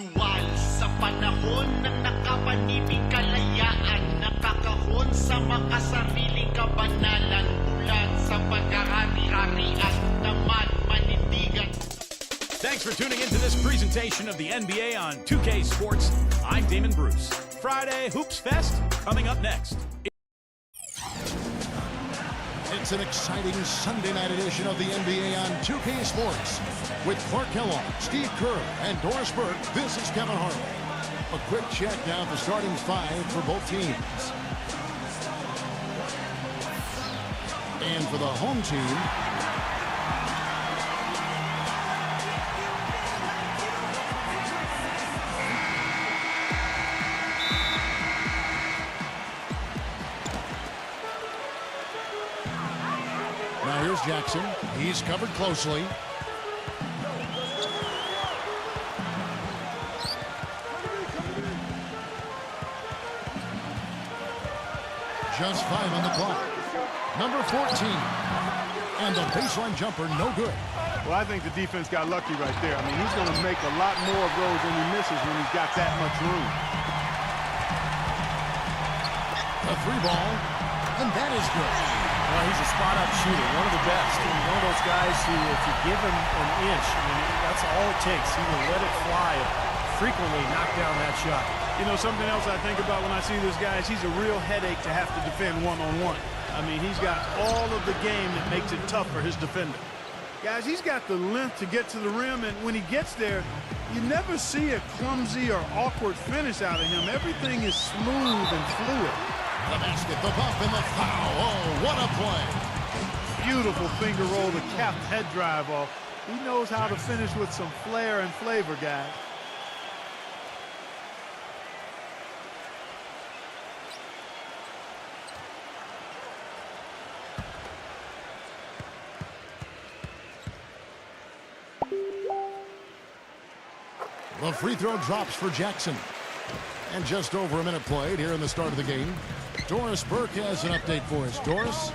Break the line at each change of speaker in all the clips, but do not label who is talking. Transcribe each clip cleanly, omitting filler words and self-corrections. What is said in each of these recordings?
Dual sa panahon ng nakapanibing kalayaan, nakakahon sa makasariling kabanalan, bulan sa paghahari-harian, naman manindigan.
Thanks for tuning into this presentation of the NBA on 2K Sports. I'm Damon Bruce. Friday Hoops Fest coming up next.
It's an exciting Sunday night edition of the NBA on 2K Sports. With Clark Kellogg, Steve Kerr, and Doris Burke, this is Kevin Harlan. A quick check now of the starting five for both teams. And for the home team, now here's Jackson. He's covered closely. Just 5 on the clock. Number 14. And the baseline jumper, no good.
Well, I think the defense got lucky right there. I mean, he's going to make a lot more of those than he misses when he's got that much room.
A 3-ball, and that is good.
Well, he's a spot-up shooter, one of the best. And one of those guys who, if you give him an inch, I mean, that's all it takes. He will let it fly and frequently knock down that shot.
You know, something else I think about when I see this guy is he's a real headache to have to defend one-on-one. I mean, he's got all of the game that makes it tough for his defender. Guys, he's got the length to get to the rim, and when he gets there, you never see a clumsy or awkward finish out of him. Everything is smooth and fluid.
The basket, the bump, and the foul. Oh, what a play.
Beautiful finger roll, the capped head drive off. He knows how to finish with some flair and flavor, guys.
The free throw drops for Jackson. And just over a minute played here in the start of the game. Doris Burke has an update for us. Doris?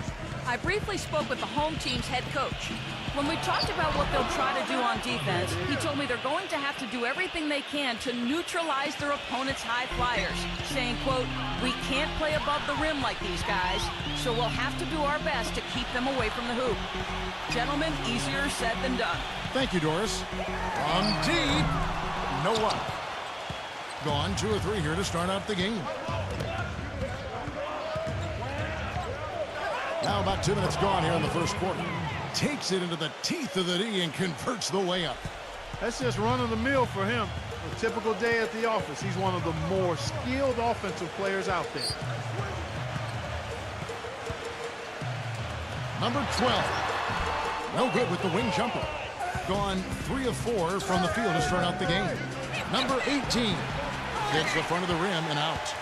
I briefly spoke with the home team's head coach. When we talked about what they'll try to do on defense, he told me they're going to have to do everything they can to neutralize their opponent's high flyers, saying, quote, "We can't play above the rim like these guys, so we'll have to do our best to keep them away from the hoop." Gentlemen, easier said than done.
Thank you, Doris. From deep. No luck. Gone 2 or 3 here to start out the game. Now about 2 minutes gone here in the first quarter. Takes it into the teeth of the D and converts the layup.
That's just run-of-the-mill for him. A typical day at the office. He's one of the more skilled offensive players out there.
Number 12. No good with the wing jumper. Gone 3 of 4 from the field to start out the game. Number 18. Hits the front of the rim and out.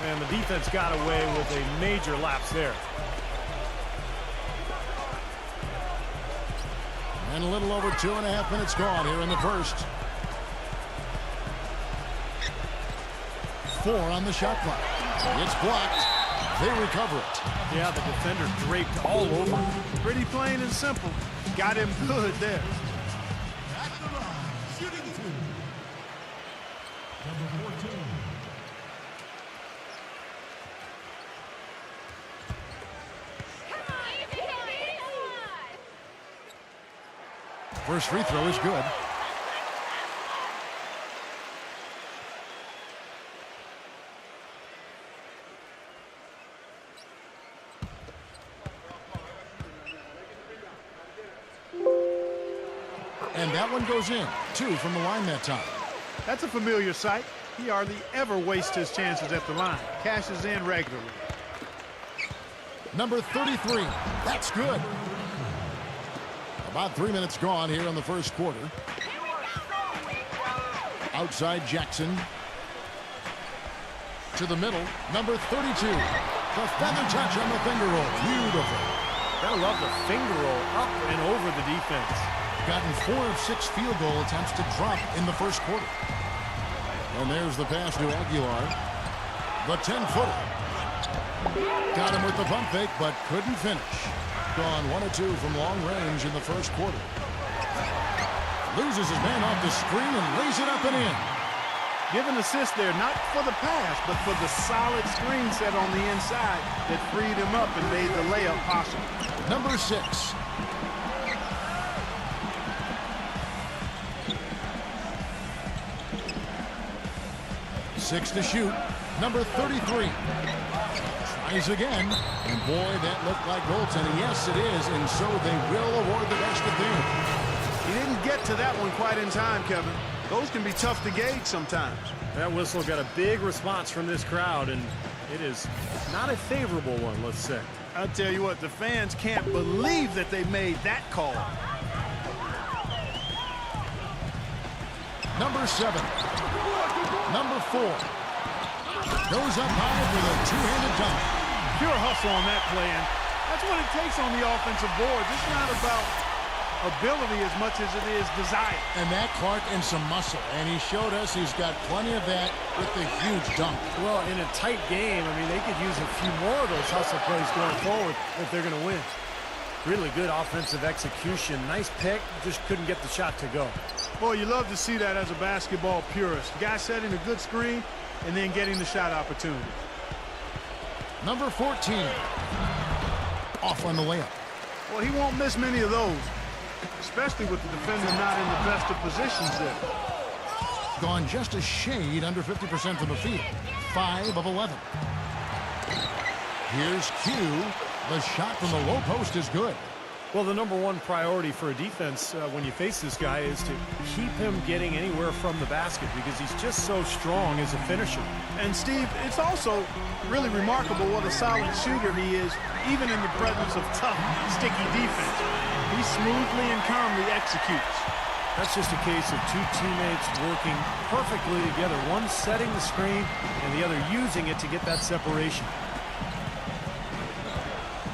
And the defense got away with a major lapse there.
And a little over 2.5 minutes gone here in the first. 4 on the shot clock. It's blocked. They recover it.
Yeah, the defender draped all over.
Pretty plain and simple. Got him good there.
First free throw is good. And that one goes in. 2 from the line that time.
That's a familiar sight. He hardly ever wastes his chances at the line. Cashes in regularly.
Number 33. That's good. About 3 minutes gone here in the first quarter. Outside Jackson. To the middle. Number 32. The feather touch on the finger roll. Beautiful.
Gotta love the finger roll up and over the defense.
Gotten 4 of 6 field goal attempts to drop in the first quarter. And there's the pass to Aguilar. The 10-footer. Got him with the pump fake, but couldn't finish. Gone 1 of 2 from long range in the first quarter. Loses his man off the screen and lays it up and in.
Give an assist there, not for the pass, but for the solid screen set on the inside that freed him up and made the layup possible.
Number 6. Six to shoot. Number 33. Tries again. And boy, that looked like goaltending. Yes, it is. And so they will award the best of them.
He didn't get to that one quite in time, Kevin. Those can be tough to gauge sometimes.
That whistle got a big response from this crowd, and it is not a favorable one, let's say.
I'll tell you what, the fans can't believe that they made that call.
Number 7. Number 4. Goes up high for the two-handed dunk.
Pure hustle on that play, and that's what it takes on the offensive boards. It's not about ability as much as it is desire.
And that Clark and some muscle. And he showed us he's got plenty of that with the huge dunk.
Well, in a tight game, I mean, they could use a few more of those hustle plays going forward if they're going to win. Really good offensive execution. Nice pick, just couldn't get the shot to go.
Boy, you love to see that as a basketball purist. Guy setting a good screen and then getting the shot opportunity.
Number 14. Off on the layup.
Well, he won't miss many of those, especially with the defender not in the best of positions there.
Gone just a shade under 50% from the field. 5 of 11. Here's Q. The shot from the low post is good.
Well, the number one priority for a defense when you face this guy is to keep him getting anywhere from the basket because he's just so strong as a finisher.
And, Steve, it's also really remarkable what a solid shooter he is, even in the presence of tough, sticky defense. He smoothly and calmly executes.
That's just a case of two teammates working perfectly together, one setting the screen and the other using it to get that separation.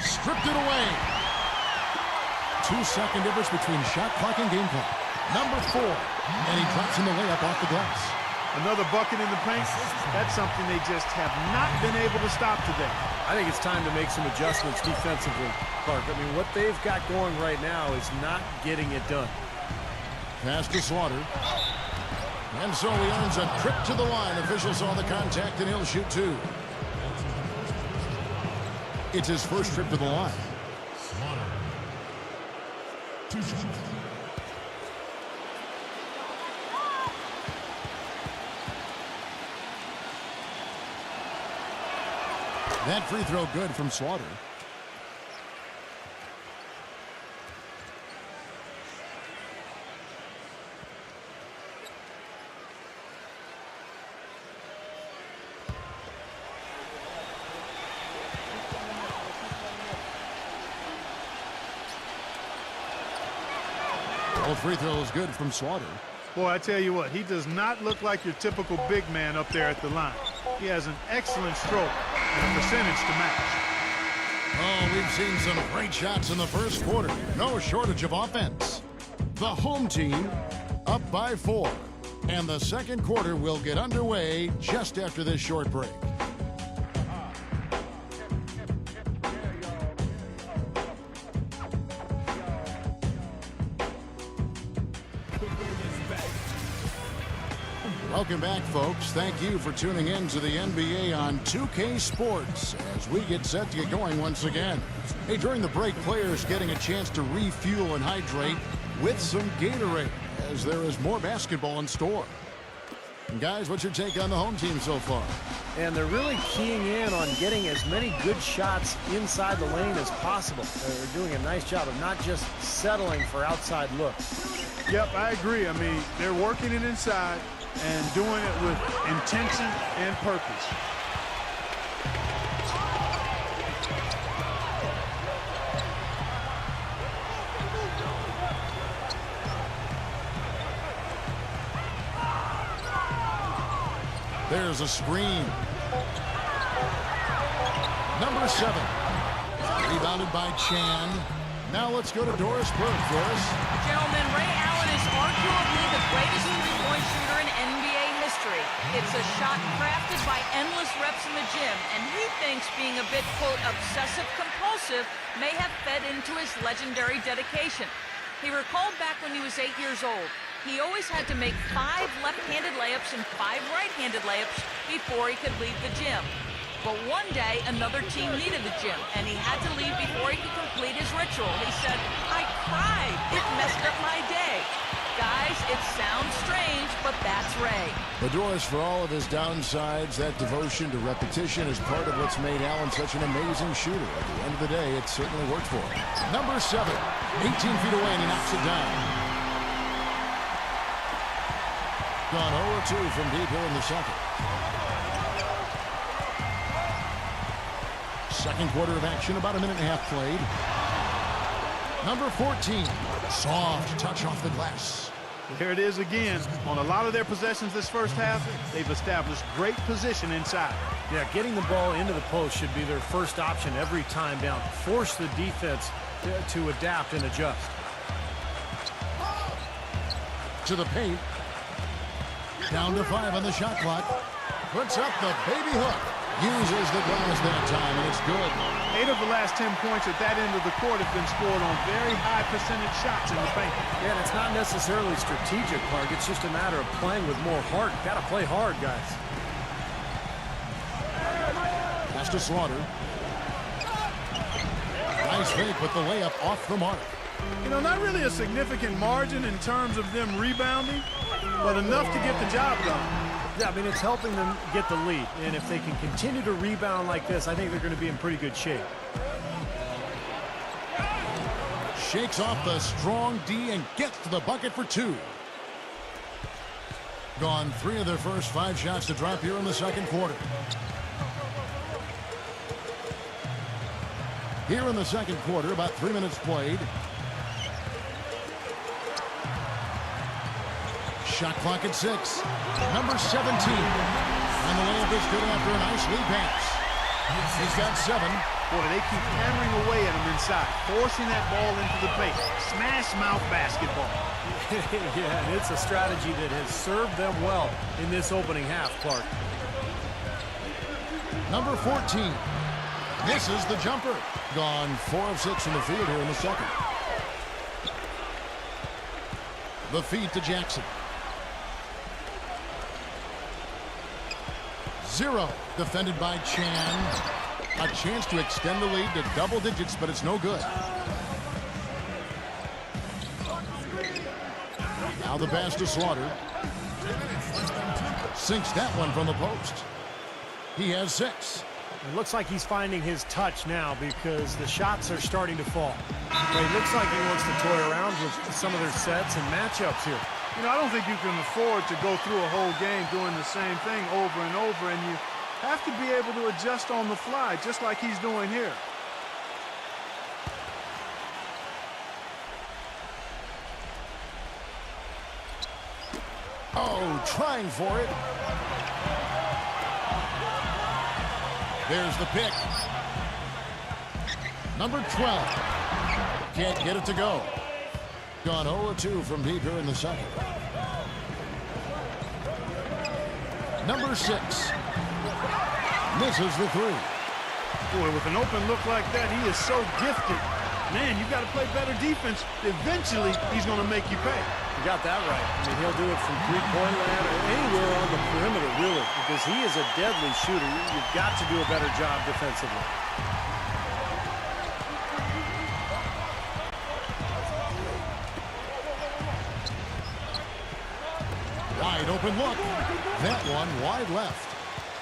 Stripped it away. 2-second difference between shot clock and game clock. Number 4. And he drops in the layup off the glass.
Another bucket in the paint. That's something they just have not been able to stop today.
I think it's time to make some adjustments defensively, Clark. I mean, what they've got going right now is not getting it done.
Pass to Slaughter. And so he earns a trip to the line. Officials saw the contact, and he'll shoot 2. It's his first trip to the line. That free throw good from Slaughter. Both free throws good from Slaughter.
Boy, I tell you what, he does not look like your typical big man up there at the line. He has an excellent stroke and a percentage to match.
Oh, we've seen some great shots in the first quarter. No shortage of offense. The home team up by 4. And the second quarter will get underway just after this short break. Welcome back, folks. Thank you for tuning in to the NBA on 2K Sports as we get set to get going once again. Hey, during the break, players getting a chance to refuel and hydrate with some Gatorade as there is more basketball in store. And guys, what's your take on the home team so far?
And they're really keying in on getting as many good shots inside the lane as possible. They're doing a nice job of not just settling for outside looks.
Yep, I agree. I mean, they're working it inside and doing it with intention and purpose.
There's a screen. Number 7. Rebounded by Chan. Now let's go to Doris Burke. Doris.
Gentlemen, Ray Allen is arguably the greatest three-point shooter in NBA history. It's a shot crafted by endless reps in the gym, and he thinks being a bit, quote, obsessive-compulsive may have fed into his legendary dedication. He recalled back when he was 8 years old. He always had to make 5 left-handed layups and 5 right-handed layups before he could leave the gym. But one day, another team needed the gym, and he had to leave before he could complete his ritual. He said, "I cried. It messed up my day." Guys, it sounds strange, but that's Ray.
Adores for all of his downsides. That devotion to repetition is part of what's made Allen such an amazing shooter. At the end of the day, it certainly worked for him. Number 7, 18 feet away, and he knocks it down. Gone 0-2 from deep here in the second. Second quarter of action, about a minute and a half played. Number 14, soft touch off the glass.
Here it is again. On a lot of their possessions this first half, they've established great position inside.
Yeah, getting the ball into the post should be their first option every time down. Force the defense to adapt and adjust.
To the paint. Down to 5 on the shot clock. Puts up the baby hook. Uses the glass that time, and it's good.
8 of the last 10 points at that end of the court have been scored on very high percentage shots in the paint.
Yeah, and it's not necessarily strategic, Clark. It's just a matter of playing with more heart. Got to play hard, guys.
Pass to Slaughter. Nice fake with the layup off the mark.
You know, not really a significant margin in terms of them rebounding, but enough to get the job done.
Yeah, I mean, it's helping them get the lead. And if they can continue to rebound like this, I think they're going to be in pretty good shape.
Shakes off the strong D and gets to the bucket for 2. Gone 3 of their first 5 shots to drop here in the second quarter. Here in the second quarter, about 3 minutes played. Shot clock at 6. Number 17. And the layup is good after a nice lead pass. He's got 7.
Boy, they keep hammering away at him inside, forcing that ball into the paint. Smash mouth basketball.
Yeah, and it's a strategy that has served them well in this opening half, Clark.
Number 14. Misses the jumper. Gone 4 of 6 from the field here in the second. The feed to Jackson. 0. Defended by Chan. A chance to extend the lead to double digits, but it's no good. Now the pass to Slaughter. Sinks that one from the post. He has 6.
It looks like he's finding his touch now because the shots are starting to fall. But it looks like he wants to toy around with some of their sets and matchups here.
You know, I don't think you can afford to go through a whole game doing the same thing over and over, and you have to be able to adjust on the fly, just like he's doing here.
Oh, trying for it. There's the pick. Number 12. Can't get it to go. Gone 0-2 from deep here in the second. Number 6. Misses the 3.
Boy, with an open look like that, he is so gifted. Man, you've got to play better defense. Eventually, he's going to make you pay.
You got that right. I mean, he'll do it from three-point land or anywhere on the perimeter, really, because he is a deadly shooter. You've got to do a better job defensively.
Wide open look. That one wide left.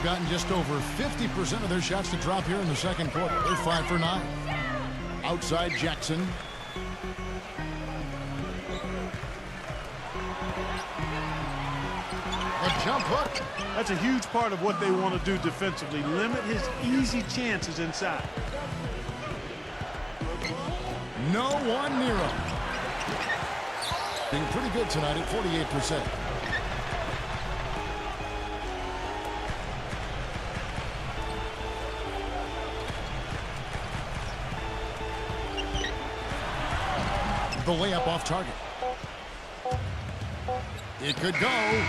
Gotten just over 50% of their shots to drop here in the second quarter. They're 5 for 9. Outside Jackson. A jump hook.
That's a huge part of what they want to do defensively. Limit his easy chances inside.
No one near him. Being pretty good tonight at 48%. The layup off target. It could go.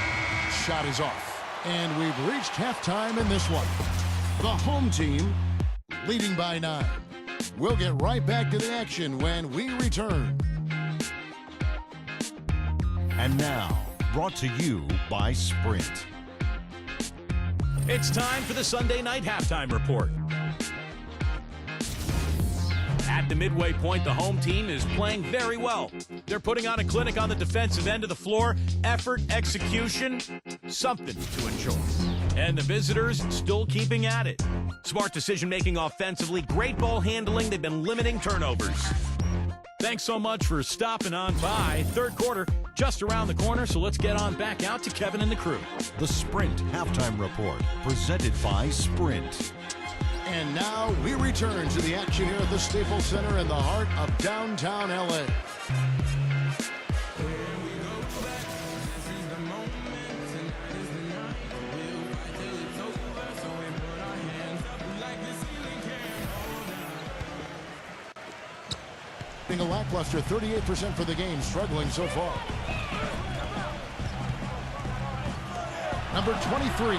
Shot is off. And we've reached halftime in this one. The home team leading by 9. We'll get right back to the action when we return.
And now, brought to you by Sprint.
It's time for the Sunday night halftime report. At the midway point, the home team is playing very well. They're putting on a clinic on the defensive end of the floor. Effort, execution, something to enjoy. And the visitors still keeping at it. Smart decision-making offensively, great ball handling. They've been limiting turnovers. Thanks so much for stopping on by. Third quarter just around the corner, so let's get on back out to Kevin and the crew.
The Sprint Halftime Report, presented by Sprint.
And now we return to the action here at the Staples Center in the heart of downtown LA. A lackluster 38% for the game, struggling so far. Number 23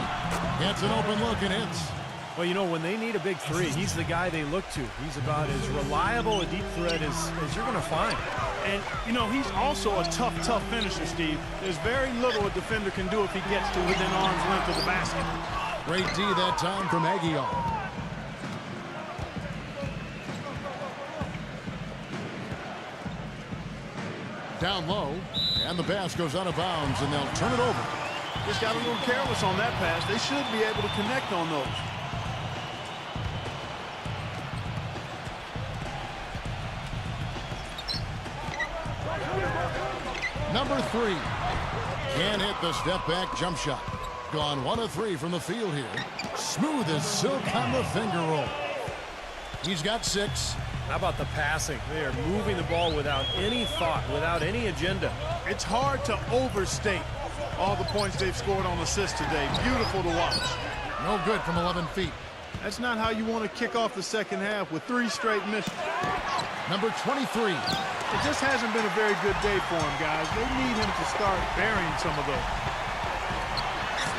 gets an open look and hits.
Well, you know, when they need a big three, he's the guy they look to. He's about as reliable a deep threat as you're going to find.
And, you know, he's also a tough finisher, Steve. There's very little a defender can do if he gets to within arm's length of the basket.
Great D that time from Aguilar. Down low, and the pass goes out of bounds, and they'll turn it over.
Just got a little careless on that pass. They should be able to connect on those.
Number 3 can't hit the step-back jump shot. Gone 1 of 3 from the field here. Smooth as silk on the finger roll. He's got 6.
How about the passing? They are moving the ball without any thought, without any agenda.
It's hard to overstate all the points they've scored on assists today. Beautiful to watch.
No good from 11 feet.
That's not how you want to kick off the second half with 3 straight misses.
Number 23.
It just hasn't been a very good day for him, guys. They need him to start burying some of those.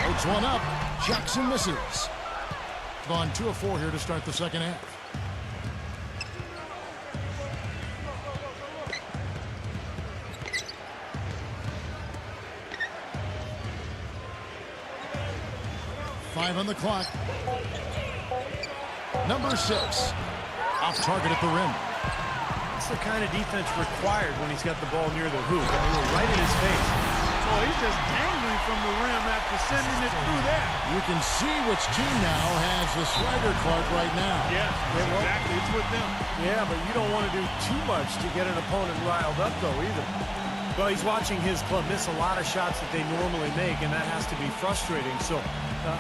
Floats one up. Jackson misses. Gone 2 of 4 here to start the second half. Five on the clock. Number 6. Off target at the rim.
That's the kind of defense required when he's got the ball near the hoop. I mean, right in his face.
Oh, he's just dangling from the rim after sending it through there.
You can see which team now has the swagger card right now.
Yeah, exactly. It's with them.
Yeah, but you don't want to do too much to get an opponent riled up, though, either. Well, he's watching his club miss a lot of shots that they normally make, and that has to be frustrating. So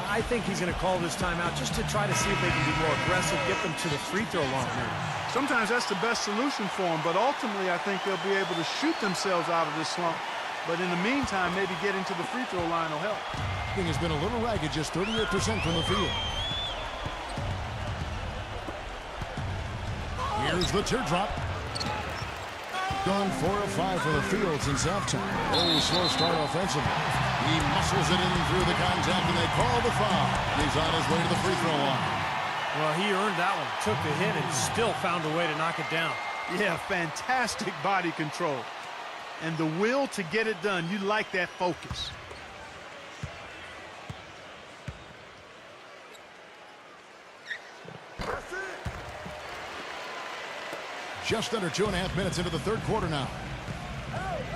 I think he's going to call this timeout just to try to see if they can be more aggressive, get them to the free throw line here.
Sometimes that's the best solution for them, but ultimately I think they'll be able to shoot themselves out of this slump. But in the meantime, maybe getting to the free throw line will help.
Thing has been a little ragged, just 38% from the field. Here's the teardrop. Gone 4 of 5 for the field since halftime. Very slow start offensively. He muscles it in through the contact, and they call the foul. He's on his way to the free throw line.
Well, he earned that one. Took the hit and still found a way to knock it down.
Yeah, fantastic body control. And the will to get it done. You like that focus.
Just under 2.5 minutes into the third quarter now.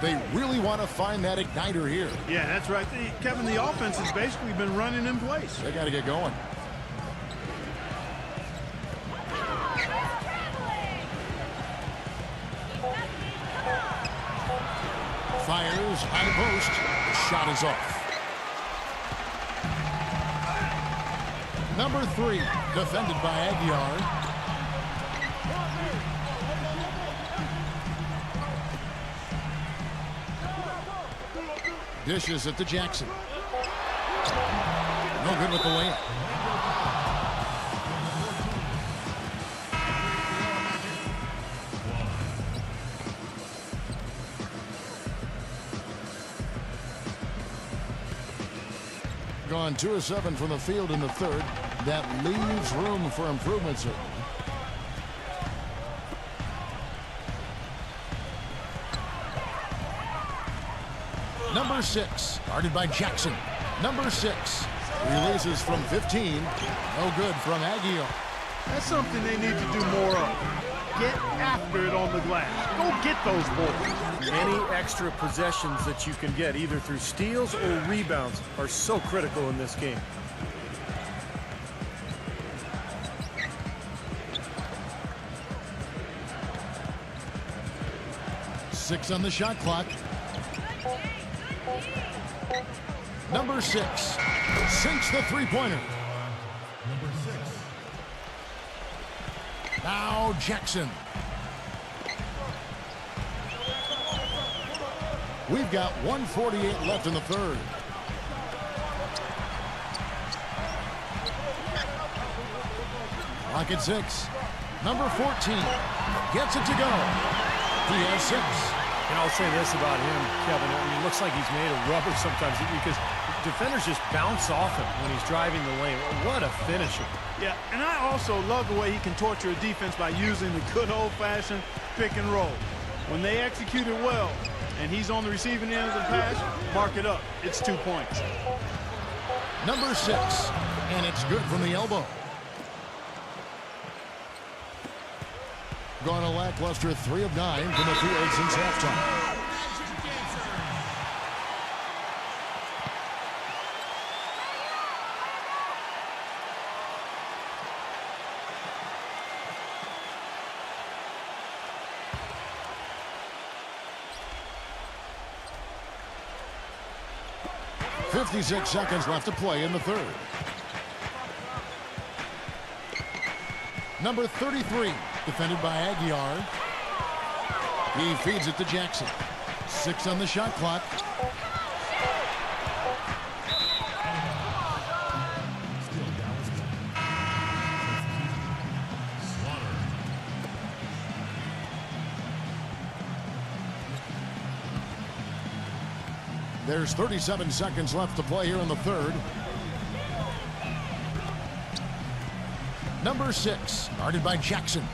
They really want to find that igniter here.
Yeah, that's right. Kevin, the offense has basically been running in place.
They got to get going. Fires on the post. The shot is off. Number 3, defended by Aguilar. Dishes it to Jackson. No good with the layup. Gone 2 of 7 from the field in the third. That leaves room for improvement, sir. Number 6, guarded by Jackson. Number 6, releases from 15. No good from Aguilar.
That's something they need to do more of. Get after it on the glass. Go get those balls.
Any extra possessions that you can get, either through steals or rebounds, are so critical in this game.
Six on the shot clock. Number 6 sinks the three-pointer. Now Jackson. We've got 1:48 left in the third. Clock at 6. Number 14 gets it to go. He has 6.
And I'll say this about him, Kevin. I mean, it looks like he's made of rubber sometimes because defenders just bounce off him when he's driving the lane. What a finisher.
Yeah, and I also love the way he can torture a defense by using the good old-fashioned pick and roll. When they execute it well and he's on the receiving end of the pass, mark it up. It's 2 points.
Number 6, and it's good from the elbow. Gone a lackluster 3 of 9 from the field since halftime. .56 seconds left to play in the third. Number 33, defended by Aguilar. He feeds it to Jackson. 6 on the shot clock. There's 37 seconds left to play here in the third. Number 6, guarded by Jackson.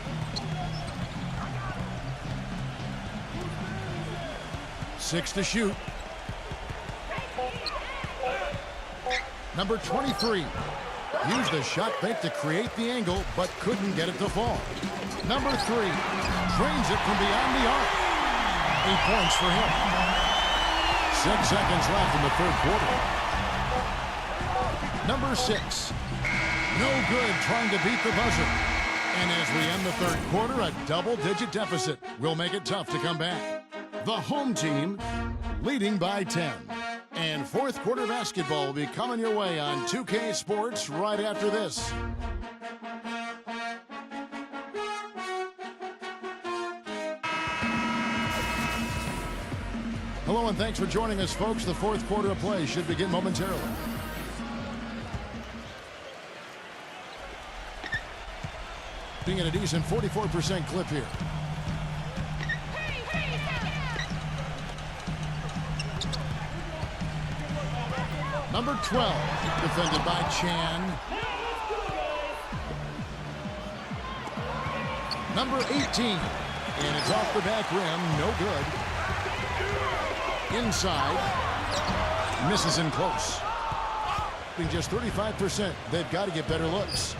Six to shoot. Number 23 used the shot fake to create the angle, but couldn't get it to fall. Number 3 drains it from beyond the arc. 8 points for him. 6 seconds left in the third quarter. Number 6, no good trying to beat the buzzer. And as we end the third quarter, a double-digit deficit will make it tough to come back. The home team leading by 10. And fourth quarter basketball will be coming your way on 2K Sports right after this. Hello and thanks for joining us, folks. The fourth quarter of play should begin momentarily. Being at a decent 44% clip here. Number 12, defended by Chan. Number 18, and it's off the back rim, no good. Inside, misses in close. Being just 35%, they've got to get better looks.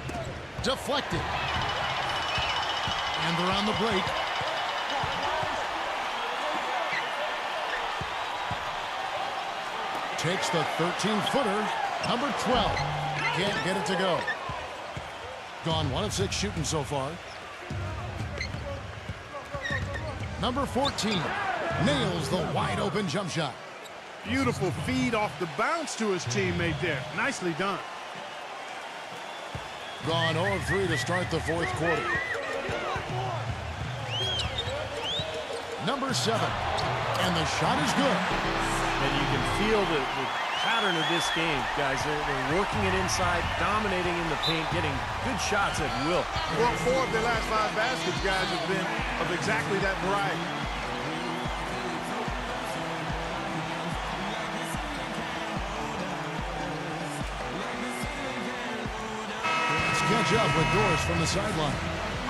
Deflected. And they're on the break. Takes the 13-footer. Number 12. Can't get it to go. Gone 1 of 6 shooting so far. Number 14. Nails the wide-open jump shot.
Beautiful feed off the bounce to his teammate there. Nicely done.
Gone 0 of 3 to start the fourth quarter. Number 7. And the shot is good.
And you can feel the pattern of this game, guys. They're working it inside, dominating in the paint, getting good shots at will.
Well, 4 of their last 5 baskets, guys, have been of exactly that variety.
Catch up with Doris from the sideline.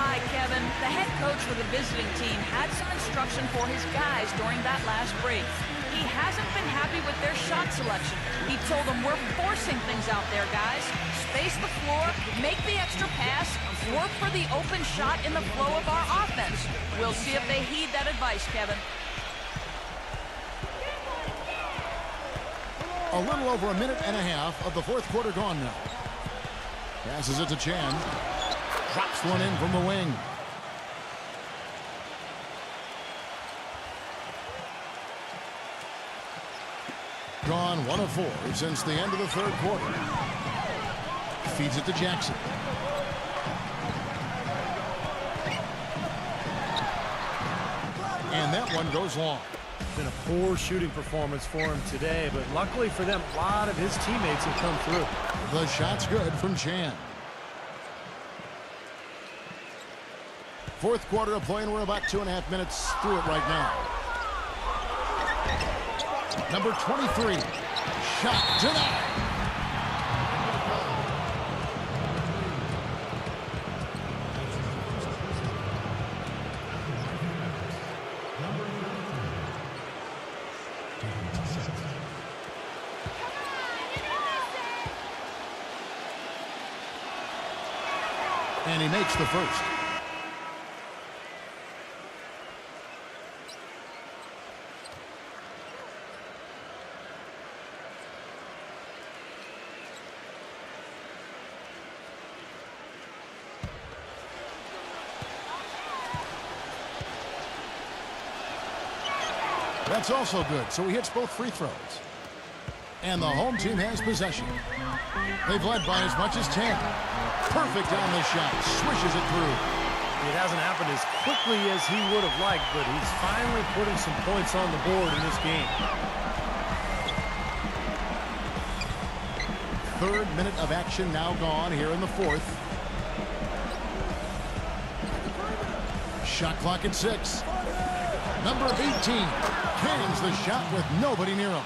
Hi, Kevin. The head coach for the visiting team had some instruction for his guys during that last break. He he hasn't been happy with their shot selection. He told them, we're forcing things out there, guys. Space the floor, make the extra pass, work for the open shot in the flow of our offense. We'll see if they heed that advice, Kevin.
A little over a minute and a half of the fourth quarter gone now. Passes it to Chan. Drops one in from the wing. Gone 1 of 4 since the end of the third quarter. Feeds it to Jackson. And that one goes long.
Been a poor shooting performance for him today, but luckily for them, a lot of his teammates have come through.
The shot's good from Chan. Fourth quarter of play, and we're about 2.5 minutes through it right now. Number 23. Shot denied. And he makes the first. That's also good, so he hits both free throws. And the home team has possession. They've led by as much as 10. Perfect on the shot. Swishes it through.
It hasn't happened as quickly as he would have liked, but he's finally putting some points on the board in this game.
Third minute of action now gone here in the fourth. Shot clock at 6. Number 18 cans the shot with nobody near him.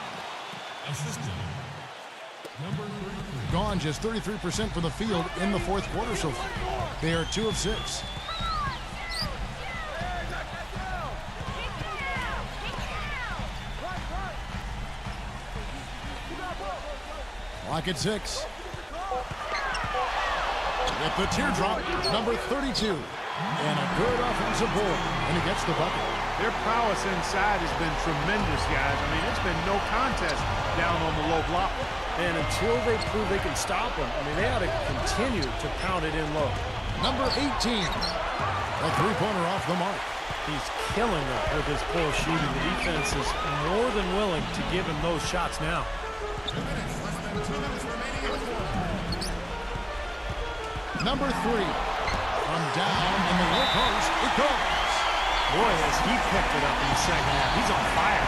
Gone just 33% from the field in the fourth quarter so far. They are 2 of 6. Clock at 6. With the teardrop, number 32. And a good offensive board. And he gets the bucket.
Their prowess inside has been tremendous, guys. I mean, it's been no contest down on the low block.
And until they prove they can stop him, I mean, they ought to continue to pound it in low.
Number 18. A three-pointer off the mark.
He's killing them with his poor shooting. The defense is more than willing to give him those shots now.
2 minutes, less than 2 minutes remaining in the quarter. Number 3. From down in the low post, it goes.
Boy, has he picked it up in the second half. He's on fire.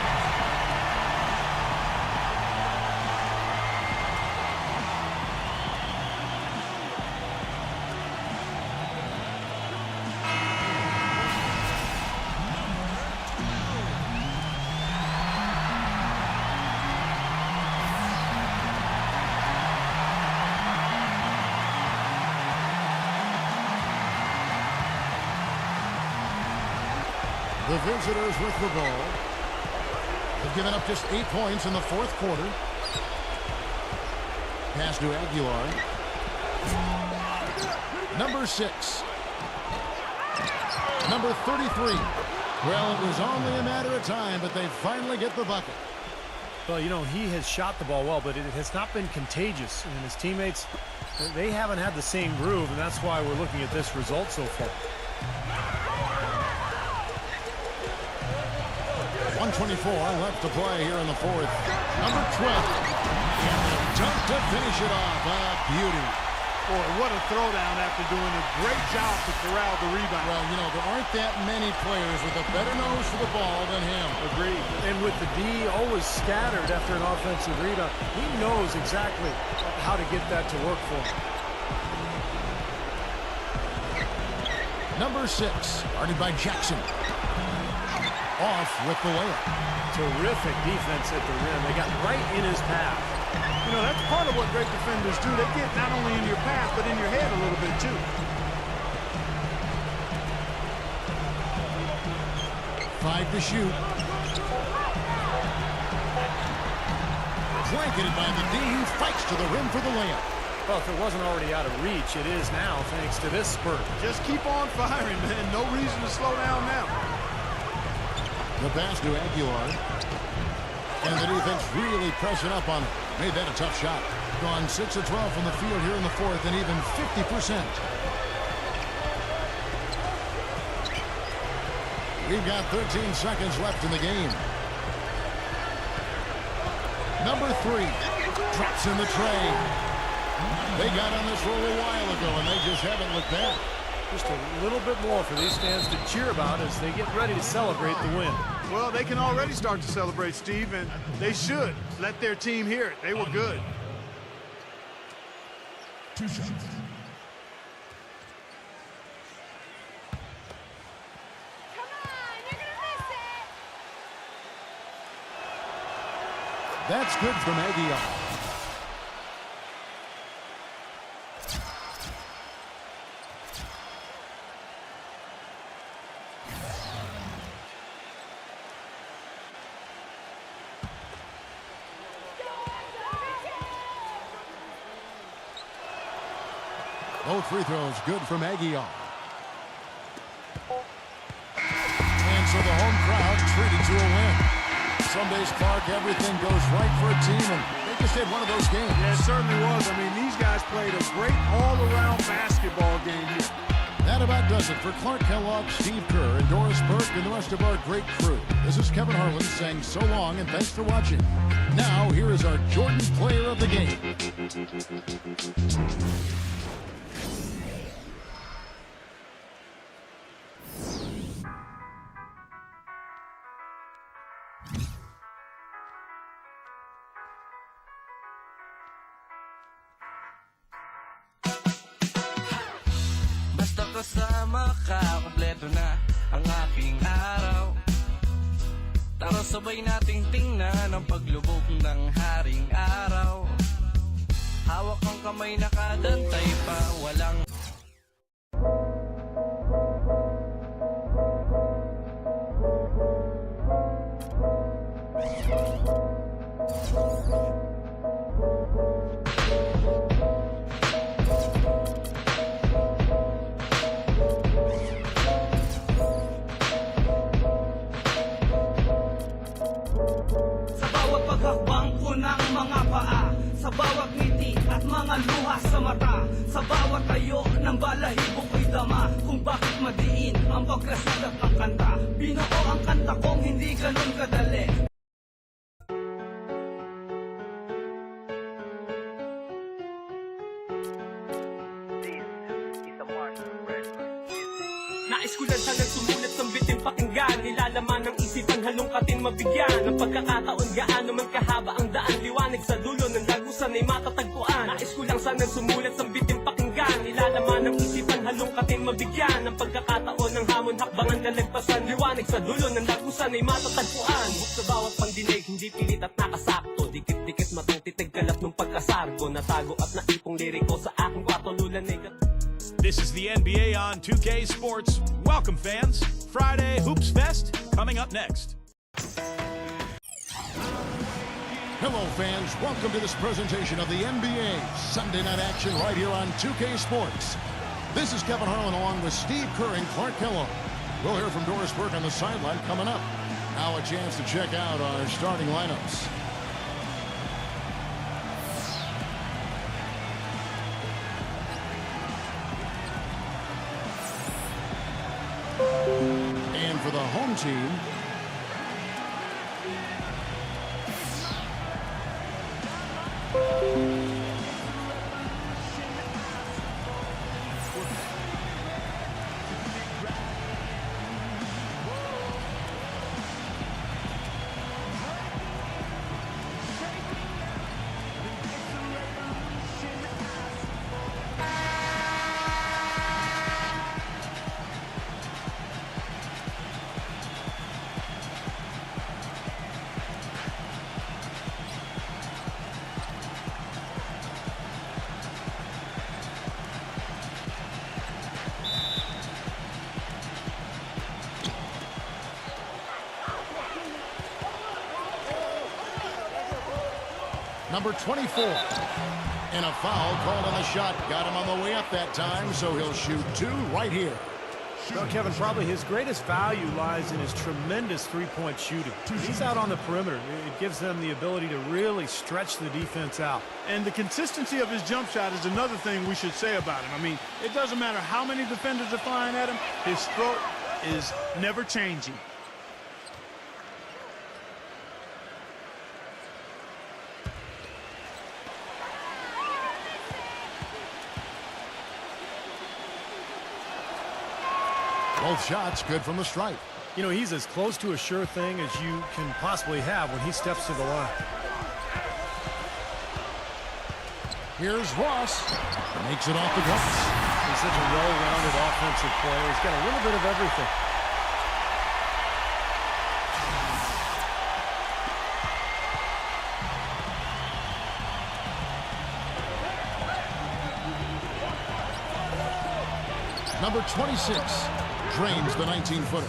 The visitors with the ball. They've given up just 8 points in the fourth quarter. Pass to Aguilar. Number 6. Number 33. Well, it was only a matter of time, but they finally get the bucket.
Well, you know, he has shot the ball well, but it has not been contagious. And his teammates, they haven't had the same groove, and that's why we're looking at this result so far.
1:24 left to play here in the fourth. Number 12. And the dunk to finish it off. A beauty.
Boy, what a throwdown after doing a great job to corral the rebound.
Well, you know, there aren't that many players with a better nose for the ball than him.
Agreed. And with the D always scattered after an offensive rebound, he knows exactly how to get that to work for him.
Number 6, guarded by Jackson. Off with the layup.
Terrific defense at the rim. They got right in his path.
You know, that's part of what great defenders do. They get not only in your path, but in your head a little bit, too.
5 to shoot. Blanketed by the D, who fights to the rim for the layup.
Well, if it wasn't already out of reach, it is now thanks to this spurt.
Just keep on firing, man. No reason to slow down now.
The pass to Aguilar. And the defense really pressing up on him. Made that a tough shot. Gone 6 of 12 from the field here in the fourth, and even 50%. We've got 13 seconds left in the game. Number 3 drops in the tray. They got on this roll a while ago, and they just haven't looked back.
Just a little bit more for these fans to cheer about as they get ready to celebrate the win.
Well, they can already start to celebrate, Steve, and they should let their team hear it. They were good.
2 shots. That's good from Aguilar. Both free throws good from Aguilar. And so the home crowd treated to a win. Some days, Clark, everything goes right for a team, and they just had one of those games.
Yeah, it certainly was. I mean, these guys played a great all-around basketball game here.
That about does it for Clark Kellogg, Steve Kerr, and Doris Burke, and the rest of our great crew. This is Kevin Harlan saying so long, and thanks for watching. Now, here is our Jordan Player of the Game.
Kasama ka, kompleto na ang aking araw. Tara sabay nating tingnan ang paglubog ng haring araw. Hawak ang kamay nakadantay pa, walang
sa bawat ngiti at mga luha sa mata, sa bawat tayo ng balahibo ko'y dama kung bakit madiin ang pagkasulat ng kanta. Binuo ang kanta kong hindi ganun kadali. Nais ko lang sanang sumulat ng bitin pakinggan, nilalaman ng isipan halongkatin mabigyan ng pagkakataon gaano man kahaba ang daan, liwanag sa dulo ng lagusan ay matatagpuan. Nais ko lang sanang sumulat ng bitin pakinggan, nilalaman ng isipan halongkatin mabigyan ng pagkakataon ng hamon hakbangan kalagpasan, liwanag sa dulo ng lagusan ay matatagpuan. Buk sa bawat pandinig, hindi pilit at nakasakto, dikit-dikit matang titig kalap ng pagkasargo, natago at naipong liriko sa aking kwarto lulan ay
This is the NBA on 2K Sports. Welcome, fans. Friday Hoops Fest coming up next.
Hello, fans. Welcome to this presentation of the NBA Sunday night action right here on 2K Sports. This is Kevin Harlan along with Steve Kerr and Clark Kellogg. We'll hear from Doris Burke on the sideline coming up. Now a chance to check out our starting lineups. And for the home team, Number 24. And a foul called on the shot. Got him on the way up that time, so he'll shoot 2 right here.
Well, Kevin, probably his greatest value lies in his tremendous three-point shooting. He's out on the perimeter. It gives them the ability to really stretch the defense out.
And the consistency of his jump shot is another thing we should say about him. I mean, it doesn't matter how many defenders are flying at him, his stroke is never changing.
Both shots good from the stripe.
You know, he's as close to a sure thing as you can possibly have when he steps to the line.
Here's Ross. Makes it off the glass.
He's such a well-rounded offensive player. He's got a little bit of everything.
Number 26 drains the 19-footer.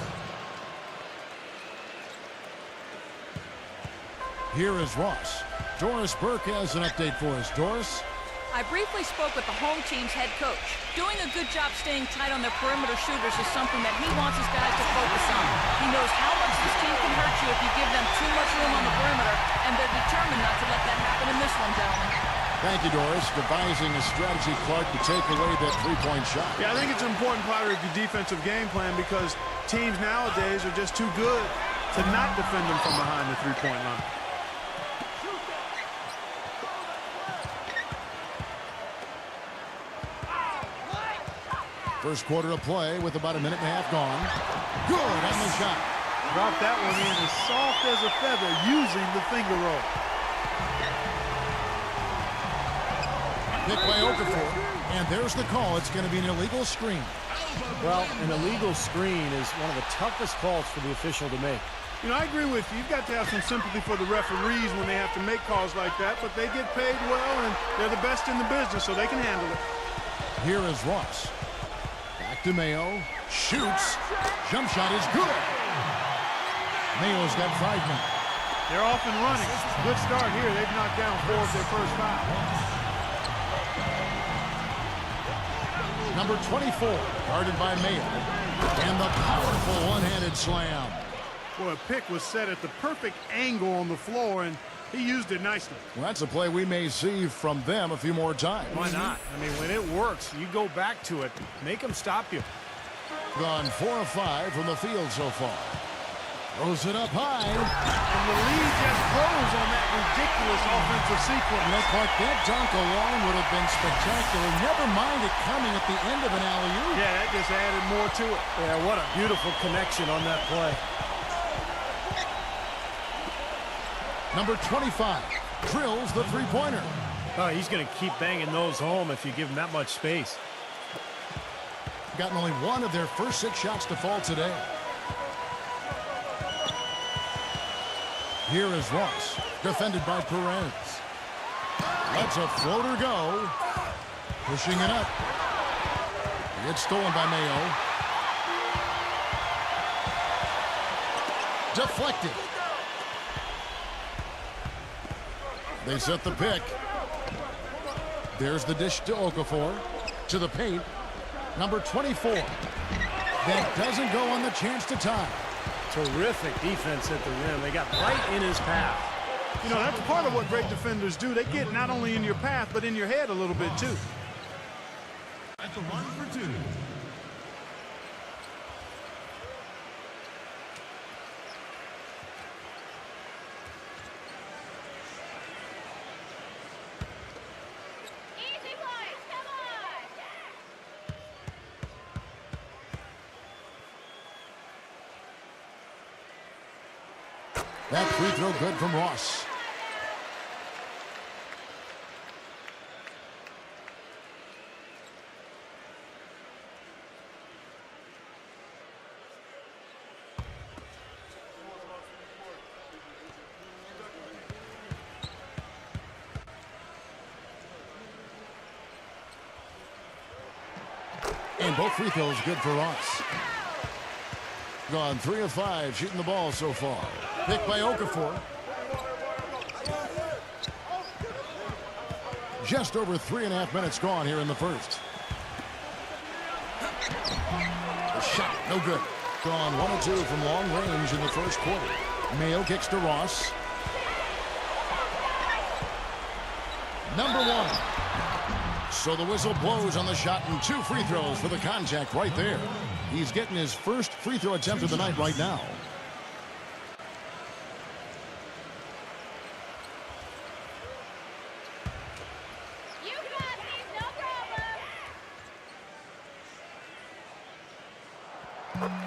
Here is Ross. Doris Burke has an update for us. Doris?
I briefly spoke with the home team's head coach. Doing a good job staying tight on their perimeter shooters is something that he wants his guys to focus on. He knows how much this team can hurt you if you give them too much room on the perimeter, and they're determined not to let that happen in this one, gentlemen.
Thank you, Doris. Devising a strategy, Clark, to take away that three-point shot.
Yeah, I think it's an important part of your defensive game plan because teams nowadays are just too good to not defend them from behind the three-point line.
First quarter of play with about a minute and a half gone. Good on the shot.
Dropped that one in as soft as a feather using the finger roll.
Hit by Okafor, and there's the call. It's going to be an illegal screen.
Well, an illegal screen is one of the toughest calls for the official to make.
You know, I agree with you. You've got to have some sympathy for the referees when they have to make calls like that, but they get paid well, and they're the best in the business, so they can handle it.
Here is Ross. Back to Mayo. Shoots. Jump shot is good. Mayo's got 5 men.
They're off and running. Good start here. They've knocked down 4 of their first 5.
Number 24, guarded by Mayo. And the powerful one-handed slam.
Boy, a pick was set at the perfect angle on the floor, and he used it nicely.
Well, that's a play we may see from them a few more times.
Why not? I mean, when it works, you go back to it. Make them stop you.
Gone 4 of 5 from the field so far. Throws it up high.
And the lead just grows on that ridiculous offensive sequence.
You know, Clark, that dunk alone would have been spectacular. Never mind it coming at the end of an alley-oop.
Yeah, that just added more to it.
Yeah, what a beautiful connection on that play.
Number 25 drills the three-pointer.
Oh, he's going to keep banging those home if you give him that much space.
Gotten only 1 of their first 6 shots to fall today. Here is Ross, defended by Perez. Lets a floater go. Pushing it up. It's stolen by Mayo. Deflected. They set the pick. There's the dish to Okafor. To the paint. Number 24. That doesn't go on the chance to tie.
Terrific defense at the rim. They got right in his path.
You know, that's part of what great defenders do. They get not only in your path, but in your head a little bit, too.
At the line for 2.
That free throw good from Ross. And both free throws good for Ross. Gone 3 of 5 shooting the ball so far. Picked by Okafor. Just over 3.5 minutes gone here in the first. The shot, no good. Gone 1 of 2 from long range in the first quarter. Mayo kicks to Ross. Number 1. So the whistle blows on the shot and 2 free throws for the contact right there. He's getting his first free throw attempt of the night right now.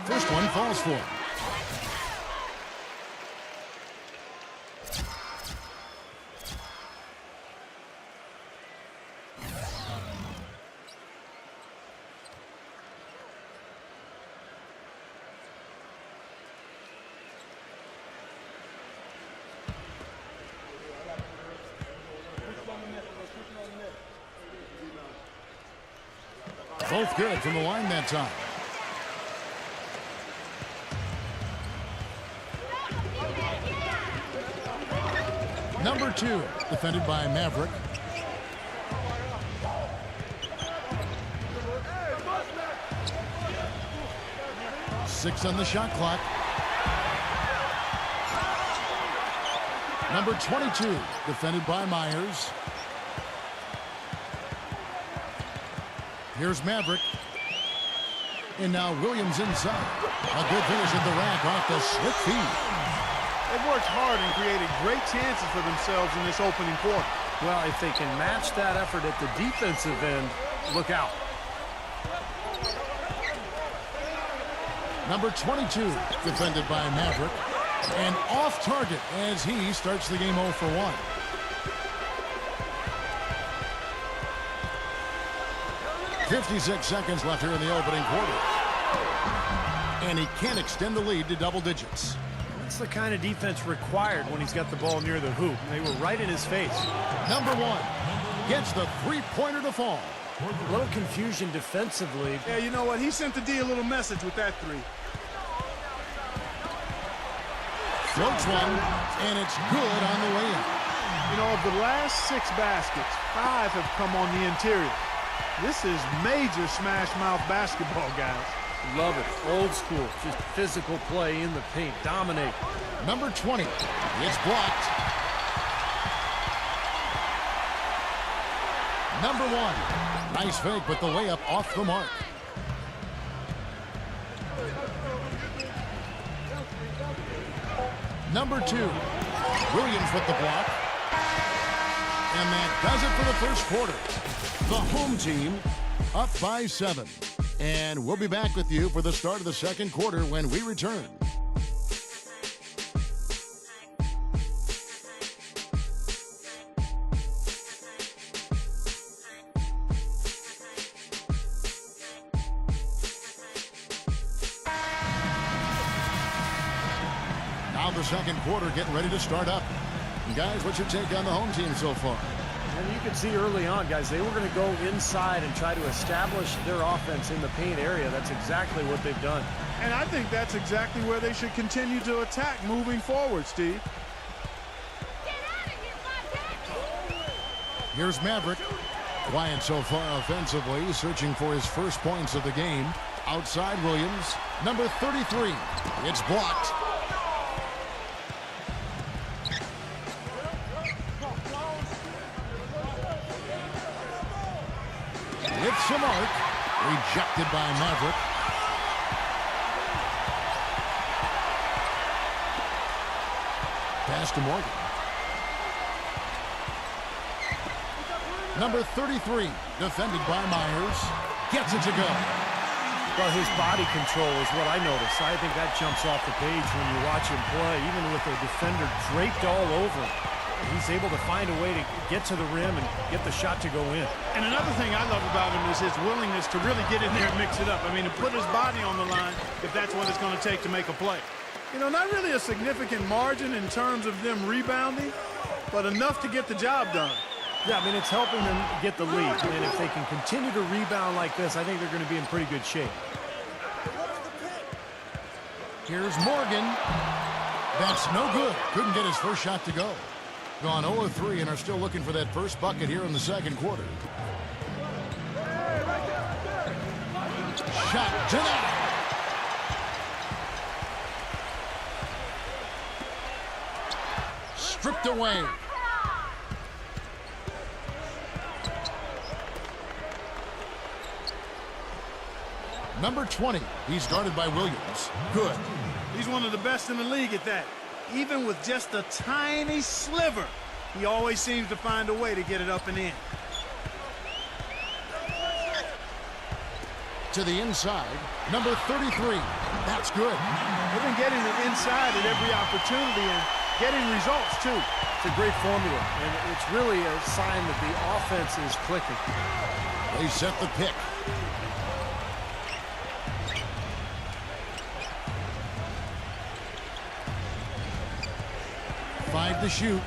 First one falls for him. Both good from the line that time. Number 2, defended by Maverick. Six on the shot clock. Number 22, defended by Myers. Here's Maverick. And now Williams inside. A good finish at the rack off the slick feed.
They've worked hard and created great chances for themselves in this opening quarter.
Well, if they can match that effort at the defensive end, look out.
Number 22, defended by Maverick. And off target as he starts the game 0 for 1. .56 seconds left here in the opening quarter. And he can't extend the lead to double digits.
That's the kind of defense required when he's got the ball near the hoop. They were right in his face.
Number 1 gets the three-pointer to fall.
A little confusion defensively.
Yeah, you know what? He sent the D a little message with that 3.
Floats one, and it's good on the way in.
You know, of the last 6 baskets, 5 have come on the interior. This is major smash mouth basketball, guys.
Love it. Old school. Just physical play in the paint. Dominate.
Number 20. It's blocked. Number 1. Nice fake, but the layup off the mark. Number 2. Williams with the block. And that does it for the first quarter. The home team up by 7. And we'll be back with you for the start of the second quarter when we return. Now the second quarter getting ready to start up. And guys, what's your take on the home team so far?
And you can see early on, guys, they were going to go inside and try to establish their offense in the paint area. That's exactly what they've done.
And I think that's exactly where they should continue to attack moving forward, Steve.
Here's Maverick. Quiet so far offensively, searching for his first points of the game. Outside Williams. Number 33. It's blocked. Hits the mark. Rejected by Maverick. Pass to Morgan. Number 33, defended by Myers. Gets it to go.
Well, his body control is what I noticed. I think that jumps off the page when you watch him play. Even with the defender draped all over him, he's able to find a way to get to the rim and get the shot to go in.
And another thing I love about him is his willingness to really get in there and mix it up. I mean, to put his body on the line if that's what it's going to take to make a play. You know, not really a significant margin in terms of them rebounding, but enough to get the job done.
Yeah, I mean, it's helping them get the lead. And if they can continue to rebound like this, I think they're going to be in pretty good shape.
Here's Morgan. That's no good. Couldn't get his first shot to go. Gone 0-3 and are still looking for that first bucket here in the second quarter. Shot denied. Stripped away. Number 20. He's guarded by Williams. Good.
He's one of the best in the league at that. Even with just a tiny sliver, he always seems to find a way to get it up and in.
To the inside. Number 33. That's good.
They've been getting it inside at every opportunity and getting results, too.
It's a great formula, and it's really a sign that the offense is clicking.
They set the pick. Five to shoot.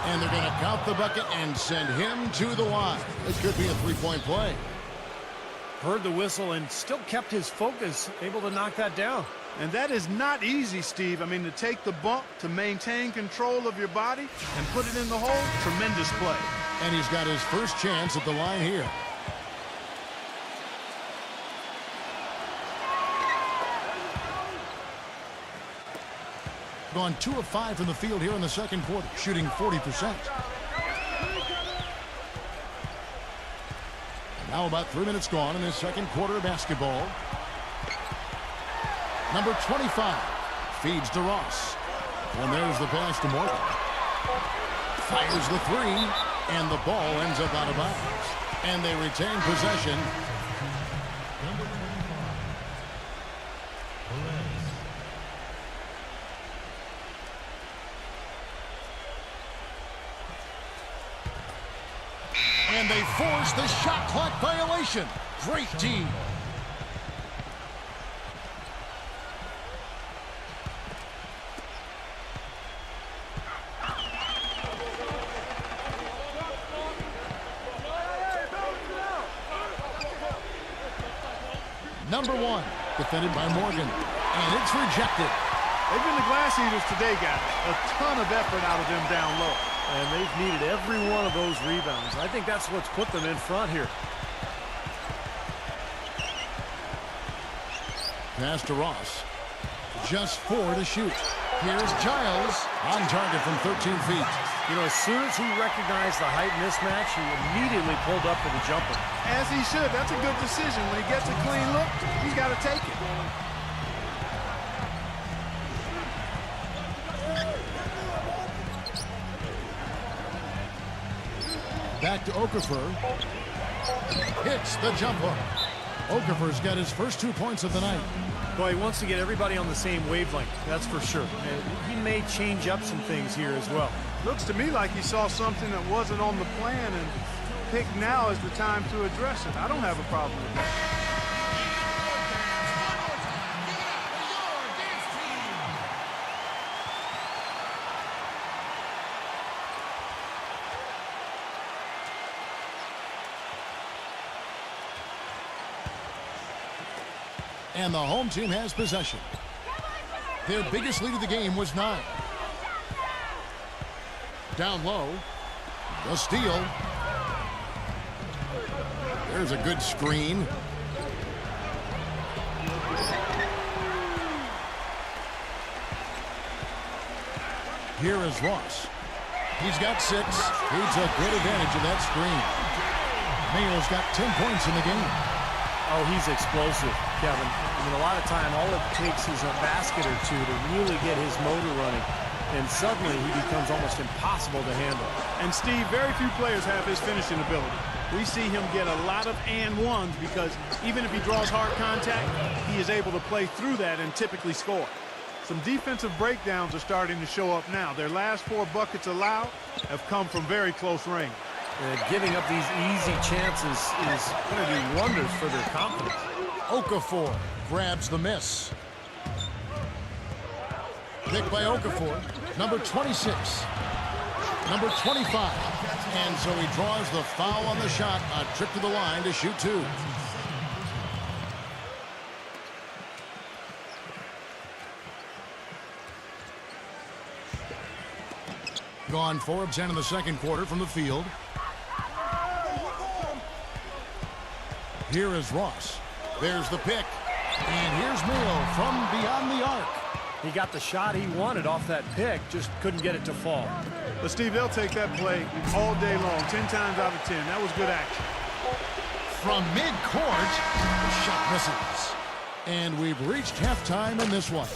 And they're going to count the bucket and send him to the line. It could be a three-point play.
Heard the whistle and still kept his focus, able to knock that down.
And that is not easy, Steve. I mean, to take the bump, to maintain control of your body, and put it in the hole, tremendous play.
And he's got his first chance at the line here. Gone 2 of 5 from the field here in the second quarter, shooting 40%. Now about 3 minutes gone in this second quarter of basketball. Number 25 feeds to Ross. And there's the pass to Morgan. Fires the three, and the ball ends up out of bounds. And they retain possession. And they force the shot clock violation. Great team. Number 1, defended by Morgan. And it's rejected.
They've been the glass eaters today, guys. A ton of effort out of them down low.
And they've needed every one of those rebounds. I think that's what's put them in front here.
Pass to Ross. Just 4 to shoot. Here's Giles on target from 13 feet.
You know, as soon as he recognized the height mismatch, he immediately pulled up for the jumper.
As he should. That's a good decision. When he gets a clean look, he's got to take it.
Back to Okafor. Hits the jump hook. Okafor's got his first 2 points of the night.
Boy, he wants to get everybody on the same wavelength, that's for sure. And he may change up some things here as well.
Looks to me like he saw something that wasn't on the plan and picked now as the time to address it. I don't have a problem with that.
And the home team has possession. Their biggest lead of the game was 9. Down low. The steal. There's a good screen. Here is Ross. He's got 6. He took great advantage of that screen. Mayo's got 10 points in the game.
Oh, he's explosive, Kevin. I mean, a lot of time, all it takes is a basket or two to really get his motor running. And suddenly, he becomes almost impossible to handle.
And, Steve, very few players have his finishing ability. We see him get a lot of and-ones because even if he draws hard contact, he is able to play through that and typically score. Some defensive breakdowns are starting to show up now. Their last 4 buckets allowed have come from very close range.
Giving up these easy chances is going to do wonders for their confidence.
Okafor grabs the miss. Picked by Okafor. Number 26. Number 25. And so he draws the foul on the shot. A trip to the line to shoot 2. Gone 4 of 10 in the second quarter from the field. Here is Ross. There's the pick. And here's Mayo from beyond the arc.
He got the shot he wanted off that pick, just couldn't get it to fall.
But, Steve, they'll take that play all day long, 10 times out of 10. That was good action.
From midcourt, the shot misses. And we've reached halftime in this one.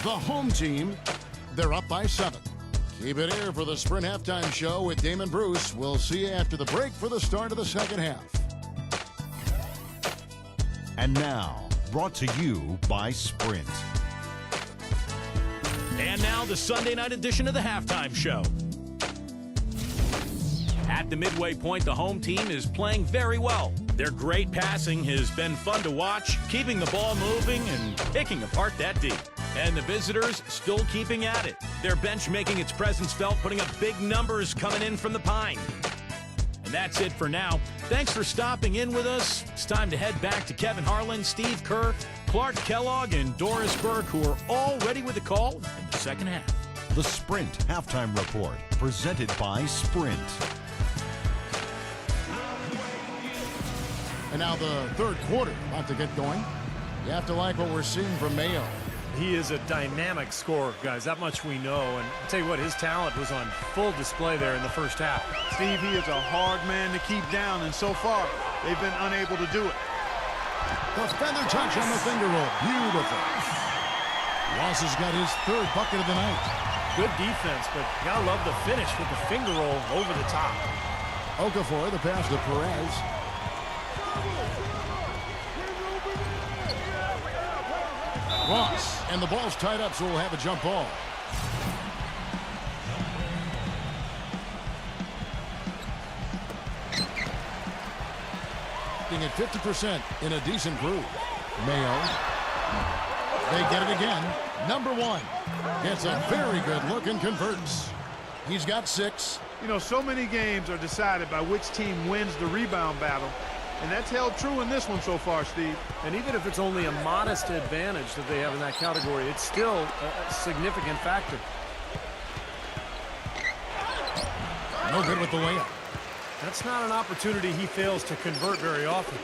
The home team, they're up by 7. Keep it here for the Sprint Halftime Show with Damon Bruce. We'll see you after the break for the start of the second half.
And now, brought to you by Sprint.
And now the Sunday night edition of the Halftime Show. At the midway point, the home team is playing very well. Their great passing has been fun to watch, keeping the ball moving and picking apart that D. And the visitors still keeping at it. Their bench making its presence felt, putting up big numbers coming in from the Pine. And that's it for now. Thanks for stopping in with us. It's time to head back to Kevin Harlan, Steve Kerr, Clark Kellogg, and Doris Burke, who are all ready with the call in the second half.
The Sprint Halftime Report, presented by Sprint.
And now the third quarter about to get going. You have to like what we're seeing from Mayo.
He is a dynamic scorer, guys. That much we know. And I'll tell you what, his talent was on full display there in the first half.
Steve, he is a hard man to keep down, and so far, they've been unable to do it.
The feather touch on the finger roll. Beautiful. Ross has got his third bucket of the night.
Good defense, but you gotta love the finish with the finger roll over the top.
Okafor, the pass to Perez. Ross, and the ball's tied up, so we'll have a jump ball. At 50% in a decent groove. Mayo. They get it again. Number 1. Gets a very good look and converts. He's got 6.
You know, so many games are decided by which team wins the rebound battle. And that's held true in this one so far, Steve.
And even if it's only a modest advantage that they have in that category, it's still a significant factor.
No good with the layup.
That's not an opportunity he fails to convert very often.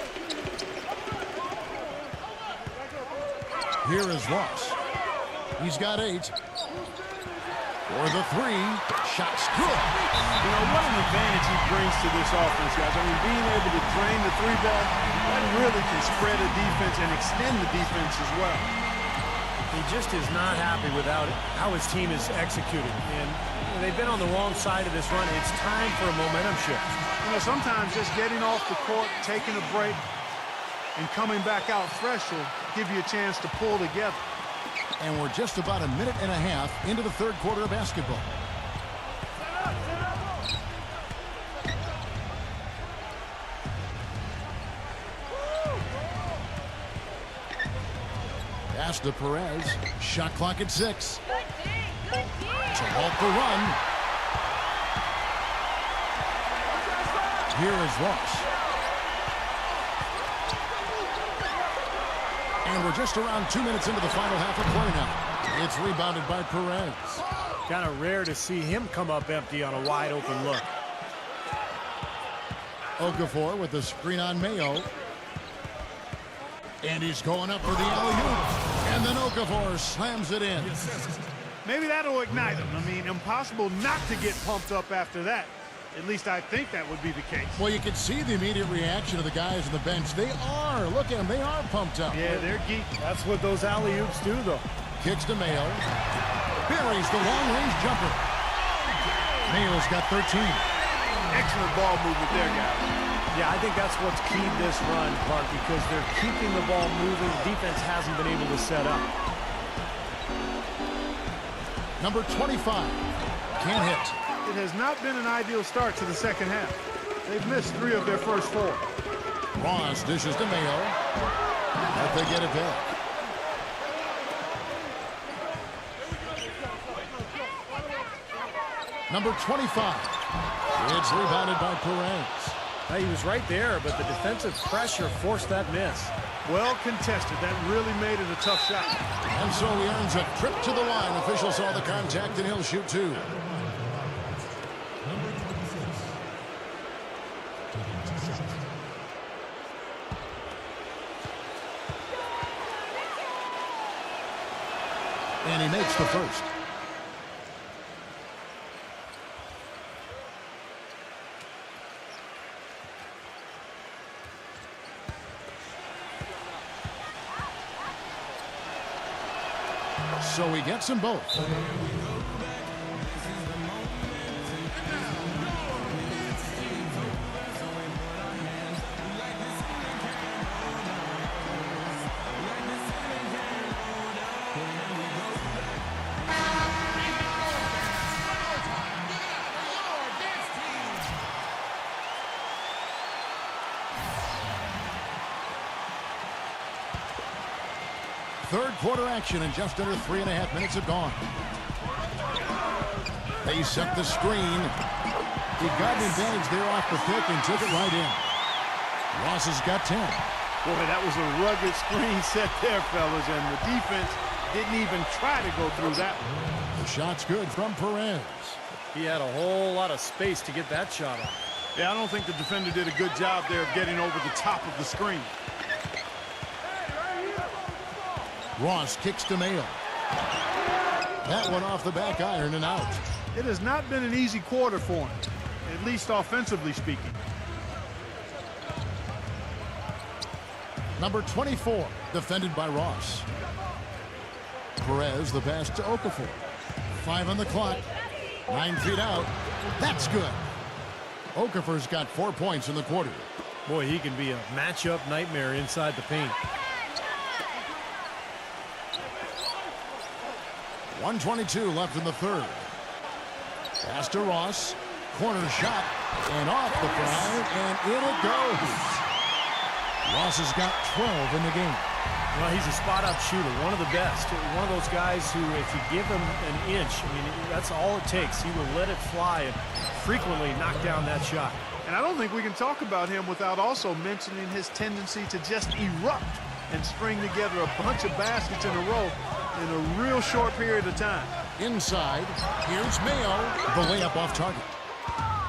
Here is Ross. He's got 8. For the 3. Shot's good.
You know, what an advantage he brings to this offense, guys. I mean, being able to drain the 3 ball, that really can spread a defense and extend the defense as well.
He just is not happy without how his team is executing. And they've been on the wrong side of this run. It's time for a momentum shift.
You know, sometimes just getting off the court, taking a break, and coming back out fresh will give you a chance to pull together.
And we're just about a minute and a half into the third quarter of basketball. Pass to Perez. Shot clock at 6. To halt the run. Here is Ross. And we're just around 2 minutes into the final half of play now. It's rebounded by Perez.
Kind of rare to see him come up empty on a wide open look.
Okafor with the screen on Mayo. And he's going up for the alley-oop. And then Okafor slams it in.
Maybe that'll ignite him. I mean, impossible not to get pumped up after that. At least I think that would be the case.
Well, you can see the immediate reaction of the guys on the bench. They are. Look at them. They are pumped up.
Yeah, they're geeky.
That's what those alley-oops do, though.
Kicks to Mayo. Buries the long-range jumper. Mayo's got 13.
Excellent ball movement there, guys.
Yeah, I think that's what's keyed this run, Clark, because they're keeping the ball moving. Defense hasn't been able to set up.
Number 25. Can't hit.
It has not been an ideal start to the second half. They've missed 3 of their first 4.
Ross dishes to Mayo. But they get it back. Number 25. It's rebounded by Perez.
He was right there, but the defensive pressure forced that miss.
Well contested. That really made it a tough shot.
And so he earns a trip to the line. Officials saw the contact, and he'll shoot 2. And he makes the first. So he gets them both. Third quarter action, and just under 3.5 minutes have gone. They set the screen. He got an advantage there off the pick and took it right in. Ross has got 10.
Boy, that was a rugged screen set there, fellas, and the defense didn't even try to go through that one.
The shot's good from Perez.
He had a whole lot of space to get that shot off.
Yeah, I don't think the defender did a good job there of getting over the top of the screen.
Ross kicks to Mayo. That one off the back iron and out.
It has not been an easy quarter for him, at least offensively speaking.
Number 24, defended by Ross. Perez, the pass to Okafor. 5 on the clock. 9 feet out. That's good. Okafor's got 4 points in the quarter.
Boy, he can be a matchup nightmare inside the paint.
1:22 left in the third. Pass to Ross. Corner shot. And off the foul. And in it goes. Ross has got 12 in the game.
Well, he's a spot-up shooter, one of the best. One of those guys who, if you give him an inch, I mean, that's all it takes. He will let it fly and frequently knock down that shot.
And I don't think we can talk about him without also mentioning his tendency to just erupt and string together a bunch of baskets in a row in a real short period of time.
Inside, here's Mayo. The layup off target.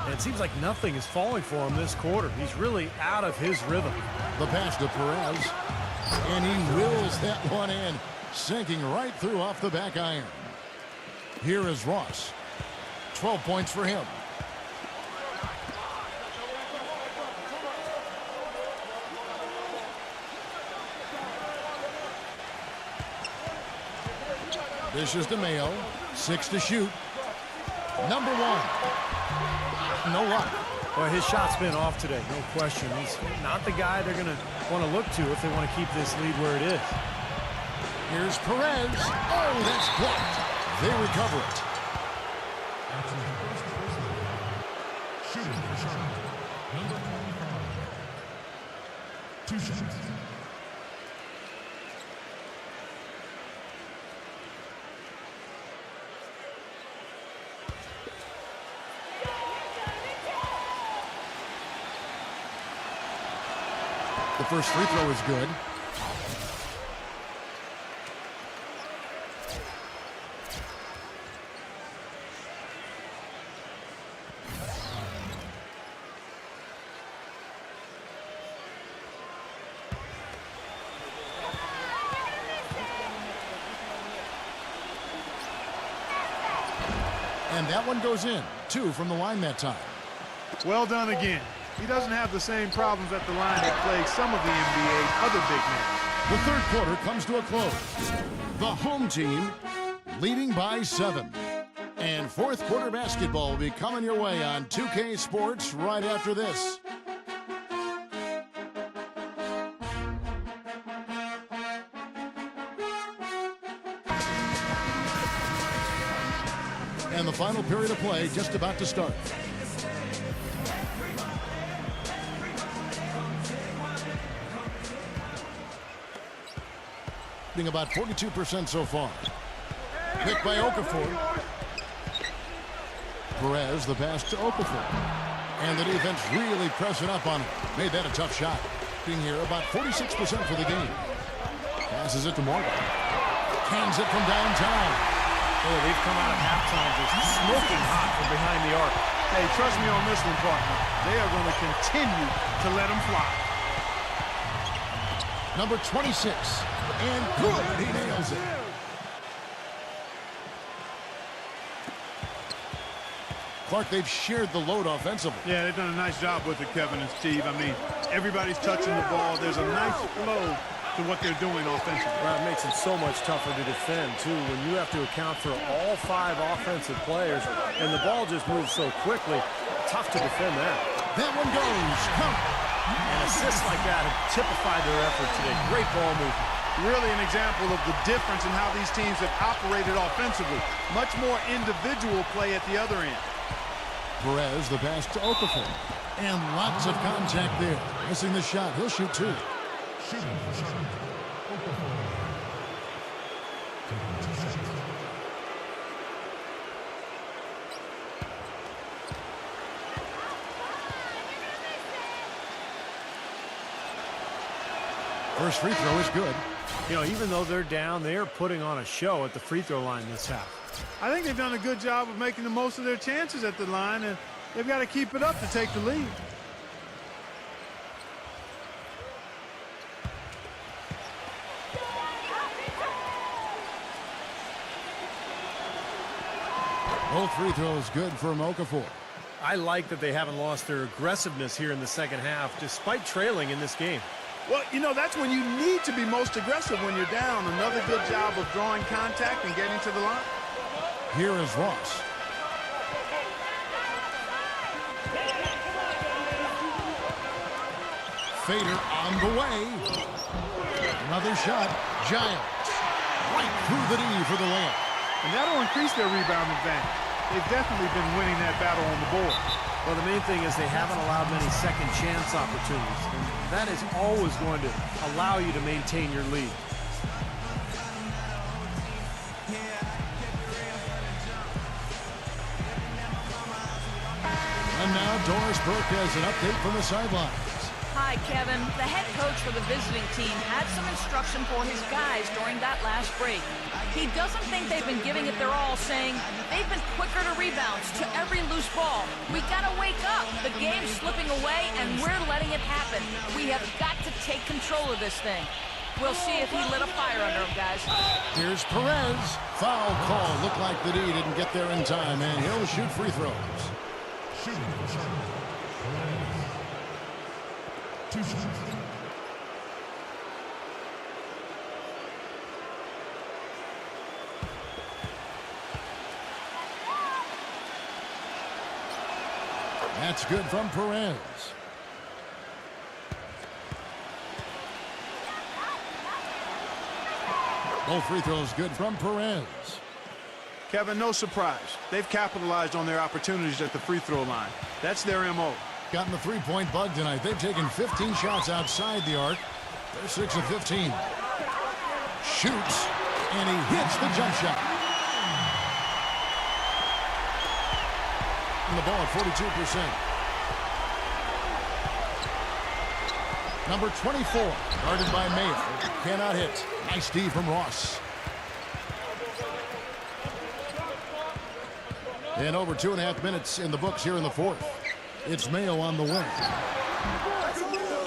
And it seems like nothing is falling for him this quarter. He's really out of his rhythm.
The pass to Perez. And he wills that one in, sinking right through off the back iron. Here is Ross. 12 points for him. Dishes to Mayo. 6 to shoot. Number 1. No luck.
Well, his shot's been off today, no question. He's not the guy they're going to want to look to if they want to keep this lead where it is.
Here's Perez. Oh, that's blocked. They recover it.
Shooting for Charlotte. Number 25. 2 shots.
The first free throw is good. And that one goes in. 2 from the line that time.
Well done again. He doesn't have the same problems at the line that plague some of the NBA's other big men.
The third quarter comes to a close. The home team leading by 7. And fourth quarter basketball will be coming your way on 2K Sports right after this. And the final period of play just about to start. About 42% so far. Picked by Okafor. Perez, the pass to Okafor. And the defense really pressing up on him. Made that a tough shot. Being here about 46% for the game. Passes it to Morgan. Cans it from downtown.
Oh, they've come out of halftime just smoking hot from behind the arc.
Hey, trust me on this one, partner. They are going to continue to let them fly.
Number 26. And good, he nails it. Clark, they've shared the load offensively.
Yeah, they've done a nice job with it, Kevin and Steve. I mean, everybody's touching the ball. There's a nice flow to what they're doing offensively.
Well, it makes it so much tougher to defend, too, when you have to account for all 5 offensive players, and the ball just moves so quickly. Tough to defend that.
That one goes. Count.
And assists like that have typified their effort today. Great ball movement.
Really an example of the difference in how these teams have operated offensively. Much more individual play at the other end.
Perez, the pass to Okafor. And lots of contact there. Missing the shot. He'll shoot 2.
Shooting for shot. Okafor. Taking 2 shots.
First free throw is good.
You know, even though they're down, they are putting on a show at the free throw line this half.
I think they've done a good job of making the most of their chances at the line, and they've got to keep it up to take the lead.
Both free throws good for Okafor.
I like that they haven't lost their aggressiveness here in the second half, despite trailing in this game.
Well, you know, that's when you need to be most aggressive when you're down. Another good job of drawing contact and getting to the line.
Here is Ross. Fader on the way. Another shot. Giants. Right through the knee for the layup.
And that'll increase their rebound advantage. They've definitely been winning that battle on the board.
Well, the main thing is they haven't allowed many second chance opportunities. And that is always going to allow you to maintain your lead.
And now Doris Burke has an update from the sidelines.
Hi, Kevin. The head coach for the visiting team had some instruction for his guys during that last break. He doesn't think they've been giving it their all, saying they've been quicker to rebounds to every loose ball. We gotta wake up. The game's slipping away, and we're letting it happen. We have got to take control of this thing. We'll see if he lit a fire under him, guys.
Here's Perez. Foul call. Looked like the D didn't get there in time, and he'll shoot free throws.
Shooting for shot. 2 shots.
That's good from Perez. Both free throws good from Perez.
Kevin, no surprise. They've capitalized on their opportunities at the free throw line. That's their M.O.
Gotten the three-point bug tonight. They've taken 15 shots outside the arc. They're 6 of 15. Shoots, and he hits the jump shot. And the ball at 42%. Number 24, guarded by Mayer. Cannot hit. Nice D from Ross. And over 2.5 minutes in the books here in the fourth. It's Mayo on the wing.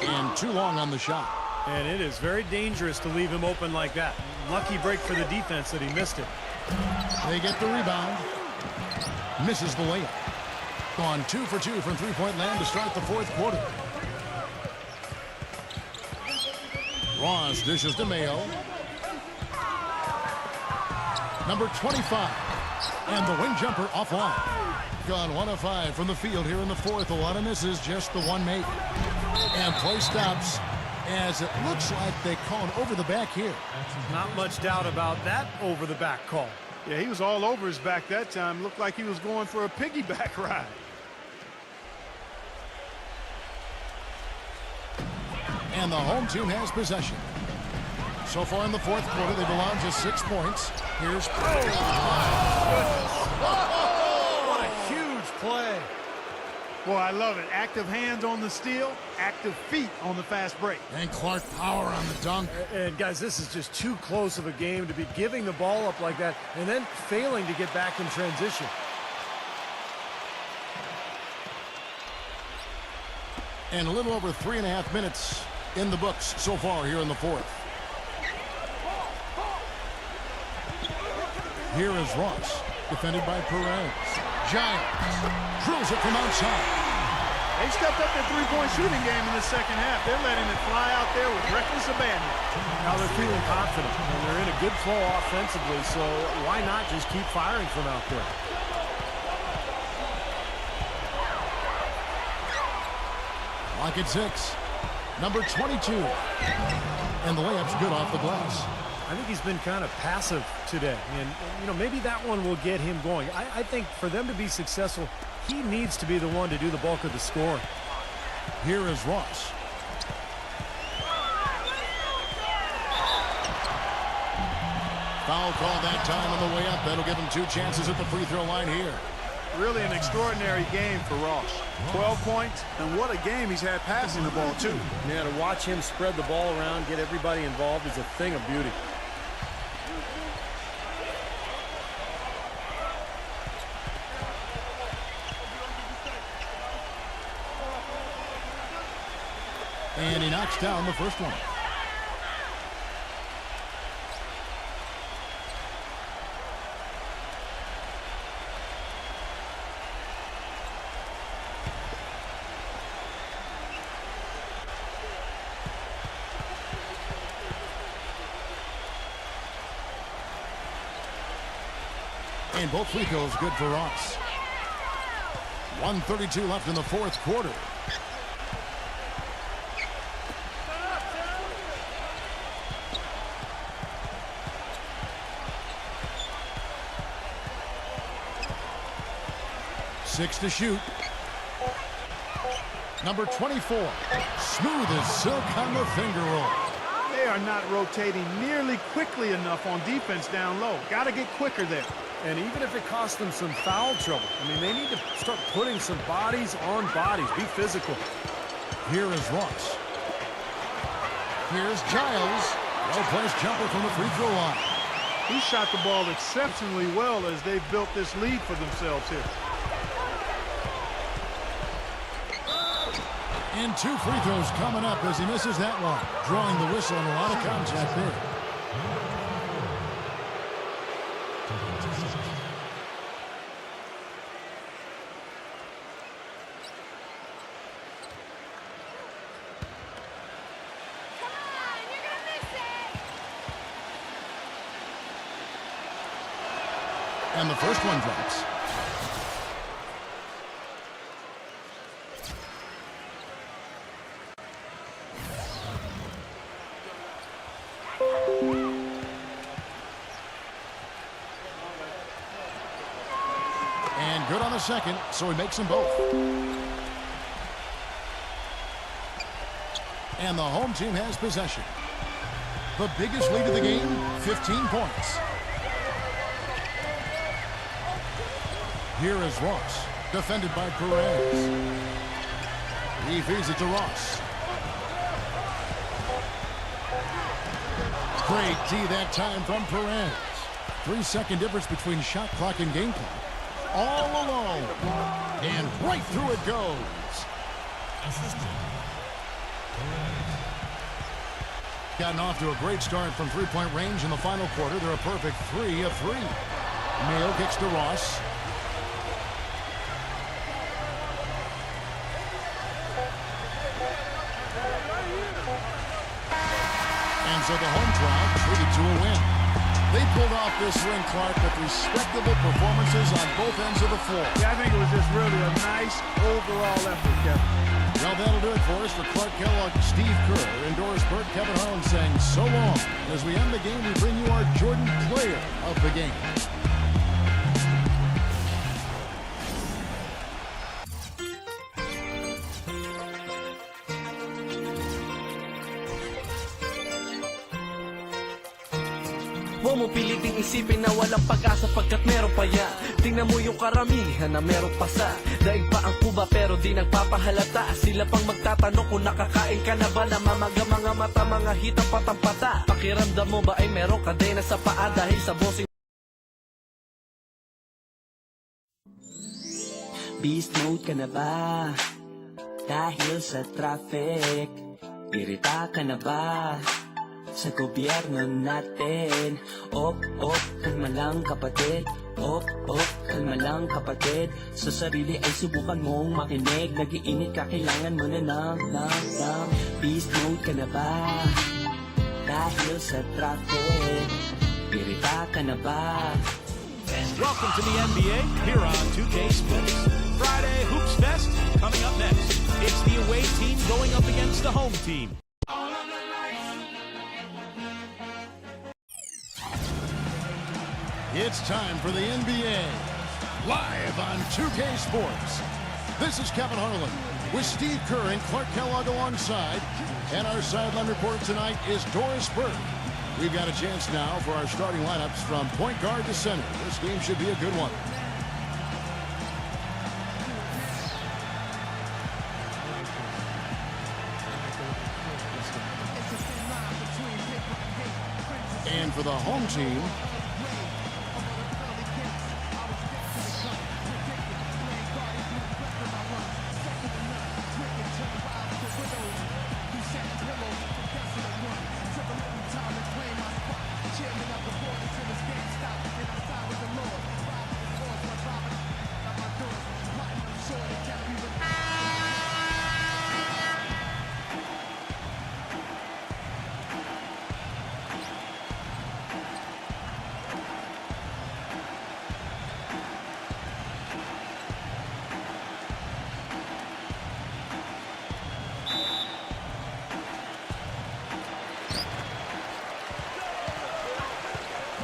And too long on the shot.
And it is very dangerous to leave him open like that. Lucky break for the defense that he missed it.
They get the rebound. Misses the layup. Gone 2 for 2 from three-point land to start the fourth quarter. Ross dishes to Mayo. Number 25. And the wing jumper offline. Gone 1 of 5 from the field here in the fourth. A lot of misses, just the one made. And play stops as it looks like they call it over the back here.
Not much doubt about that over the back call.
Yeah, he was all over his back that time. Looked like he was going for a piggyback ride.
And the home team has possession. So far in the fourth quarter, they've allowed just 6 points. Here's...
What a huge play.
Boy, I love it. Active hands on the steal, active feet on the fast break.
And Clark power on the dunk.
And guys, this is just too close of a game to be giving the ball up like that and then failing to get back in transition.
And a little over 3.5 minutes in the books so far here in the fourth. Here is Ross, defended by Perez. Giants drills it from outside.
They stepped up their three-point shooting game in the second half. They're letting it fly out there with reckless abandon.
Now they're feeling confident, and they're in a good flow offensively, so why not just keep firing from out there?
Lock at 6. Number 22. And the layup's good off the glass.
I think he's been kind of passive today, and you know, maybe that one will get him going. I think for them to be successful, he needs to be the one to do the bulk of the scoring.
Here is Ross. Foul call that time on the way up. That'll give him 2 chances at the free throw line here.
Really an extraordinary game for Ross. 12 points, and what a game he's had passing the ball, too.
Yeah, to watch him spread the ball around, get everybody involved is a thing of beauty.
And he knocks down the first one. And both free throws good for Ross. 1:32 left in the fourth quarter. Six to shoot. Number 24. Smooth as silk on the finger roll.
They are not rotating nearly quickly enough on defense down low. Got to get quicker there.
And even if it costs them some foul trouble, I mean, they need to start putting some bodies on bodies. Be physical.
Here is Ross. Here's Giles. Well-placed jumper from the free throw line.
He shot the ball exceptionally well as they've built this lead for themselves here.
And 2 free throws coming up as he misses that one. Drawing the whistle and a lot of contact there. And the first one drops. And good on the second, so he makes them both. And the home team has possession. The biggest lead of the game, 15 points. Here is Ross, defended by Perez. He feeds it to Ross. Great D that time from Perez. 3-second difference between shot clock and game clock. All alone. And right through it goes. Gotten off to a great start from three-point range in the final quarter. They're a perfect 3 of 3. Mayo kicks to Ross. And so the home crowd treated to a win. They pulled off this win, Clark, with respectable performances on both ends of the floor.
Yeah, I think it was just really a nice overall effort, Kevin.
Well, that'll do it for us. For Clark Kellogg, Steve Kerr, and Doris Burke, Kevin Harlan saying so long. As we end the game, we bring you our Jordan Player of the Game.
Huwag mo piliting isipin na walang pag-asa pagkat meron pa yan. Tingnan mo yung karamihan na meron pa sa daig pa ang kuba pero di nagpapahalata. Sila pang magtatanong kung nakakain ka na ba. Namamaga mga mata, mga hitang patampata. Pakiramdam mo ba ay meron kadena sa paa dahil sa bossing. Beast mode ka na ba? Dahil sa traffic. Irita ka na ba? Sa gobyerno natin. Op, kalma lang kapatid. Kalma lang kapatid. Sa sarili ay subukan mong makinig. Nagiinit ka, kailangan mo na ng beast mode ka na ba? Dahil sa traffic, pirita ka na ba?
Welcome to the NBA here on 2K Sports. Friday Hoops Fest coming up next. It's the away team going up against the home team.
It's time for the NBA, live on 2K Sports. This is Kevin Harlan with Steve Kerr and Clark Kellogg alongside. And our sideline reporter tonight is Doris Burke. We've got a chance now for our starting lineups from point guard to center. This game should be a good one. And for the home team,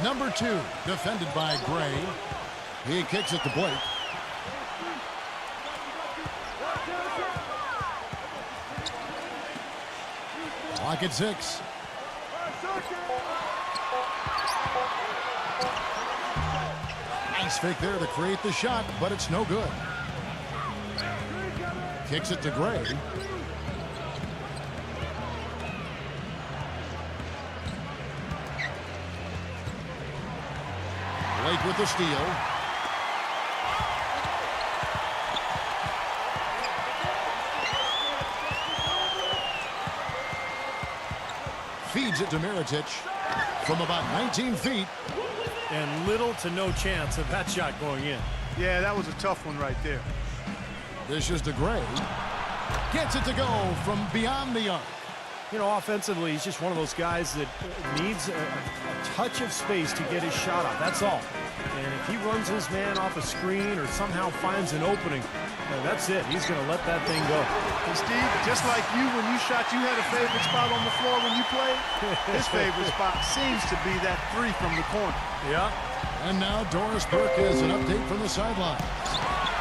number 2, defended by Gray. He kicks it to Blake. Clock at 6. Nice fake there to create the shot, but it's no good. Kicks it to Gray. Blake with the steal. Feeds it to Mirotic from about 19 feet.
And little to no chance of that shot going in.
Yeah, that was a tough one right there.
Dishes to Gray. Gets it to go from beyond the arc.
You know, offensively, he's just one of those guys that needs a touch of space to get his shot off. That's all. And if he runs his man off a screen or somehow finds an opening, that's it. He's going to let that thing go.
And Steve, just like you, when you shot, you had a favorite spot on the floor when you played. His favorite spot seems to be that 3 from the corner.
Yeah.
And now Doris Burke has an update from the sideline.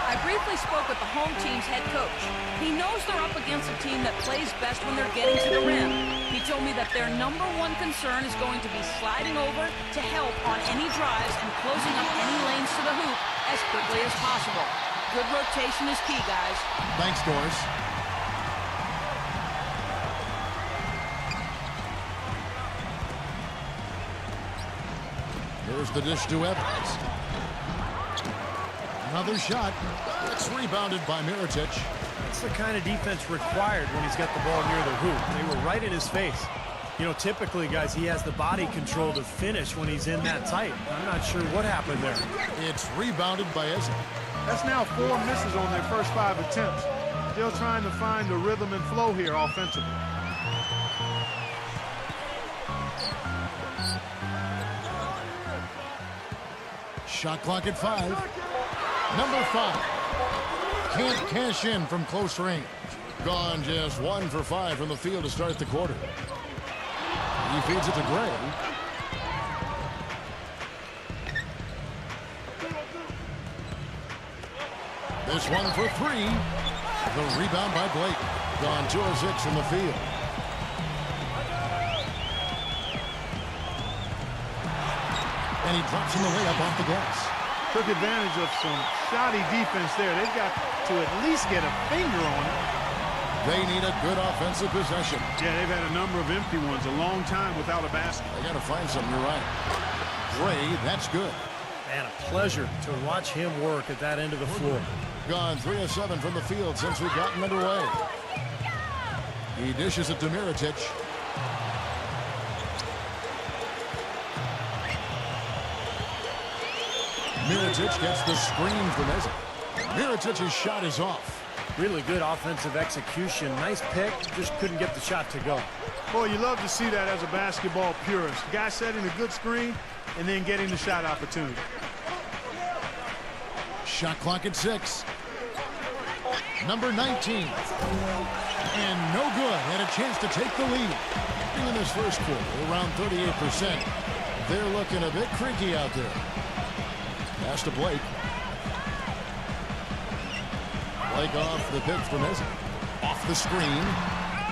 I briefly spoke with the home team's head coach. He knows they're up against a team that plays best when they're getting to the rim. He told me that their number 1 concern is going to be sliding over to help on any drives and closing up any lanes to the hoop as quickly as possible. Good rotation is key, guys.
Thanks, Doris. Here's the dish to Evans. Another shot. It's rebounded by Mirotic.
That's the kind of defense required when he's got the ball near the hoop. They were right in his face. You know, typically, guys, he has the body control to finish when he's in that tight. I'm not sure what happened there.
It's rebounded by Icba.
That's now 4 misses on their first 5 attempts. Still trying to find the rhythm and flow here offensively.
Shot clock at 5. Number 5. Can't cash in from close range. Gone just 1 for 5 from the field to start the quarter. He feeds it to Gray. This one for 3. The rebound by Blake. Gone 2 of 6 from the field. And he drops in the layup off the glass.
Took advantage of some shoddy defense there. They've got to at least get a finger on it.
They need a good offensive possession.
Yeah, they've had a number of empty ones, a long time without a basket.
They got to find something. You're right. Gray, that's good.
Man, a pleasure to watch him work at that end of the floor.
Gone 3 of 7 from the field since we've gotten underway. He dishes it to Mirotic. Mirotic gets the screen from Eze. Mirotic's shot is off.
Really good offensive execution. Nice pick, just couldn't get the shot to go.
Boy, you love to see that as a basketball purist. Guy setting a good screen and then getting the shot opportunity.
Shot clock at 6. Number 19. And no good. Had a chance to take the lead. In this first quarter, around 38%. They're looking a bit creaky out there. Pass to Blake. Blake off the pick from Eze. Off the screen.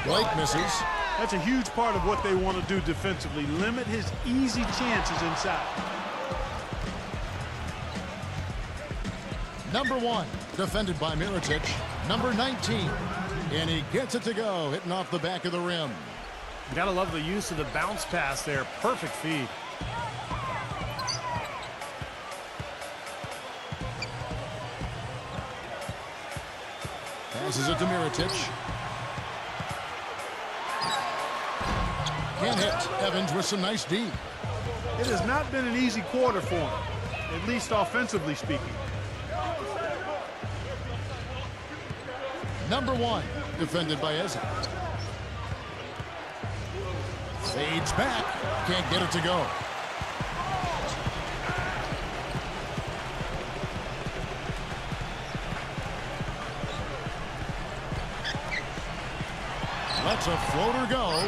Blake misses.
That's a huge part of what they want to do defensively. Limit his easy chances inside.
Number 1, defended by Mirotic. Number 19. And he gets it to go, hitting off the back of the rim.
Gotta love the use of the bounce pass there. Perfect feed.
Passes it to Mirotic. Can't hit. Evans with some nice D.
It has not been an easy quarter for him, at least offensively speaking.
Number 1, defended by Eze. Fades back. Can't get it to go. Lets a floater go.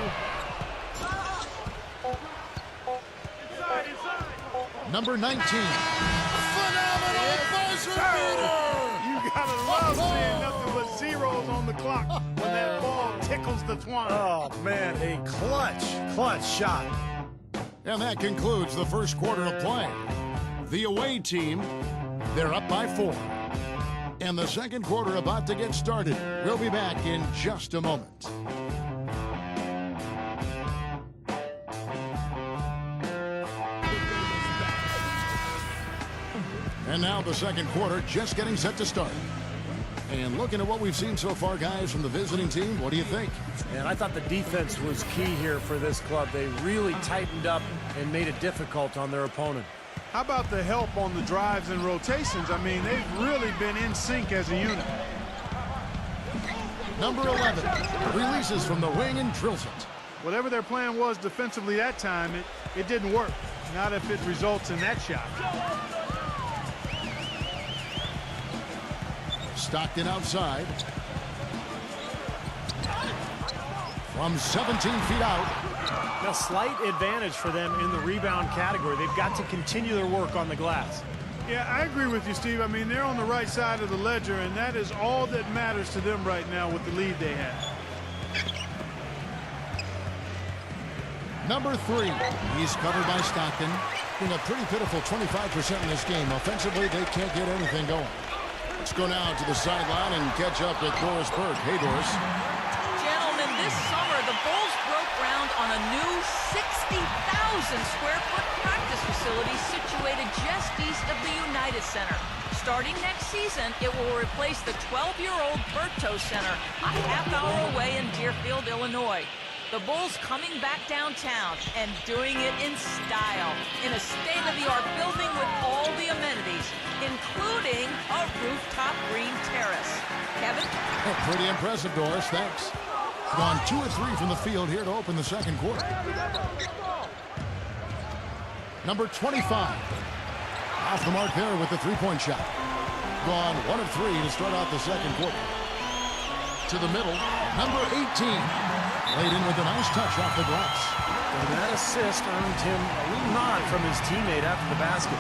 Number 19. Phenomenal buzzer beater!
You gotta love seeing nothing but zeros on the clock when that ball tickles the twine.
Oh, man, a clutch shot.
And that concludes the first quarter of play. The away team, they're up by 4. And the second quarter about to get started. We'll be back in just a moment. And now the second quarter just getting set to start. And looking at what we've seen so far, guys, from the visiting team, what do you think?
And I thought the defense was key here for this club. They really tightened up and made it difficult on their opponent.
How about the help on the drives and rotations? I mean, they've really been in sync as a unit.
Number 11 releases from the wing and drills it.
Whatever their plan was defensively that time, it didn't work. Not if it results in that shot.
Stockton outside. From 17 feet out.
A slight advantage for them in the rebound category. They've got to continue their work on the glass.
Yeah, I agree with you, Steve. I mean, they're on the right side of the ledger, and that is all that matters to them right now with the lead they have.
Number 3, he's covered by Stockton. In a pretty pitiful 25% in this game. Offensively, they can't get anything going. Let's go now to the sideline and catch up with Doris Burke. Hey, Doris.
Gentlemen, this summer, the Bulls broke ground on a new 60,000-square-foot practice facility situated just east of the United Center. Starting next season, it will replace the 12-year-old Berto Center, a half-hour away in Deerfield, Illinois. The Bulls coming back downtown and doing it in style, in a state-of-the-art building with all the amenities, including a rooftop green terrace. Kevin?
Oh, pretty impressive, Doris. Thanks. Gone 2 or 3 from the field here to open the second quarter. Number 25. Off the mark there with the three-point shot. Gone 1 of 3 to start out the second quarter. To the middle, number 18. Laid in with a nice touch off the glass.
And that assist earned him a little nod from his teammate after the basket.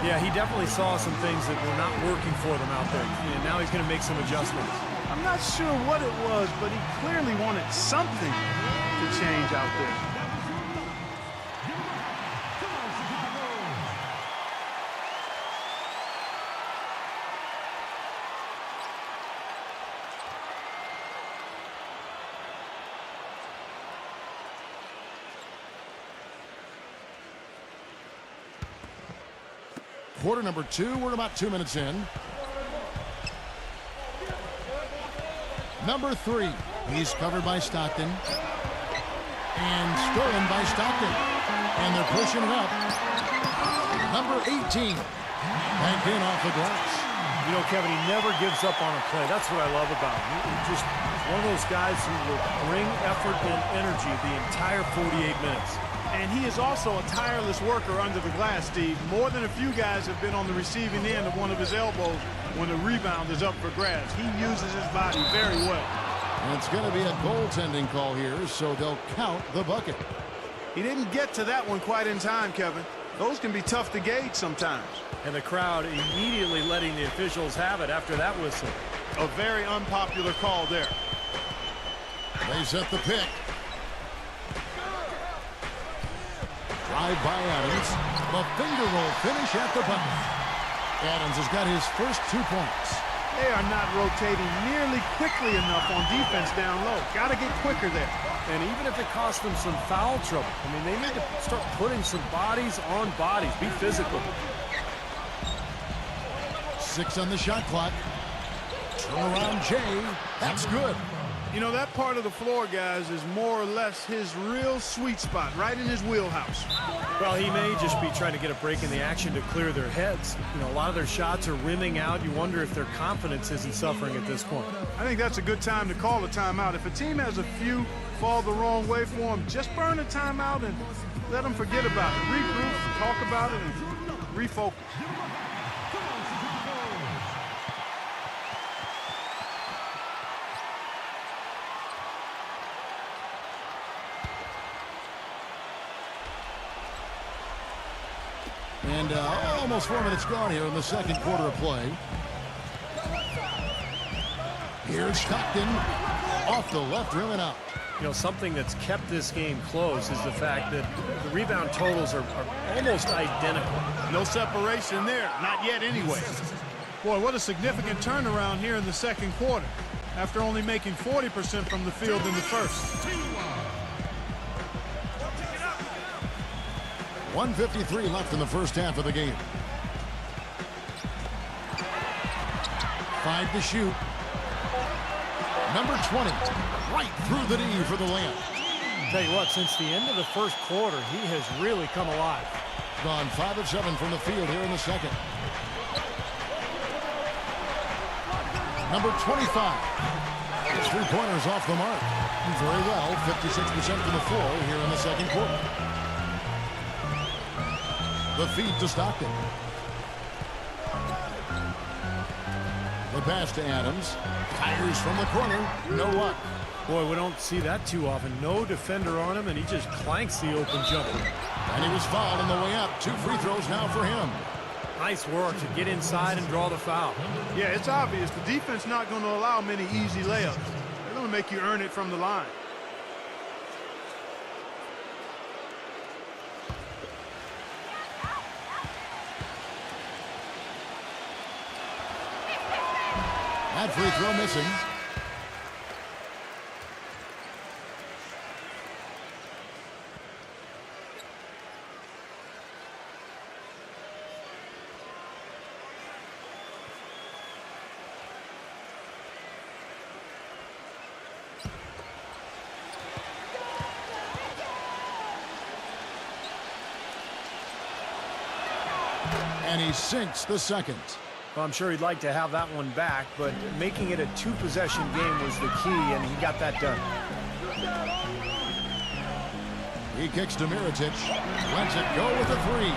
Yeah, he definitely saw some things that were not working for them out there. And now he's going to make some adjustments.
I'm not sure what it was, but he clearly wanted something to change out there.
Quarter number 2, we're about 2 minutes in. Number 3, he's covered by Stockton. And stolen by Stockton. And they're pushing it up. Number 18 Back in off the glass.
You know, Kevin, he never gives up on a play. That's what I love about him. He just one of those guys who will bring effort and energy the entire 48 minutes.
And he is also a tireless worker under the glass, Steve. More than a few guys have been on the receiving end of one of his elbows when the rebound is up for grabs. He uses his body very well.
And it's going to be a goaltending call here, so they'll count the bucket.
He didn't get to that one quite in time, Kevin. Those can be tough to gauge sometimes.
And the crowd immediately letting the officials have it after that whistle.
A very unpopular call there.
They set the pick. Drive by Adams. The finger roll finish at the bucket. Adams has got his first 2 points.
They are not rotating nearly quickly enough on defense down low. Got to get quicker there.
And even if it costs them some foul trouble, I mean, they need to start putting some bodies on bodies. Be physical.
6 on the shot clock. Turnaround Jay. That's good.
You know, that part of the floor, guys, is more or less his real sweet spot, right in his wheelhouse.
Well, he may just be trying to get a break in the action to clear their heads. You know, a lot of their shots are rimming out. You wonder if their confidence isn't suffering at this point.
I think that's a good time to call a timeout. If a team has a few fall the wrong way for them, just burn a timeout and let them forget about it. Regroup, talk about it, and refocus.
And almost 4 minutes gone here in the second quarter of play. Here's Stockton off the left rim and out.
You know, something that's kept this game close is the fact that the rebound totals are almost identical.
No separation there. Not yet anyway. Boy, what a significant turnaround here in the second quarter after only making 40% from the field in the first.
1:53 left in the first half of the game. 5 to shoot. Number 20, right through the knee for the layup.
Tell you what, since the end of the first quarter, he has really come alive.
Gone 5 of 7 from the field here in the second. Number 25. His 3-pointers off the mark. Very well, 56% from the floor here in the second quarter. The feed to Stockton. The pass to Adams. Fires from the corner. No luck.
Boy, we don't see that too often. No defender on him, and he just clanks the open jumper.
And he was fouled on the way up. 2 free throws now for him.
Nice work to get inside and draw the foul.
Yeah, it's obvious. The defense not going to allow many easy layups. They're going to make you earn it from the line.
That free throw missing. And he sinks the second.
Well, I'm sure he'd like to have that one back, but making it a 2-possession game was the key, and he got that done.
He kicks to Mirotic. Lets it go with a 3.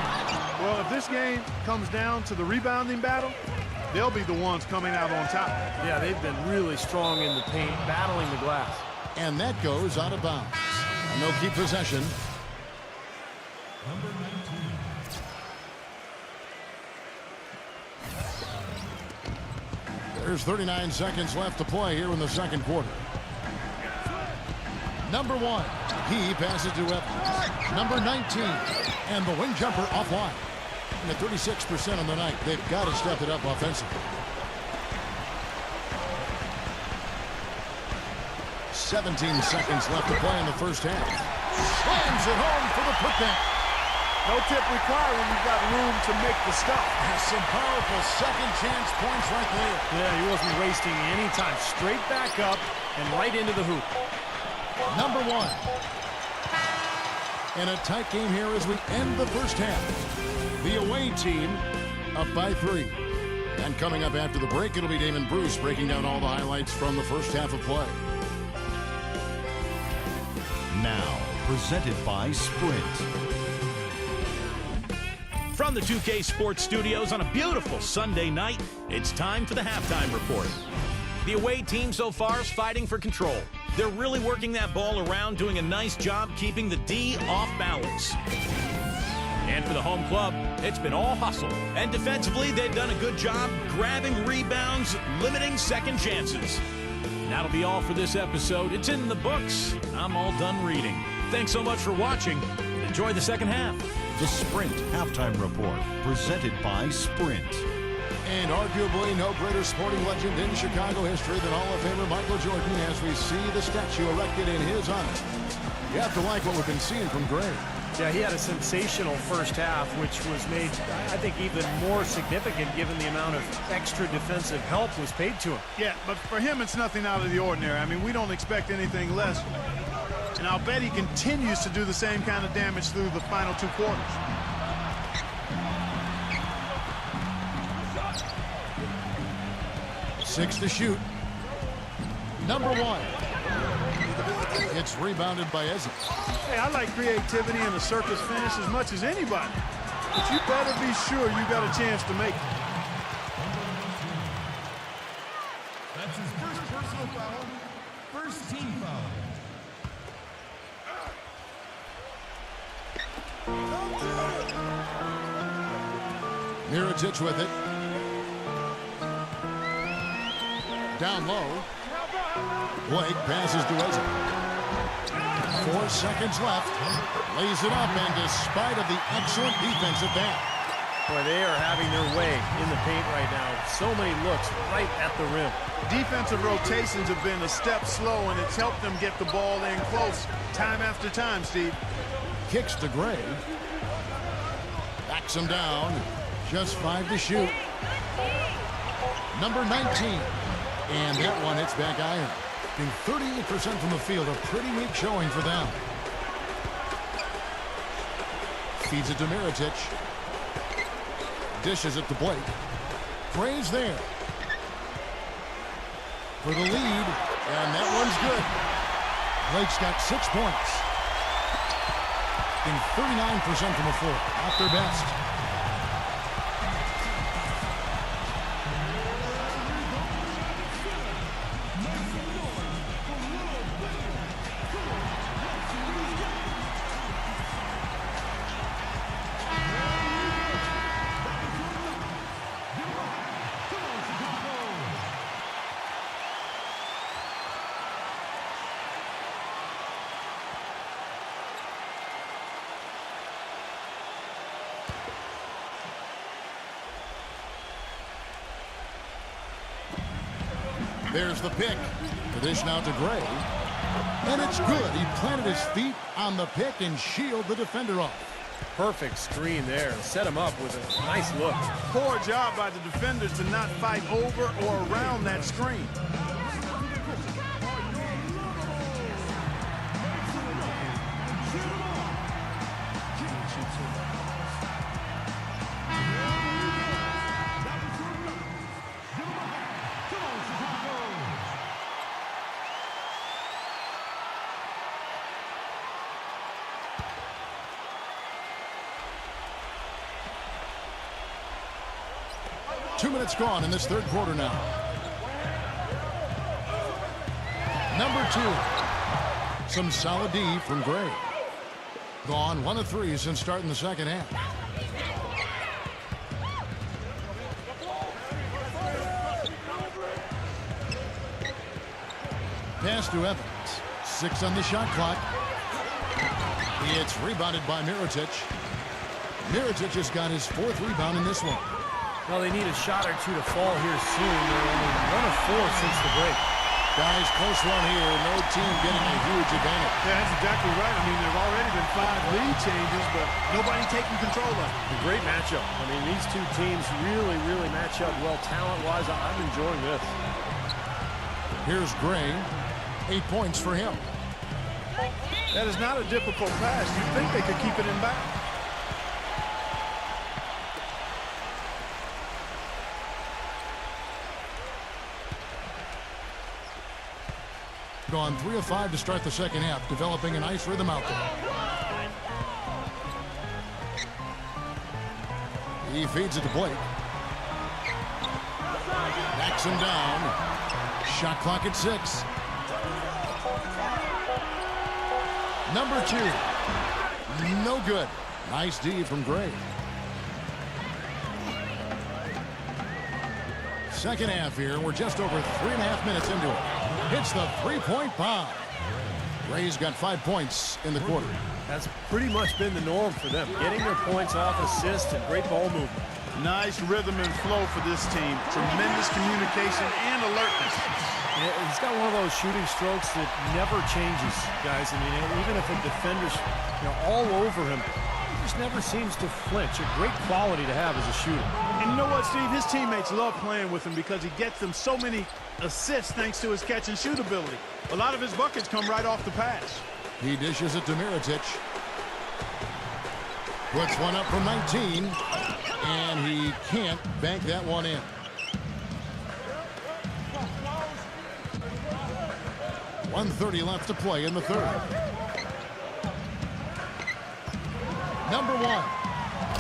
Well, if this game comes down to the rebounding battle, they'll be the ones coming out on top.
Yeah, they've been really strong in the paint, battling the glass.
And that goes out of bounds. And they'll keep possession.
Number 19.
There's 39 seconds left to play here in the second quarter. Number 1, he passes to Evans. Number 19, and the wing jumper offline. And at 36% on the night, they've got to step it up offensively. 17 seconds left to play in the first half. Slams it home for the putback.
No tip required when you've got room to make the stop.
Has some powerful second chance points right there.
Yeah, he wasn't wasting any time. Straight back up and right into the hoop.
Number 1. And a tight game here as we end the first half. The away team up by 3. And coming up after the break, it'll be Damon Bruce breaking down all the highlights from the first half of play.
Now, presented by Sprint.
From the 2K Sports Studios on a beautiful Sunday night, it's time for the halftime report. The away team so far is fighting for control. They're really working that ball around, doing a nice job keeping the D off balance. And for the home club, it's been all hustle. And defensively, they've done a good job grabbing rebounds, limiting second chances. That'll be all for this episode. It's in the books. I'm all done reading. Thanks so much for watching. Enjoy the second half.
The Sprint Halftime Report, presented by Sprint.
And arguably no greater sporting legend in Chicago history than Hall of Famer Michael Jordan as we see the statue erected in his honor. You have to like what we've been seeing from Gray.
Yeah, he had a sensational first half, which was made, I think, even more significant given the amount of extra defensive help was paid to him.
Yeah, but for him, it's nothing out of the ordinary. I mean, we don't expect anything less. And I'll bet he continues to do the same kind of damage through the final 2 quarters.
Six to shoot. Number 1. It's rebounded by Ezzy.
Hey, I like creativity and a circus finish as much as anybody. But you better be sure you got a chance to make it.
That's his first personal foul. First team foul.
Mirotic with it. Down low. Blake passes to Ezzy. 4 seconds left. Lays it up, and despite of the excellent defense at that.
Boy, they are having their way in the paint right now. So many looks right at the rim.
Defensive rotations have been a step slow, and it's helped them get the ball in close time after time, Steve.
Kicks to Gray. Backs him down. Just 5 to shoot. Number 19. And that one hits back iron. Being 38% from the field, a pretty weak showing for them. Feeds it to Mirotic. Dishes it to Blake. Gray's there for the lead, and that one's good. Blake's got 6 points. In 39% from the floor, at their best. There's the pick. The dish now to Gray. And it's good. He planted his feet on the pick and shielded the defender off.
Perfect screen there. Set him up with a nice look.
Poor job by the defenders to not fight over or around that screen.
Two minutes gone in this third quarter now. Number 2. Some solid D from Gray. Gone 1 of 3 since starting the second half. Pass to Evans. 6 on the shot clock. It's rebounded by Mirotic. Mirotic has got his 4th rebound in this one.
Well, they need a shot or two to fall here soon. They're only 1 of 4 since the break.
Guys, close one here. No team getting a huge advantage.
Yeah, that's exactly right. I mean, there have already been 5 lead changes, but nobody taking control of it.
A great matchup. I mean, these two teams really match up well talent-wise. I'm enjoying this.
Here's Gray. 8 points for him.
That is not a difficult pass. You'd think they could keep it in back.
Gone 3 of 5 to start the second half, developing a nice rhythm out there. He feeds it to Blake. Backs him down. Shot clock at 6. Number 2. No good. Nice D from Gray. Second half here. We're just over 3.5 minutes into it. Hits the three-point bomb. Gray's got 5 points in the quarter.
That's pretty much been the norm for them. Getting their points off assists and great ball movement.
Nice rhythm and flow for this team. Tremendous communication and alertness.
Yeah, he's got one of those shooting strokes that never changes, guys. I mean, even if a defender's all over him, he just never seems to flinch. A great quality to have as a shooter.
And you know what, Steve? His teammates love playing with him because he gets them so many assists thanks to his catch and shoot ability. A lot of his buckets come right off the pass.
He dishes it to Mirotic. Puts one up from 19. And he can't bank that one in. .130 left to play in the third. Number 1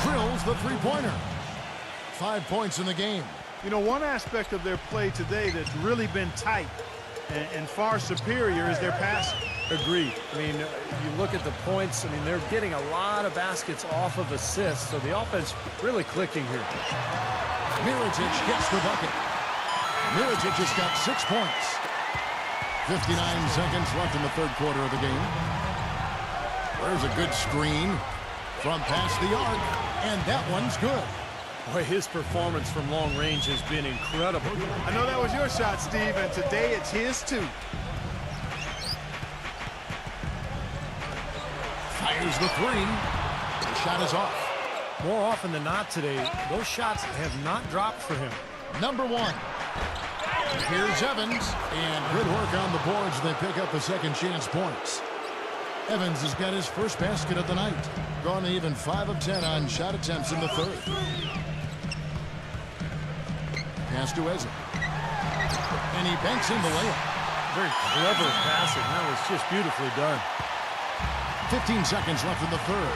drills the three-pointer. 5 points in the game.
You know, one aspect of their play today that's really been tight and far superior is their passing.
Agreed. I mean, you look at the points, I mean, they're getting a lot of baskets off of assists, so the offense really clicking here.
Mirotic gets the bucket. Mirotic has got 6 points. 59 seconds left in the third quarter of the game. There's a good screen from past the arc, and that one's good.
Boy, his performance from long range has been incredible.
I know that was your shot, Steve, and today it's his too.
Fires the 3. The shot is off.
More often than not today, those shots have not dropped for him.
Number 1. Here's Evans, and good work on the boards. They pick up a second chance points. Evans has got his first basket of the night. Gone even 5 of 10 on shot attempts in the third. Pass to Eze. And he banks in the layup.
Very clever passing. That was just beautifully done.
15 seconds left in the third.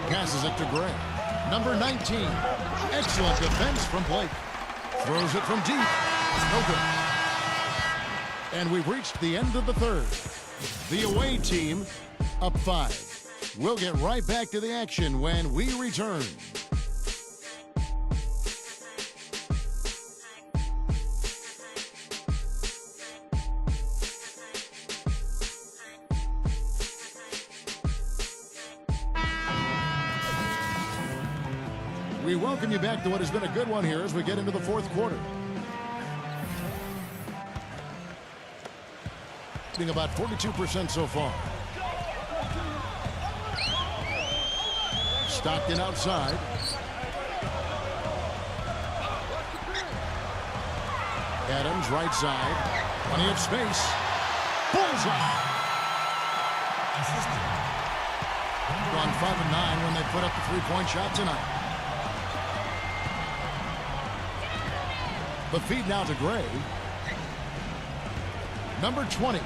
Passes it to Gray. Number 19. Excellent defense from Blake. Throws it from deep. No good. And we've reached the end of the third. The away team up 5. We'll get right back to the action when we return. We welcome you back to what has been a good one here as we get into the fourth quarter. Being about 42% so far. Stockton outside. Adams right side. Plenty of space. Bullseye. Gone 5 of 9 when they put up the three-point shot tonight. The feed now to Gray. Number 20.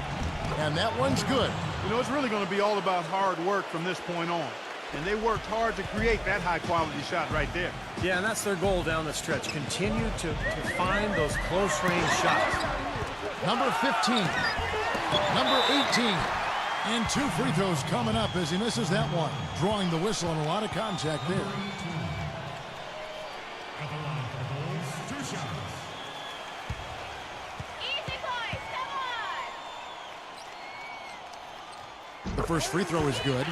And that one's good.
You know, it's really going to be all about hard work from this point on. And they worked hard to create that high-quality shot right there.
Yeah, and that's their goal down the stretch. Continue to find those close-range shots.
Number 15. Number 18. And 2 free throws coming up as he misses that one. Drawing the whistle and a lot of contact there. The first free throw is good.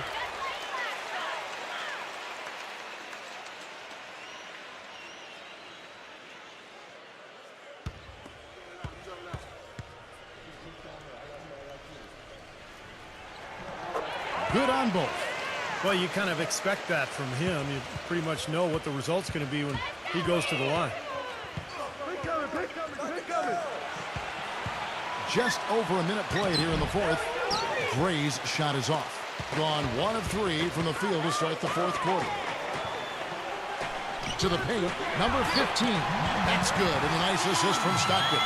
Good on both.
Well, you kind of expect that from him. You pretty much know what the result's going to be when he goes to the line.
Just over a minute played here in the fourth. Gray's shot is off. Gone 1 of 3 from the field to start the fourth quarter. To the paint, number 15. That's good, and a nice assist from Stockton.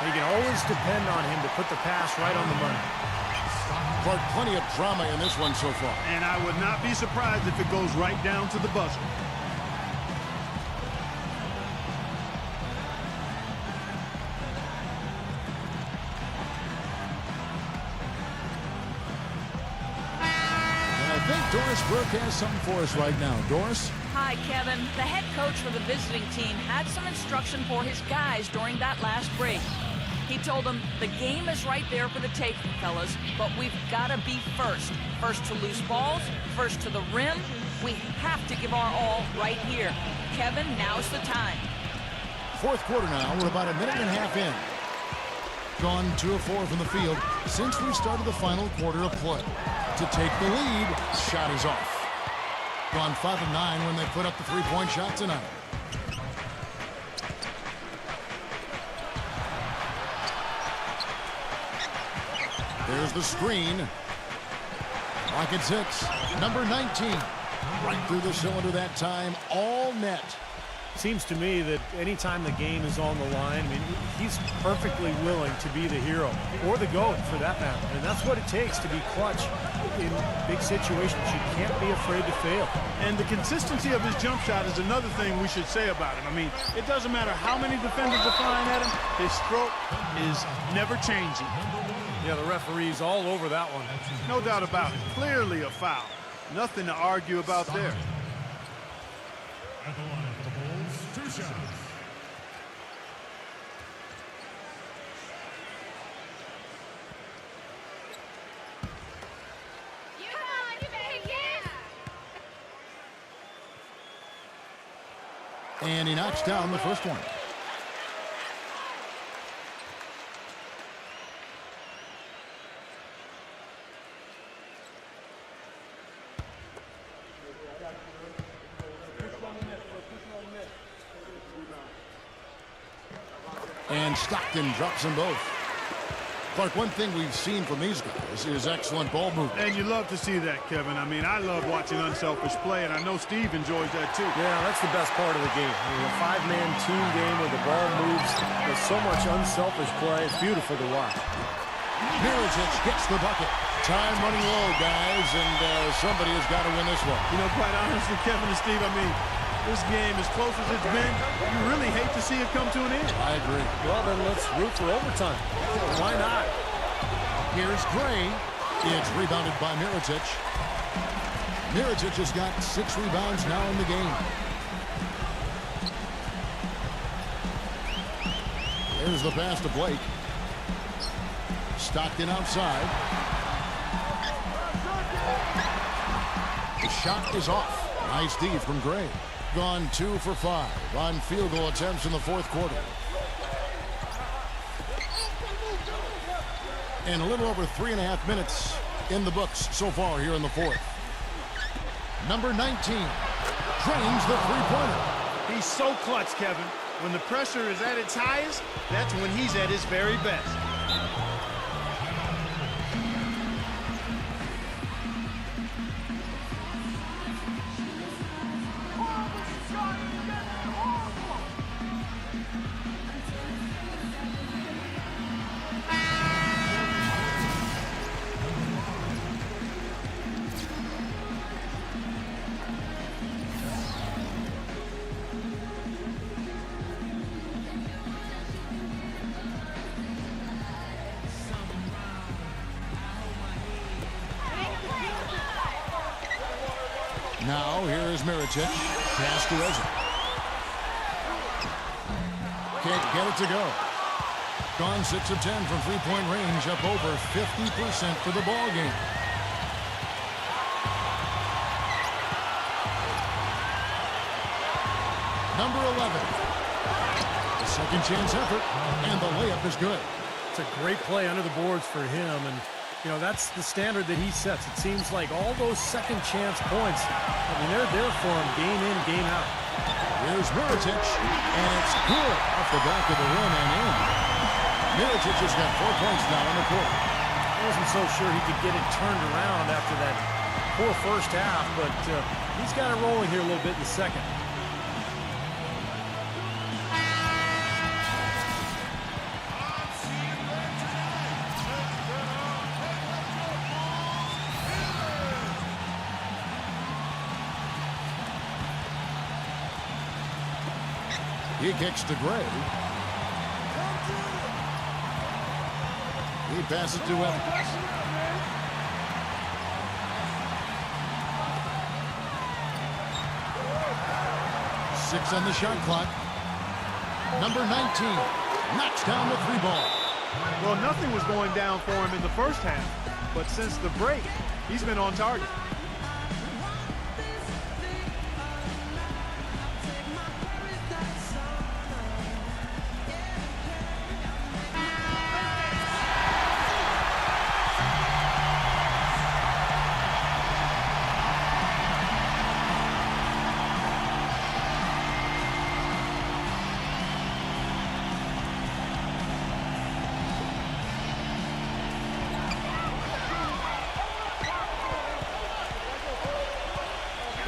You can always depend on him to put the pass right on the money.
Clark, plenty of drama in this one so far.
And I would not be surprised if it goes right down to the buzzer.
And I think Doris Burke has something for us right now. Doris?
Hi, Kevin. The head coach for the visiting team had some instruction for his guys during that last break. He told them the game is right there for the taking, fellas, but we've got to be first. First to loose balls, first to the rim. We have to give our all right here. Kevin, now's the time.
Fourth quarter now. We're about a minute and a half in. Gone 2 of 4 from the field since we started the final quarter of play. To take the lead, shot is off. Gone 5 of 9 when they put up the three-point shot tonight. There's the screen. Rockets hits. Number 19. Right through the cylinder that time. All net.
Seems to me that anytime the game is on the line, I mean, he's perfectly willing to be the hero, or the GOAT for that matter. And that's what it takes to be clutch in big situations. You can't be afraid to fail.
And the consistency of his jump shot is another thing we should say about him. I mean, it doesn't matter how many defenders are flying at him, his stroke is never changing.
Yeah, the referee's all over that one.
No doubt about it. Clearly a foul. Nothing to argue about there.
At the line for the Bulls, 2 shots.
And he knocks down the first one. And Stockton drops them both. Clark, one thing we've seen from these guys is excellent ball movement.
And you love to see that, Kevin. I mean, I love watching unselfish play, and I know Steve enjoys that too.
Yeah, that's the best part of the game. I mean, a 5-man team game where the ball moves with so much unselfish play. It's beautiful to watch.
Mirotic gets the bucket. Time running low, guys, and somebody has got to win this one.
You know, quite honestly, Kevin and Steve, I mean, this game, as close as it's been, you really hate to see it come to an end.
I agree.
Well, then let's root for overtime. Why not?
Here's Gray. It's rebounded by Mirotic. Mirotic has got 6 rebounds now in the game. There's the pass to Blake. Stockton outside. The shot is off. Nice D from Gray. Gone 2 for 5 on field goal attempts in the fourth quarter. And a little over 3.5 minutes in the books so far here in the fourth. Number 19 drains the three-pointer.
He's so clutch, Kevin. When the pressure is at its highest, that's when he's at his very best.
Now, here is Mirotic. Pass to Reza. Can't get it to go. Gone 6 of 10 from three-point range, up over 50% for the ball game. Number 11. A second chance effort, and the layup is good.
It's a great play under the boards for him, and you know, that's the standard that he sets. It seems like all those second chance points, I mean, they're there for him game in, game out.
Here's Mirotic, and it's good off the back of the rim and in. Mirotic has got 4 points now in the quarter.
I wasn't so sure he could get it turned around after that poor first half, but he's got it rolling here a little bit in the second.
He kicks to Gray. He passes to Evans. 6 on the shot clock. Number 19 knocks down the 3 ball.
Well, nothing was going down for him in the first half, but since the break, he's been on target.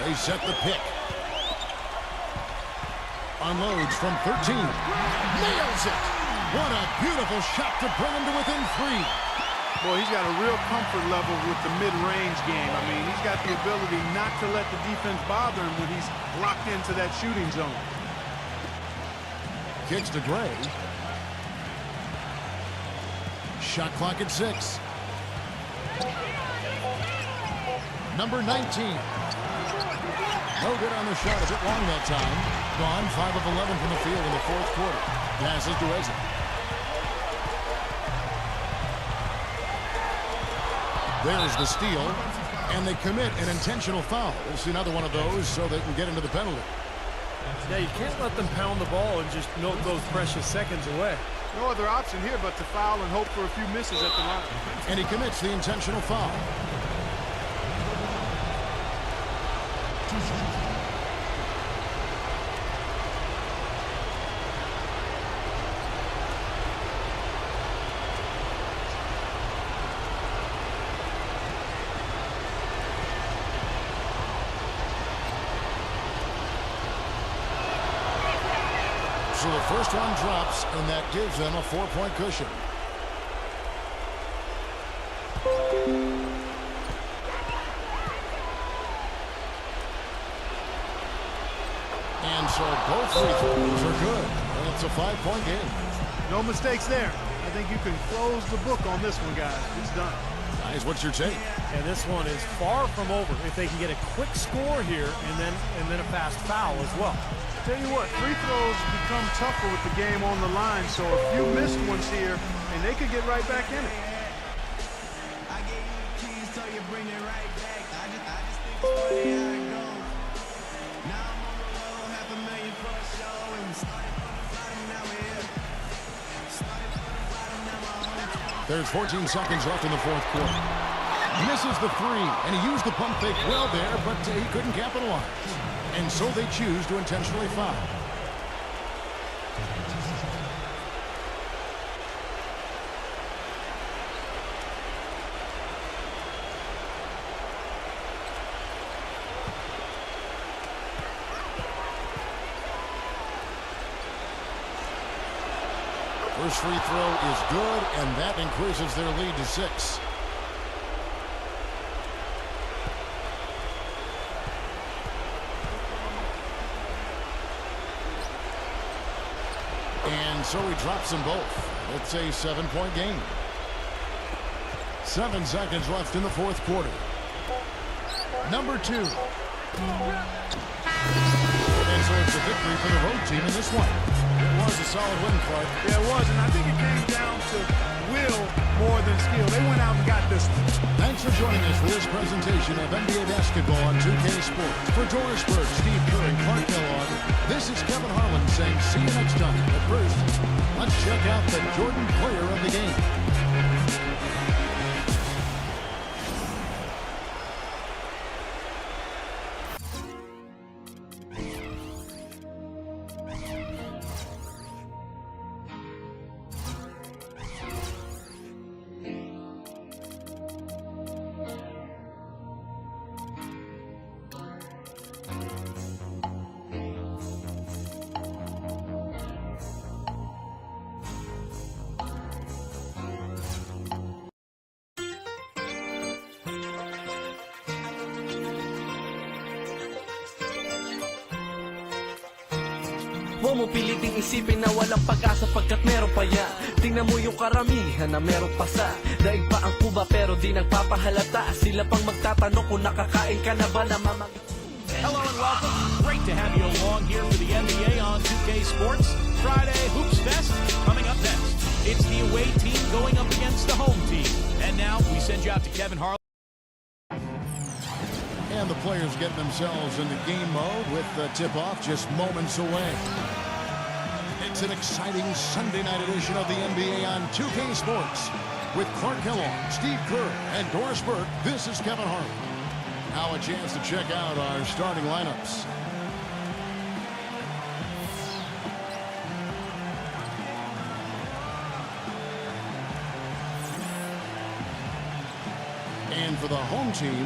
They set the pick. Unloads from 13. Nails it. What a beautiful shot to bring him to within 3.
Boy, he's got a real comfort level with the mid-range game. I mean, he's got the ability not to let the defense bother him when he's locked into that shooting zone.
Kicks to Gray. Shot clock at 6. Number 19. No good on the shot. A bit long that time. Gone 5 of 11 from the field in the 4th quarter. Passes to Icba. There's the steal. And they commit an intentional foul. We'll see another one of those so they can get into the penalty.
Yeah, you can't let them pound the ball and just milk those precious seconds away.
No other option here but to foul and hope for a few misses at the line.
And he commits the intentional foul. So the first one drops, and that gives them a 4-point cushion. And so both free throws are good, and it's a 5-point game.
No mistakes there. I think you can close the book on this one, guys. It's done.
Guys, what's your take?
And this one is far from over. If they can get a quick score here and then a fast foul as well.
Tell you what, free throws become tougher with the game on the line, so a few missed ones here, and they could get right back in it.
There's 14 seconds left in the 4th quarter. Misses the 3, and he used the pump fake well there, but he couldn't capitalize. And so they choose to intentionally foul. First free throw is good, and that increases their lead to 6. And so he drops them both. It's a 7-point game. 7 seconds left in the 4th quarter. Number 2. And so it's a victory for the road team in this one. It was a solid win, Clark.
Yeah, it was, and I think it came down to will more than skill. They went out and got this one.
Thanks for joining us for this presentation of NBA basketball on 2K Sports. For Doris Burke, Steve Kerr, and Clark Kellogg, this is Kevin Harlan saying see you next time. But first, let's check out the Jordan player of the game.
Huwag mo piliting isipin na walang pag-asa pagkat meron pa yan. Tingnan mo yung karamihan na meron pa sa daig pa ang kuba pero di nagpapahalata. Sila pang magtatanong kung nakakain ka na ba na mamang.
Hello and welcome. Great to have you along here for the NBA on 2K Sports. Friday Hoops Fest coming up next. It's the away team going up against the home team. And now we send you out to Kevin Harlan.
And the players get themselves into game mode with the tip-off just moments away. It's an exciting Sunday night edition of the NBA on 2K Sports. With Clark Kellogg, Steve Kerr, and Doris Burke, this is Kevin Harlan. Now a chance to check out our starting lineups. And for the home team,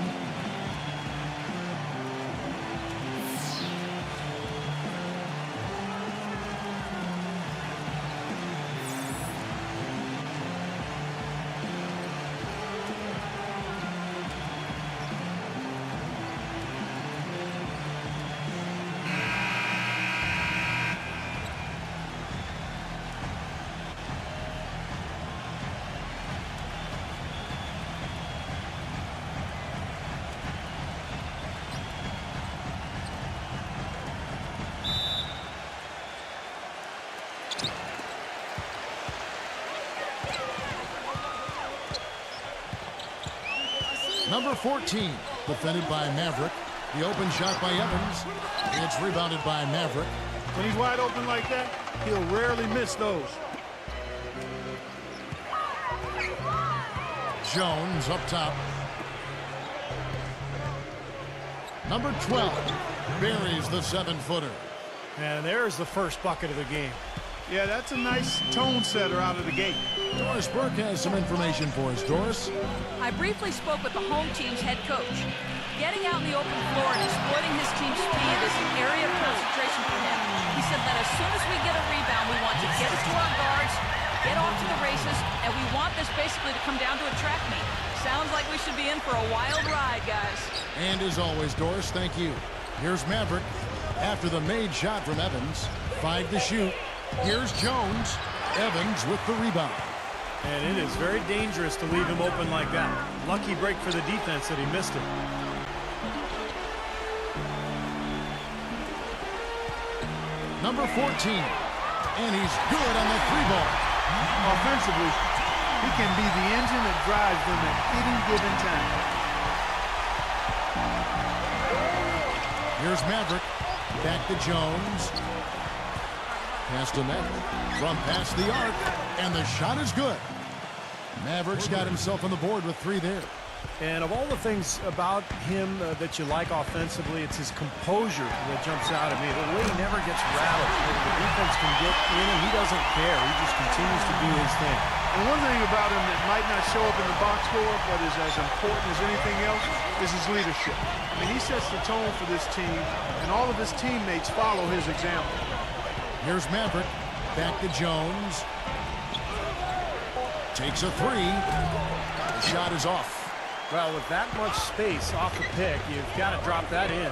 number 14, defended by Maverick. The open shot by Evans. It's rebounded by Maverick.
When he's wide open like that, he'll rarely miss those.
Jones up top. Number 12 buries the 7-footer.
And there's the first bucket of the game.
Yeah, that's a nice tone setter out of the gate.
Doris Burke has some information for us. Doris?
I briefly spoke with the home team's head coach. Getting out in the open floor and exploiting his team's speed is an area of concentration for him. He said that as soon as we get a rebound, we want to get it to our guards, get off to the races, and we want this basically to come down to a track meet. Sounds like we should be in for a wild ride, guys.
And as always, Doris, thank you. Here's Maverick after the made shot from Evans. 5 to shoot. Here's Jones. Evans with the rebound.
And it is very dangerous to leave him open like that. Lucky break for the defense that he missed it.
Number 14. And he's good on the 3-ball.
Offensively, he can be the engine that drives them at any given time.
Here's Maverick. Back to Jones. Pass to Maverick. From past the arc. And the shot is good. Maverick's got himself on the board with 3 there.
And of all the things about him that you like offensively, it's his composure that jumps out at me. The way he never gets rattled. The defense can get in and he doesn't care. He just continues to do his thing.
And one thing about him that might not show up in the box score, but is as important as anything else, is his leadership. I mean, he sets the tone for this team, and all of his teammates follow his example.
Here's Maverick. Back to Jones. Takes a 3. The shot is off.
Well, with that much space off the pick, you've got to drop that in.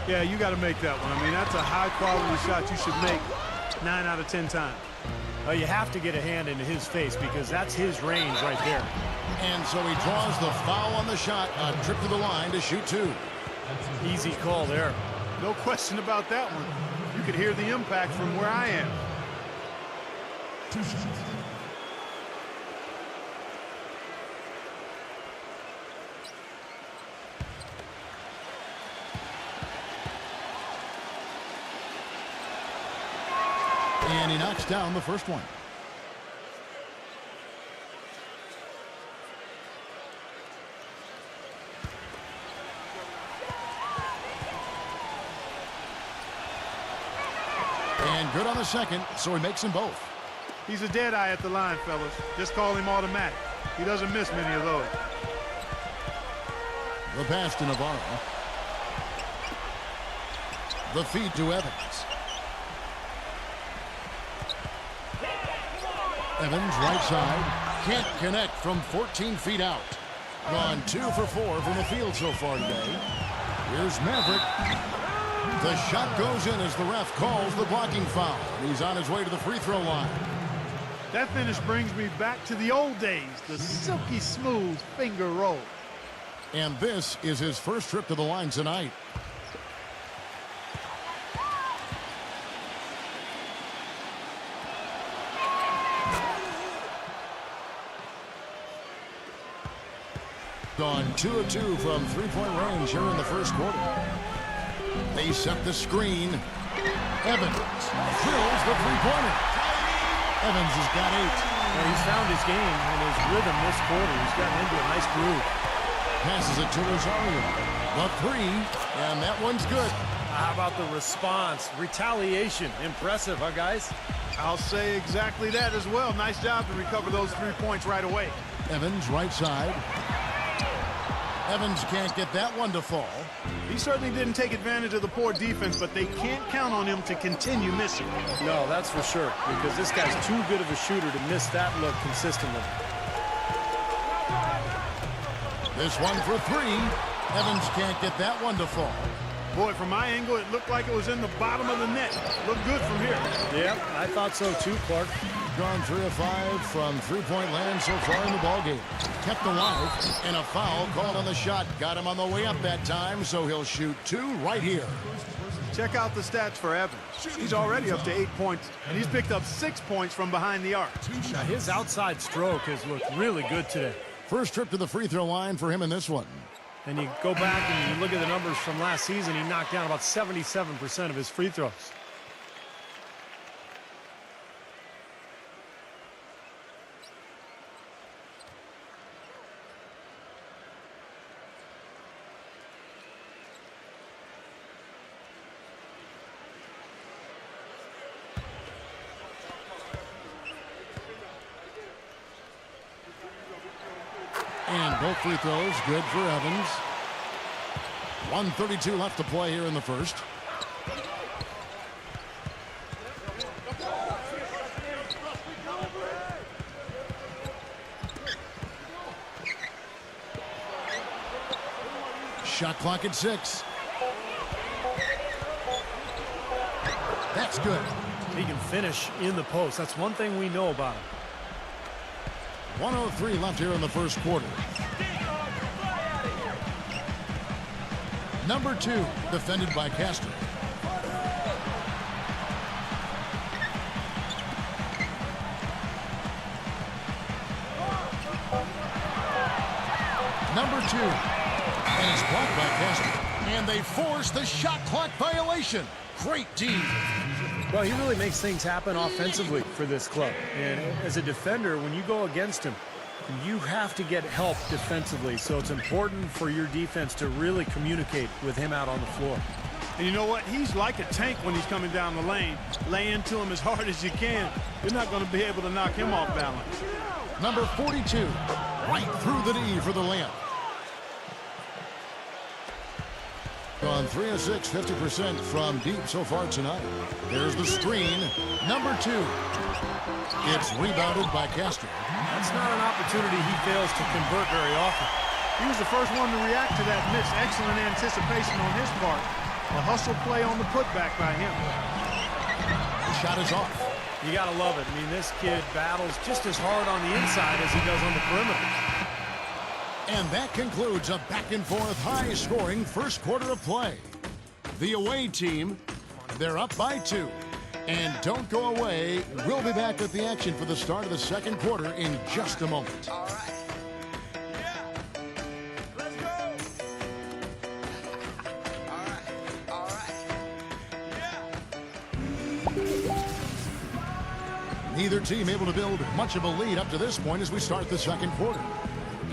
Yeah, you got to make that one. I mean, that's a high-quality shot you should make 9 out of 10 times.
Well, you have to get a hand into his face because that's his range right there.
And so he draws the foul on the shot. A trip to the line to shoot 2.
Easy call there.
No question about that one. You could hear the impact from where I am.
2 shots.
And he knocks down the first one. And good on the second, so he makes them both.
He's a dead eye at the line, fellas. Just call him automatic. He doesn't miss many of those.
The pass to Navarro. The feed to Evans. Evans right side. Can't connect from 14 feet out. Gone 2 for 4 from the field so far today. Here's Maverick. The shot goes in as the ref calls the blocking foul. He's on his way to the free throw line.
That finish brings me back to the old days, the silky smooth finger roll.
And this is his first trip to the line tonight. Gone 2 of 2 from three-point range here in the first quarter. They set the screen. Evans drills the three-pointer. Evans has got 8.
Well, he's found his game and his rhythm this quarter. He's gotten into a nice groove.
Passes it to Rosario. The 3, and that one's good.
How about the response? Retaliation. Impressive, huh, guys?
I'll say exactly that as well. Nice job to recover those 3 points right away.
Evans right side. Evans can't get that one to fall.
He certainly didn't take advantage of the poor defense, but they can't count on him to continue missing.
No, that's for sure, because this guy's too good of a shooter to miss that look consistently.
This one for 3. Evans can't get that one to fall.
Boy, from my angle, it looked like it was in the bottom of the net. Looked good from here.
Yeah, I thought so too, Clark.
Gone 3 of 5 from three-point land so far in the ballgame. Kept alive, and a foul called on the shot. Got him on the way up that time, so he'll shoot 2 right here.
Check out the stats for Evans. He's already up to 8 points, and he's picked up 6 points from behind the arc.
Now, his outside stroke has looked really good today.
First trip to the free throw line for him in this one.
And you go back and you look at the numbers from last season, he knocked down about 77% of his free throws.
And both free throws good for Evans. 1:32 left to play here in the first. Shot clock at 6. That's good.
He can finish in the post. That's one thing we know about him.
1:03 left here in the first quarter. Number 2, defended by Castro. Number 2, and it's blocked by Castro. And they force the shot clock violation. Great D.
Well, he really makes things happen offensively for this club. And as a defender, when you go against him, you have to get help defensively. So it's important for your defense to really communicate with him out on the floor.
And you know what? He's like a tank when he's coming down the lane. Lay into him as hard as you can. You're not going to be able to knock him off balance.
Number 42, right through the knee for the layup. Gone 3 of 6, 50% from deep so far tonight. There's the screen. Number 2. It's rebounded by Castro.
That's not an opportunity he fails to convert very often.
He was the first one to react to that miss. Excellent anticipation on his part. A hustle play on the putback by him.
The shot is off.
You got to love it. I mean, this kid battles just as hard on the inside as he does on the perimeter.
And that concludes a back-and-forth, high-scoring first quarter of play. The away team, they're up by 2. And don't go away. We'll be back with the action for the start of the second quarter in just a moment.
All right. Yeah. Let's go. All right. Yeah.
Neither team able to build much of a lead up to this point as we start the second quarter.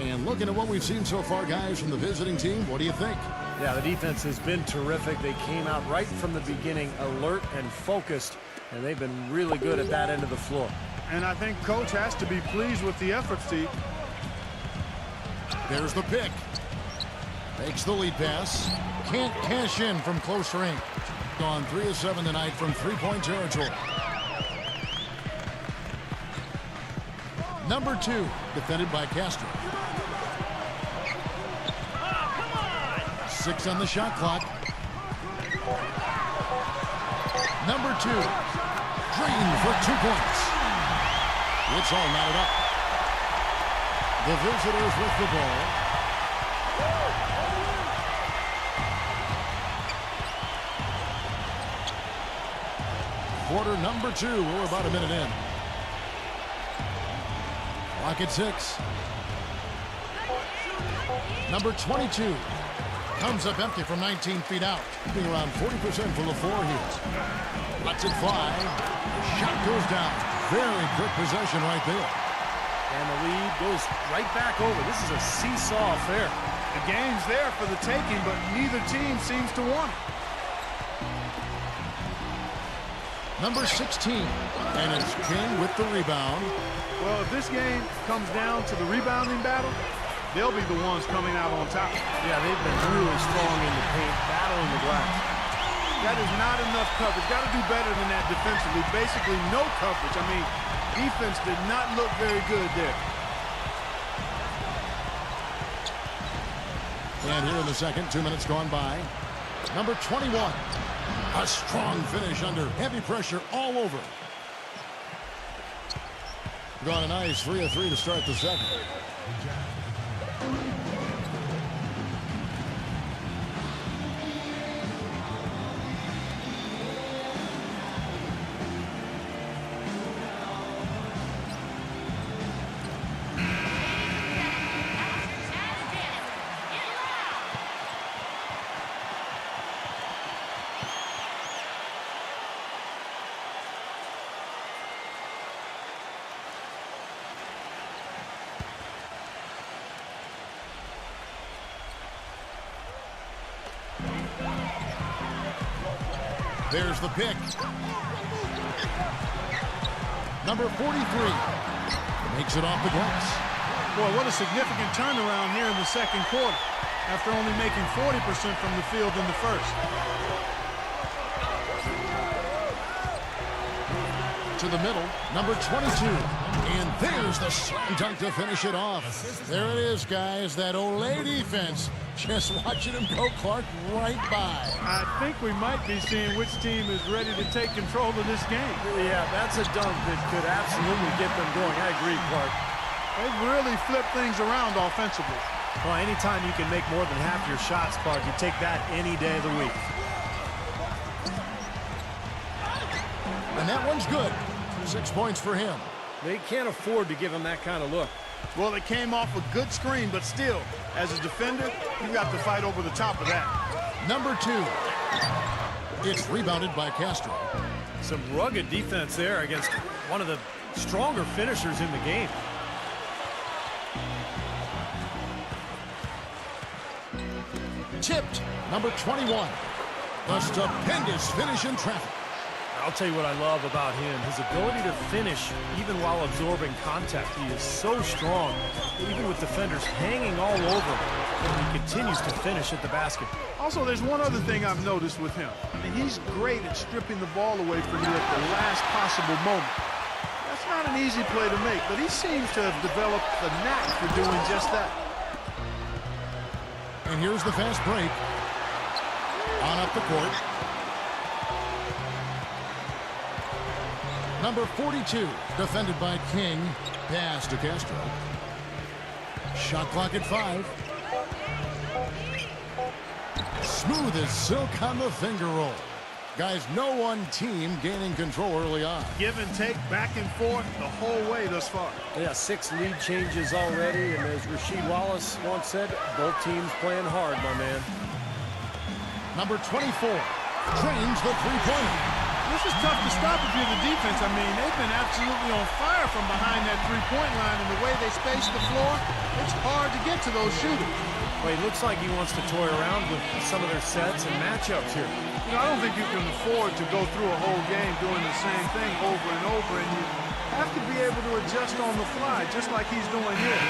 And looking at what we've seen so far, guys, from the visiting team, what do you think?
Yeah, the defense has been terrific. They came out right from the beginning alert and focused, and they've been really good at that end of the floor.
And I think Coach has to be pleased with the effort, Steve.
There's the pick. Takes the lead pass. Can't cash in from close range. Gone 3 of 7 tonight from three-point territory. Number 2, defended by Castro. 6 on the shot clock. Number 2. Green for 2 points. It's all knotted up. The visitors with the ball. Quarter number 2. We're about a minute in. Clock at 6. Number 22 comes up empty from 19 feet out. Being around 40% from the floor here. Lets it fly. Shot goes down. Very quick possession right there.
And the lead goes right back over. This is a seesaw affair.
The game's there for the taking, but neither team seems to want it.
Number 16. And it's King with the rebound.
Well, if this game comes down to the rebounding battle, they'll be the ones coming out on top.
Yeah, they've been really strong in the paint, battling the glass.
That is not enough coverage. Got to do better than that defensively. Basically, no coverage. I mean, defense did not look very good there.
And here in the second, 2 minutes gone by. Number 21. A strong finish under heavy pressure all over. Got a nice 3 of 3 to start the second. There's the pick. Number 43 makes it off the glass.
Boy, what a significant turnaround here in the second quarter after only making 40% from the field in the first.
To the middle, number 22. And there's the slam dunk to finish it off. There it is, guys. That Olay defense. Just watching him go, Clark, right by.
I think we might be seeing which team is ready to take control of this game.
Yeah, that's a dunk that could absolutely get them going. I agree, Clark.
They've really flipped things around offensively.
Well, anytime you can make more than half your shots, Clark, you take that any day of the week.
And that one's good. 6 points for him.
They can't afford to give him that kind of look.
Well, it came off a good screen, but still, as a defender, you got to fight over the top of that.
Number 2. It's rebounded by Castro.
Some rugged defense there against one of the stronger finishers in the game.
Tipped. Number 21. A stupendous finish in traffic.
I'll tell you what I love about him. His ability to finish even while absorbing contact. He is so strong, even with defenders hanging all over him. And he continues to finish at the basket.
Also, there's one other thing I've noticed with him. I mean, he's great at stripping the ball away from you at the last possible moment. That's not an easy play to make, but he seems to have developed the knack for doing just that.
And here's the fast break. On up the court. Number 42, defended by King. Pass to Castro. Shot clock at 5. Smooth as silk on the finger roll. Guys, no one team gaining control early on.
Give and take, back and forth, the whole way thus far.
Yeah, 6 lead changes already, and as Rasheed Wallace once said, both teams playing hard, my man.
Number 24, drains the three-pointer.
This is tough to stop if you're the defense. I mean, they've been absolutely on fire from behind that three-point line, and the way they space the floor, it's hard to get to those shooters.
Well, he looks like he wants to toy around with some of their sets and matchups here.
You know, I don't think you can afford to go through a whole game doing the same thing over and over, and you have to be able to adjust on the fly, just like he's doing here.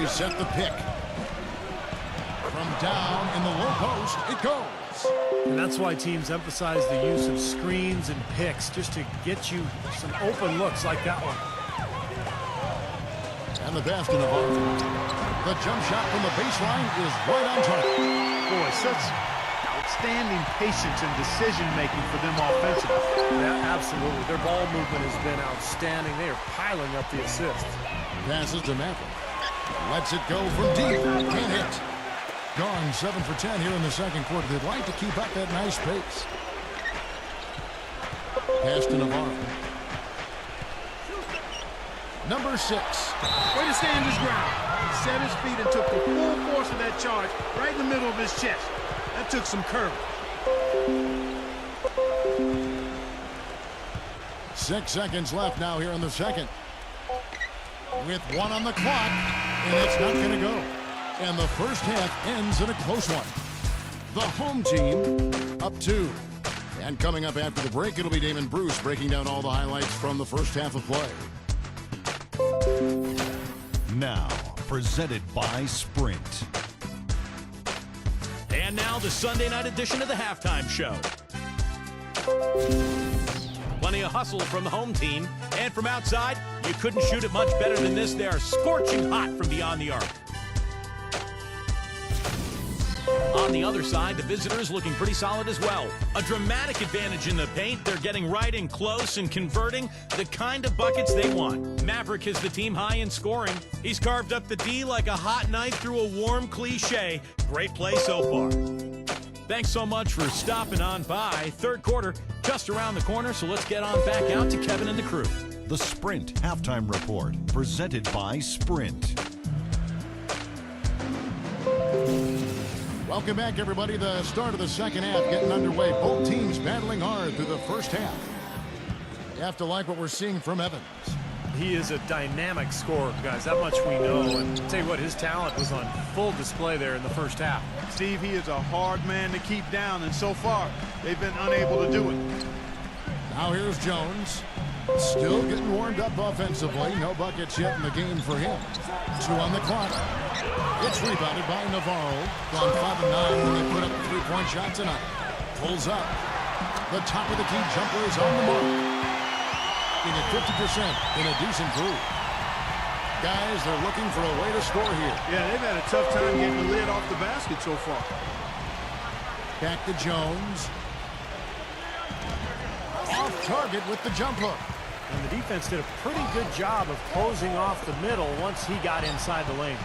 They set the pick. From down in the low post, it goes.
And that's why teams emphasize the use of screens and picks, just to get you some open looks like that one.
And the pass to Navarro. The jump shot from the baseline is right on target.
Boy, such outstanding patience and decision-making for them offensively.
Yeah, absolutely. Their ball movement has been outstanding. They are piling up the assists.
Passes to Maverick. Lets it go from deep. Can't hit. Gone 7 for 10 here in the second quarter. They'd like to keep up that nice pace. Pass to Navarro. Number 6.
Way to stand his ground. He set his feet and took the full force of that charge right in the middle of his chest. That took some courage.
6 seconds left now here in the second. With 1 on the clock, and it's not going to go. And the first half ends in a close one. The home team up 2. And coming up after the break, it'll be Damon Bruce breaking down all the highlights from the first half of play.
Now, presented by Sprint.
And now the Sunday night edition of the halftime show. Plenty of hustle from the home team. And from outside, you couldn't shoot it much better than this. They are scorching hot from beyond the arc. On the other side, the visitors looking pretty solid as well. A dramatic advantage in the paint. They're getting right in close and converting the kind of buckets they want. Maverick is the team high in scoring. He's carved up the D like a hot knife through a warm cliche. Great play so far. Thanks so much for stopping on by. Third quarter just around the corner, so let's get on back out to Kevin and the crew.
The Sprint Halftime Report, presented by Sprint.
Welcome back, everybody. The start of the second half getting underway. Both teams battling hard through the first half. You have to like what we're seeing from Evans.
He is a dynamic scorer, guys. That much we know. And I'll tell you what, his talent was on full display there in the first half.
Steve, he is a hard man to keep down, and so far, they've been unable to do it.
Now here's Jones. Still getting warmed up offensively. No buckets yet in the game for him. 2 on the clock. It's rebounded by Navarro. Gone 5 of 9 when they put up 3-point shot tonight. Pulls up. The top of the key jumper is on the mark. Being at 50% in a decent groove. Guys, they're looking for a way to score here.
Yeah, they've had a tough time getting the lid off the basket so far.
Back to Jones. Off target with the jump hook.
And the defense did a pretty good job of closing off the middle once he got inside the lane.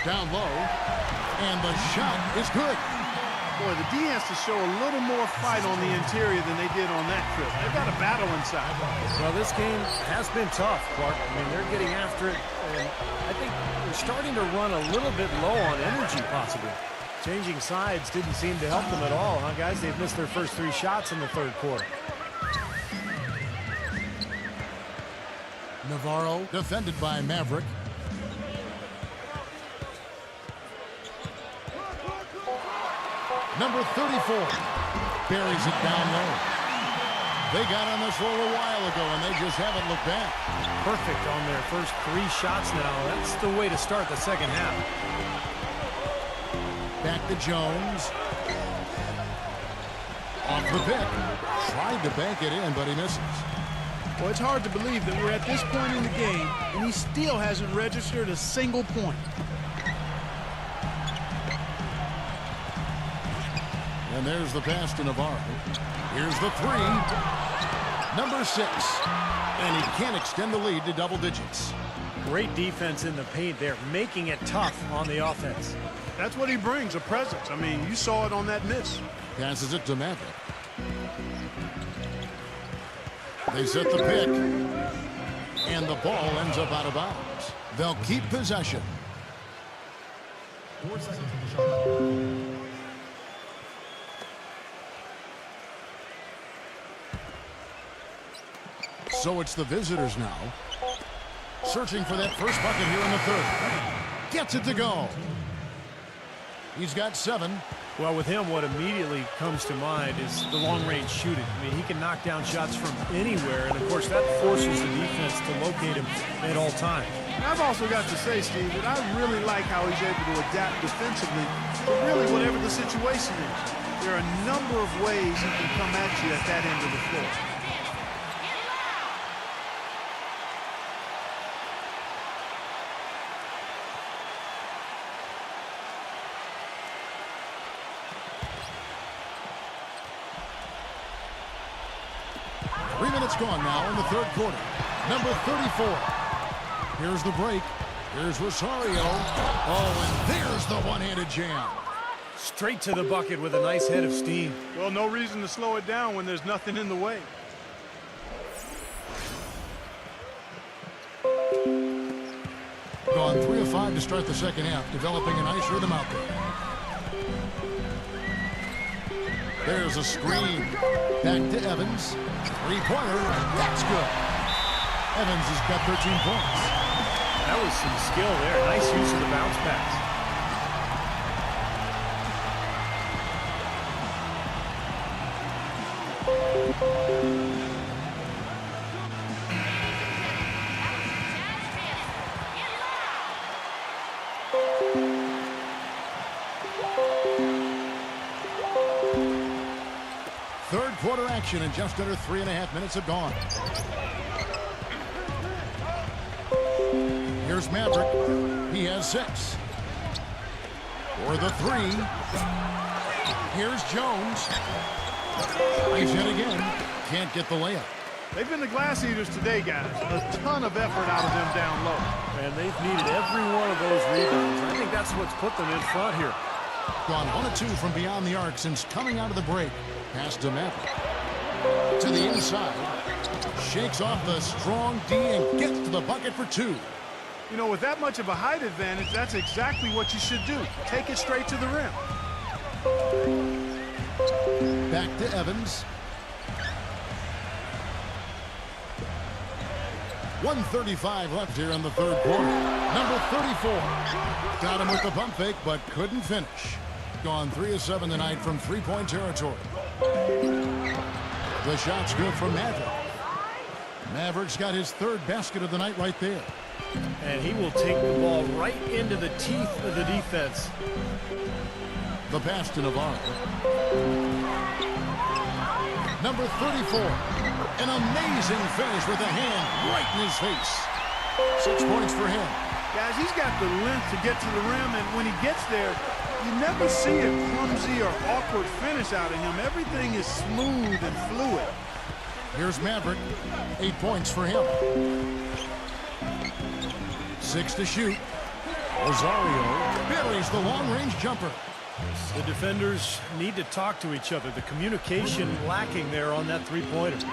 Down low. And the shot is good.
Boy, the D has to show a little more fight on the interior than they did on that trip. They've got a battle inside.
Well, this game has been tough, Clark. I mean, they're getting after it, and I think they're starting to run a little bit low on energy, possibly. Changing sides didn't seem to help them at all, huh, guys? They've missed their first 3 shots in the third quarter.
Navarro defended by Maverick. Number 34 buries it down low. They got on this roll a while ago, and they just haven't looked back.
Perfect on their first 3 shots now. That's the way to start the second half.
Back to Jones. Off the pick. Tried to bank it in, but he misses.
Well, it's hard to believe that we're at this point in the game, and he still hasn't registered a single point.
And there's the pass to Navarro. Here's the 3. Number 6. And he can't extend the lead to double digits.
Great defense in the paint there, making it tough on the offense.
That's what he brings, a presence. I mean, you saw it on that miss.
Passes it to Maverick. They set the pick. And the ball ends up out of bounds. They'll keep possession.
4 seconds on the shot clock.
So it's the visitors now. Searching for that first bucket here in the third. Gets it to go. He's got 7.
Well, with him, what immediately comes to mind is the long-range shooting. I mean, he can knock down shots from anywhere, and of course, that forces the defense to locate him at all times.
And I've also got to say, Steve, that I really like how he's able to adapt defensively to really whatever the situation is. There are a number of ways he can come at you at that end of the floor.
Minutes gone now in the third quarter. Number 34. Here's the break. Here's Rosario. Oh, and there's the one-handed jam.
Straight to the bucket with a nice head of steam.
Well, no reason to slow it down when there's nothing in the way.
Gone 3 of 5 to start the second half, developing a nice rhythm out there. There's a screen. Back to Evans. Three-pointer. That's good. Evans has got 13 points.
That was some skill there. Nice use of the bounce pass.
Third quarter action, and just under 3.5 minutes have gone. Here's Maverick. He has 6. For the 3. Here's Jones. He's hit again. Can't get the layup.
They've been the glass eaters today, guys. A ton of effort out of them down low.
And they've needed every one of those rebounds. I think that's what's put them in front here.
Gone 1 of 2 from beyond the arc since coming out of the break. Pass to Maverick. To the inside. Shakes off the strong D and gets to the bucket for 2.
You know, with that much of a height advantage, that's exactly what you should do. Take it straight to the rim.
Back to Evans. 1:35 left here in the third quarter. Number 34. Got him with the pump fake, but couldn't finish. Gone 3 of 7 tonight from three-point territory. The shot's good from Maverick. Maverick's got his 3rd basket of the night right there.
And he will take the ball right into the teeth of the defense.
The pass to Navarro. Number 34. An amazing finish with a hand right in his face. 6 points for him.
Guys, he's got the length to get to the rim, and when he gets there, you never see a clumsy or awkward finish out of him. Everything is smooth and fluid.
Here's Maverick. 8 points for him. 6 to shoot. Rosario buries the long-range jumper.
The defenders need to talk to each other. The communication lacking there on that three-pointer.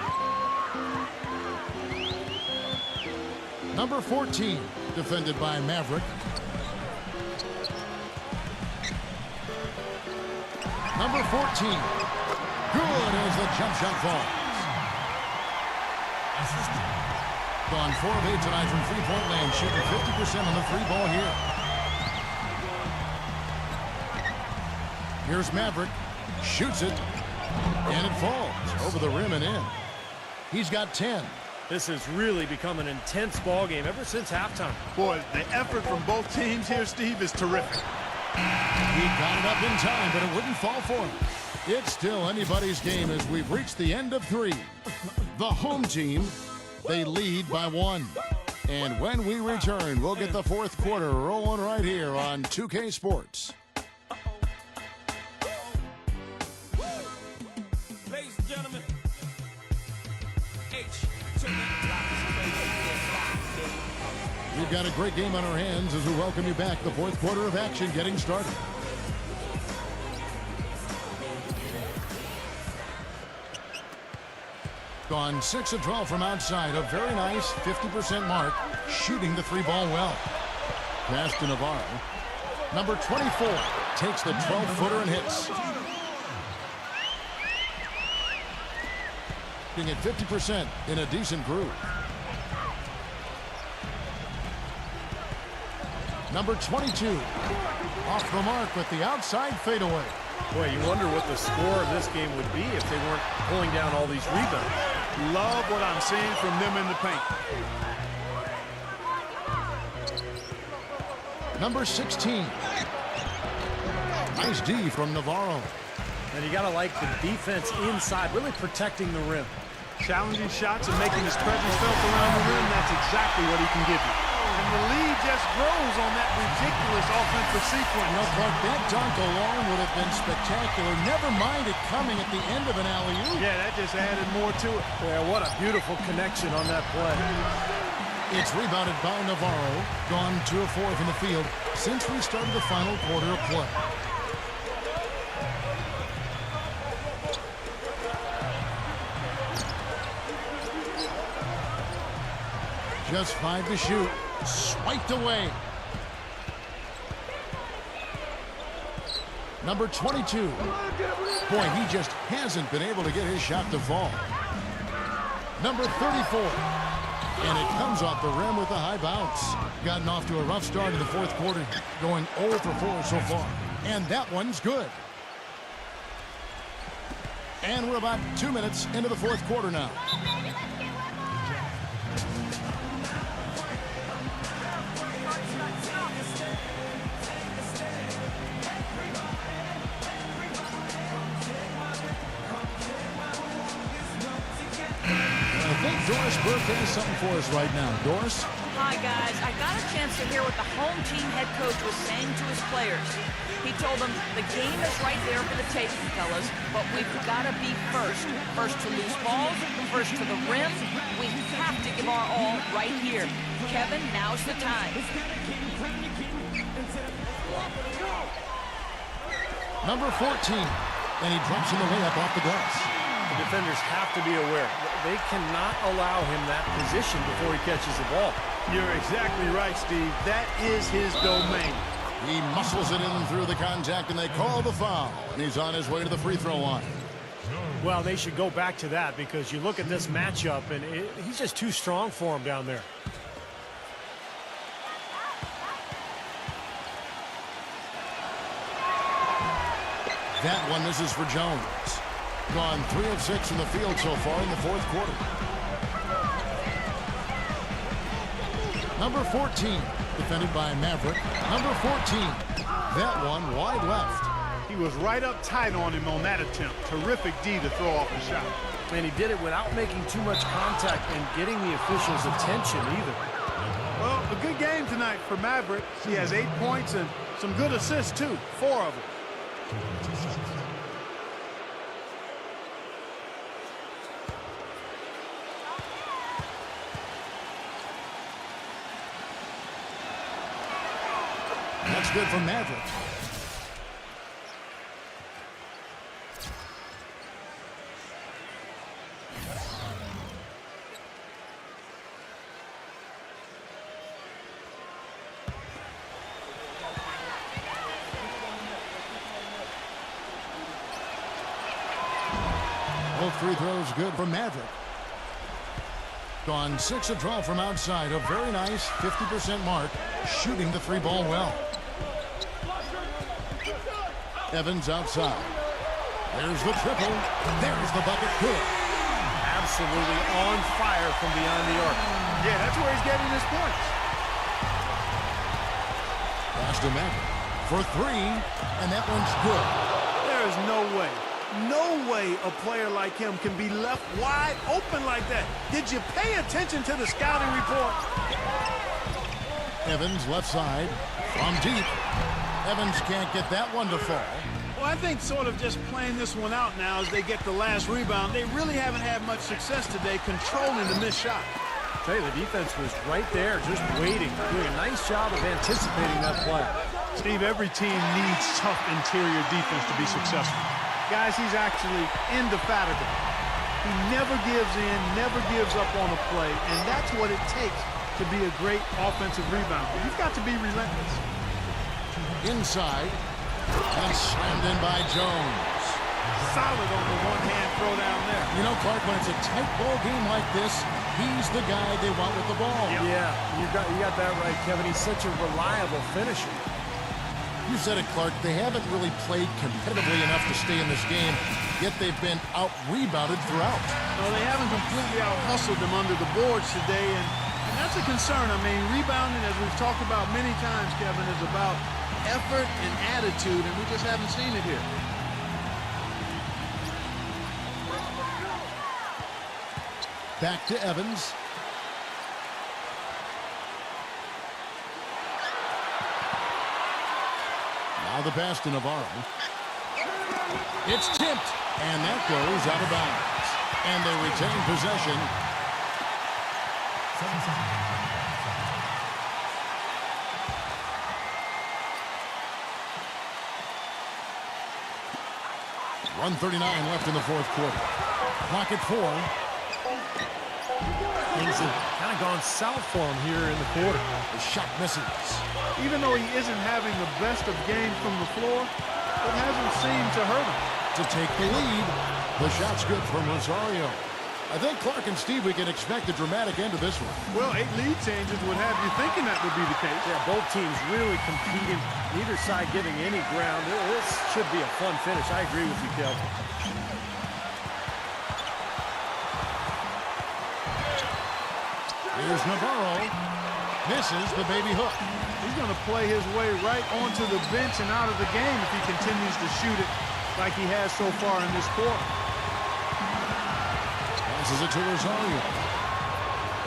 Number 14, defended by Maverick. Number 14. Good as the jump shot falls. Gone 4 of 8 tonight from three-point land, shooting 50% on the 3-ball here. Here's Maverick. Shoots it. And it falls over the rim and in. He's got 10.
This has really become an intense ball game ever since halftime.
Boy, the effort from both teams here, Steve, is terrific.
He got it up in time, but it wouldn't fall for him. It's still anybody's game as we've reached the end of 3. The home team, they lead by 1. And when we return, we'll get the fourth quarter rolling right here on 2K Sports.
Ladies and gentlemen,
We've got a great game on our hands as we welcome you back. The fourth quarter of action getting started. Gone 6 of 12 from outside. A very nice 50% mark. Shooting the 3-ball well. Pass to Navarro. Number 24 takes the 12-footer and hits. Shooting at 50% in a decent groove. Number 22 off the mark with the outside fadeaway.
Boy, you wonder what the score of this game would be if they weren't pulling down all these rebounds.
Love what I'm seeing from them in the paint.
Number 16. Nice D from Navarro.
And you got to like the defense inside, really protecting the rim.
Challenging shots and making his presence felt around the rim, that's exactly what he can give you. And the lead just grows on that ridiculous offensive sequence.
You know, Clark, that dunk alone would have been spectacular. Never mind it coming at the end of an alley-oop.
Yeah, that just added more to it.
Yeah, what a beautiful connection on that play.
It's rebounded by Navarro. Gone 2 of 4 from the field since we started the final quarter of play. Just 5 to shoot. Swiped away. Number 22. Boy, he just hasn't been able to get his shot to fall. Number 34. And it comes off the rim with a high bounce. Gotten off to a rough start in the fourth quarter. Going 0 for 4 so far. And that one's good. And we're about 2 minutes into the fourth quarter now. I think Doris Burke has something for us right now. Doris?
Hi, guys. I got a chance to hear what the home team head coach was saying to his players. He told them the game is right there for the taking, fellas, but we've got to be first. First to lose balls, first to the rim. We have to give our all right here. Kevin, now's the time.
Number 14. And he drops in the layup off the glass.
The defenders have to be aware. They cannot allow him that position before he catches the ball.
You're exactly right, Steve. That is his domain.
He muscles it in through the contact, and they call the foul. And he's on his way to the free throw line.
Well, they should go back to that because you look at this matchup, and he's just too strong for him down there.
That one misses for Jones. Gone 3 of 6 from the field so far in the fourth quarter. Number 14, defended by Maverick. Number 14, that one wide left.
He was right up tight on him on that attempt. Terrific D to throw off the shot.
And he did it without making too much contact and getting the officials' attention either.
Well, a good game tonight for Maverick. He has 8 points and some good assists, too. 4 of them.
That's good for Maverick. Both free throws good for Maverick. Gone 6 of 12 from outside. A very nice 50% mark. Shooting the 3-ball well. Evans outside. There's the triple. There's the bucket. Good.
Absolutely on fire from beyond the arc.
Yeah, that's where he's getting his points.
Pass to Maverick for 3, and that one's good.
There is no way a player like him can be left wide open like that. Did you pay attention to the scouting report?
Evans left side from deep. Evans can't get that one to fall.
Well, I think sort of just playing this one out now as they get the last rebound. They really haven't had much success today controlling the missed shot.
I tell you, the defense was right there just waiting, doing a nice job of anticipating that play.
Steve, every team needs tough interior defense to be successful. Guys, he's actually indefatigable. He never gives in, never gives up on a play, and that's what it takes to be a great offensive rebounder. You've got to be relentless.
Inside, and slammed in by Jones.
Solid on the one-hand throw down there.
You know, Clark, when it's a tight ball game like this, he's the guy they want with the ball.
Yep.
Yeah, you got that right, Kevin. He's such a reliable finisher.
You said it, Clark. They haven't really played competitively enough to stay in this game, yet they've been out-rebounded throughout.
Well, they haven't completely out-hustled them under the boards today, and That's a concern. I mean, rebounding, as we've talked about many times, Kevin, is about effort and attitude, and we just haven't seen it here.
Back to Evans. Now the pass to Navarro. It's tipped, and that goes out of bounds. And they retain possession. .139 left in the fourth quarter. Clock at 4.
Things have kind of gone south for him here in the quarter.
The shot misses.
Even though he isn't having the best of games from the floor, it hasn't seemed to hurt him.
To take the lead. The shot's good from Rosario. I think Clark and Steve, we can expect a dramatic end to this one.
Well, 8 lead changes would have you thinking that would be the case.
Yeah, both teams really competing, neither side giving any ground. This should be a fun finish. I agree with you, Kelvin.
Here's Navarro. Misses the baby hook.
He's going to play his way right onto the bench and out of the game if he continues to shoot it like he has so far in this quarter.
Passes it to Rosario.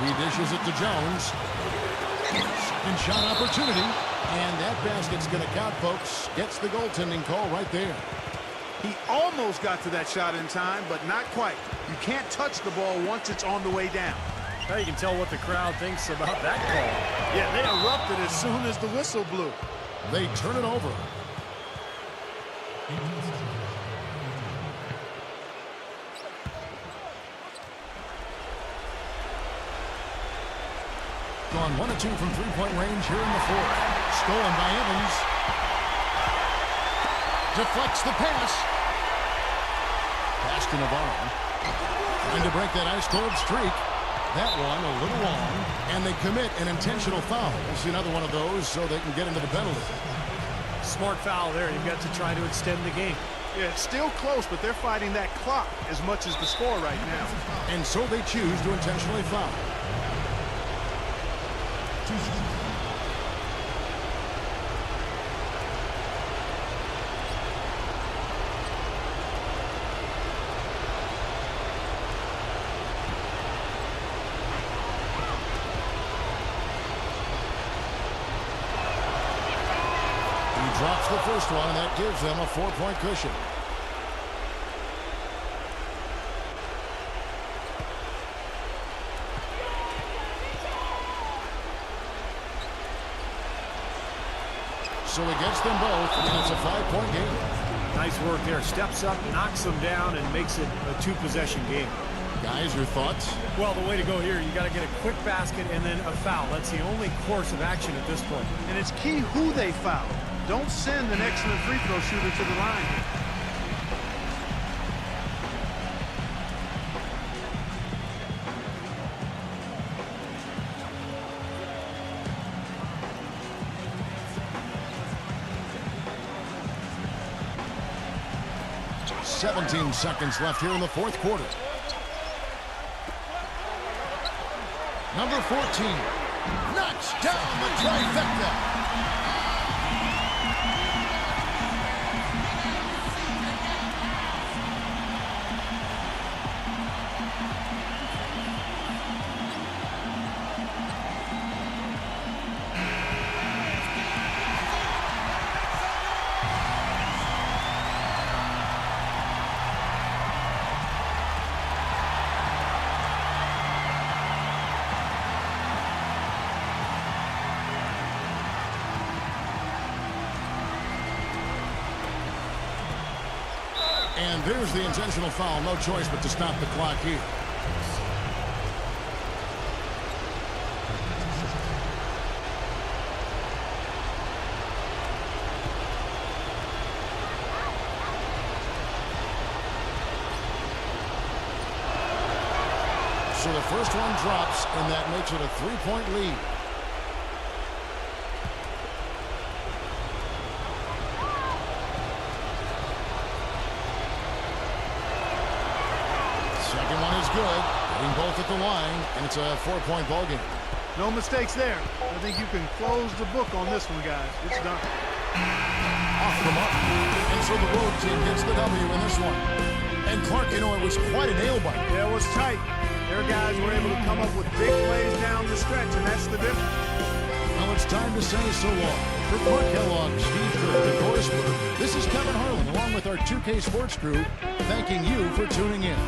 He dishes it to Jones. Second shot opportunity. And that basket's going to count, folks. Gets the goaltending call right there.
He almost got to that shot in time, but not quite. You can't touch the ball once it's on the way down.
Now you can tell what the crowd thinks about that call.
Yeah, they erupted as soon as the whistle blew.
They turn it over. Gone 1 of 2 from three-point range here in the fourth. Stolen by Evans. Deflects the pass. Pass to Navarro. Trying to break that ice-cold streak. That one a little long, and they commit an intentional foul. We'll see another one of those so they can get into the penalty.
Smart foul there. You've got to try to extend the game.
Yeah, it's still close, but they're fighting that clock as much as the score right now.
And so they choose to intentionally foul. Drops the first one, and that gives them a 4-point cushion. So he gets them both, and it's a 5-point game.
Nice work there. Steps up, knocks them down, and makes it a 2-possession game.
Guys, your thoughts?
Well, the way to go here, you got to get a quick basket and then a foul. That's the only course of action at this point.
And it's key who they foul. Don't send an excellent free throw shooter to the line.
"17 seconds left here in the fourth quarter. Number 14 knocks down the trifecta. And there's the intentional foul. No choice but to stop the clock here. So the first one drops, and that makes it a 3-point lead. Second one is good. Hitting both at the line, and it's a 4-point ball game.
No mistakes there. I think you can close the book on this one, guys. It's done.
Off the mark. And so the road team gets the W in this one. And Clark, you know, it was quite a nail bite.
Yeah, it was tight. Their guys were able to come up with big plays down the stretch, and that's the difference.
Now it's time to say so long. For Clark Kellogg, Steve Kerr, and Doris Burke, this is Kevin Harlan, along with our 2K Sports crew, thanking you for tuning in.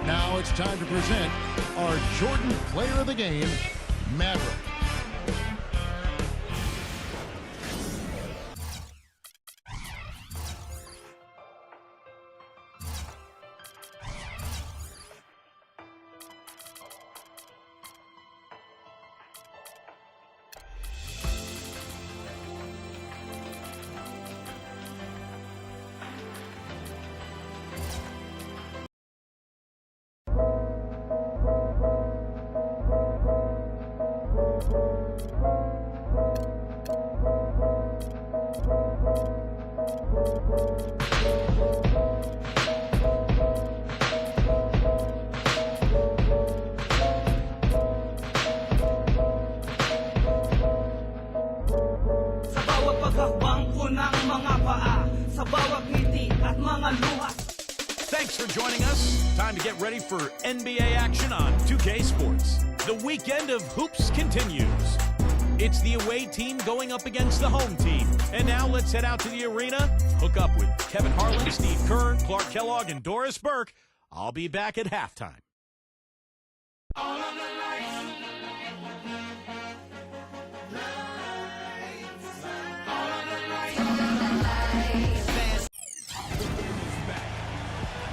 Now it's time to present our Jordan Player of the Game, Maverick.
Thanks for joining us. Time to get ready for NBA action on 2K Sports. The weekend of hoops continues. It's the away team going up against the home team. And now let's head out to the arena, hook up with Kevin Harlan, Steve Kerr, Clark Kellogg, and Doris Burke. I'll be back at halftime.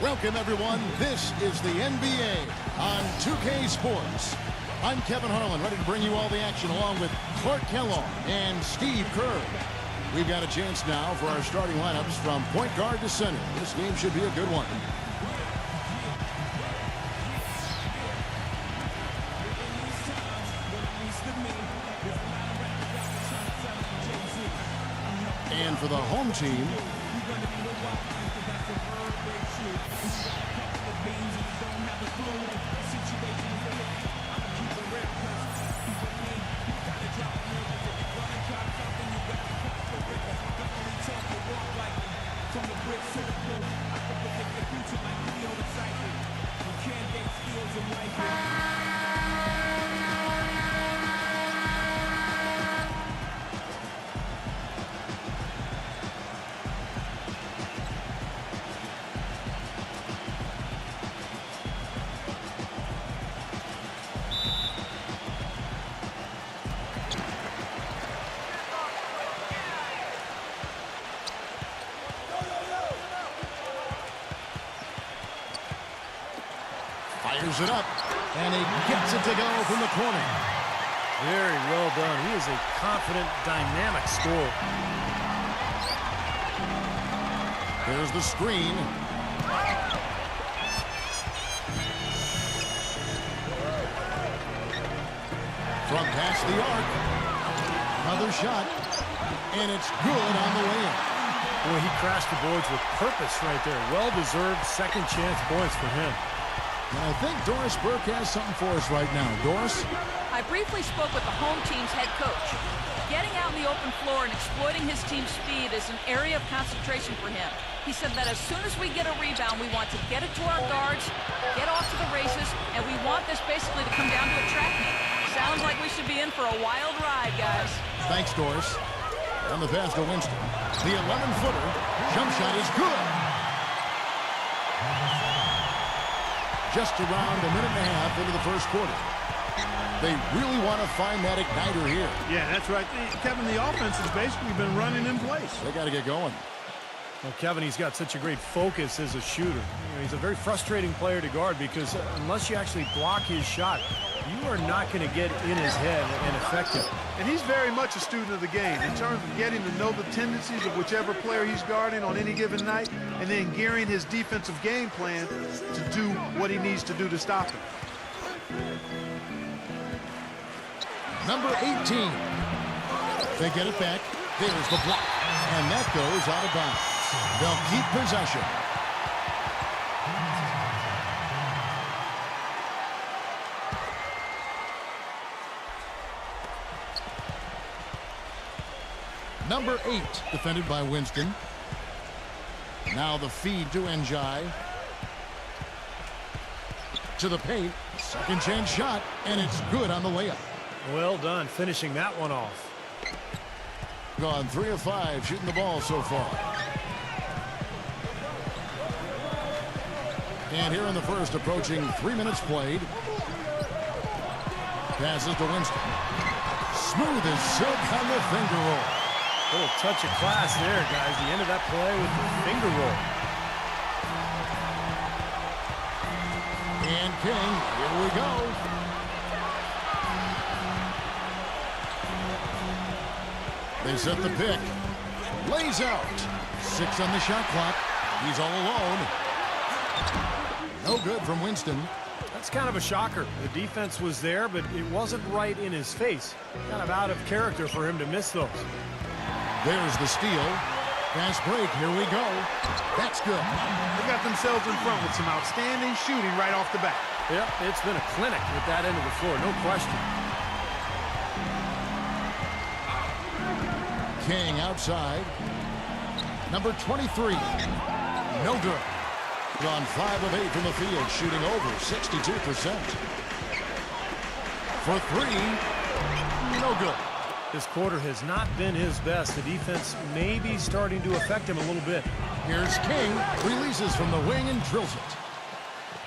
Welcome, everyone. This is the NBA on 2K Sports. I'm Kevin Harlan, ready to bring you all the action along with Clark Kellogg and Steve Kerr. We've got a chance now for our starting lineups from point guard to center. This game should be a good one. And for the home team, fires it up, and he gets it to go from the corner.
Very well done. He is a confident, dynamic scorer.
There's the screen. From past the arc. Another shot, and it's good on the way in.
Boy, he crashed the boards with purpose right there. Well-deserved second chance points for him.
And I think Doris Burke has something for us right now. Doris?
I briefly spoke with the home team's head coach. Getting out in the open floor and exploiting his team's speed is an area of concentration for him. He said that as soon as we get a rebound, we want to get it to our guards, get off to the races, and we want this basically to come down to a track meet. Sounds like we should be in for a wild ride, guys.
Thanks, Doris. On the pass to Winston. The 11-footer. Jump shot is good. Just around a minute and a half into the first quarter. They really want to find that igniter here.
Yeah, that's right. Kevin, the offense has basically been running in place.
They got to get going.
Well, Kevin, he's got such a great focus as a shooter. You know, he's a very frustrating player to guard because unless you actually block his shot, you are not going to get in his head and affect him.
And he's very much a student of the game in terms of getting to know the tendencies of whichever player he's guarding on any given night and then gearing his defensive game plan to do what he needs to do to stop him.
Number 18. They get it back. There's the block. And that goes out of bounds. They'll keep possession. Number 8, defended by Winston. Now the feed to Njai. To the paint. Second chance shot, and it's good on the layup.
Well done, finishing that one off.
Gone 3 of 5 shooting the ball so far. And here in the first, approaching 3 minutes played. Passes to Winston. Smooth as silk on the finger roll.
Little touch of class there, guys. The end of that play with the finger roll.
And King, here we go. They set the pick. Lays out. 6 on the shot clock. He's all alone. No good from Winston.
That's kind of a shocker. The defense was there, but it wasn't right in his face. Kind of out of character for him to miss those.
There's the steal. Fast break. Here we go. That's good.
They got themselves in front with some outstanding shooting right off the bat.
Yep, it's been a clinic with that end of the floor, no question.
King outside. Number 23. No good. On 5 of 8 from the field, shooting over 62%. For 3, no good.
This quarter has not been his best. The defense may be starting to affect him a little bit.
Here's King, releases from the wing and drills it.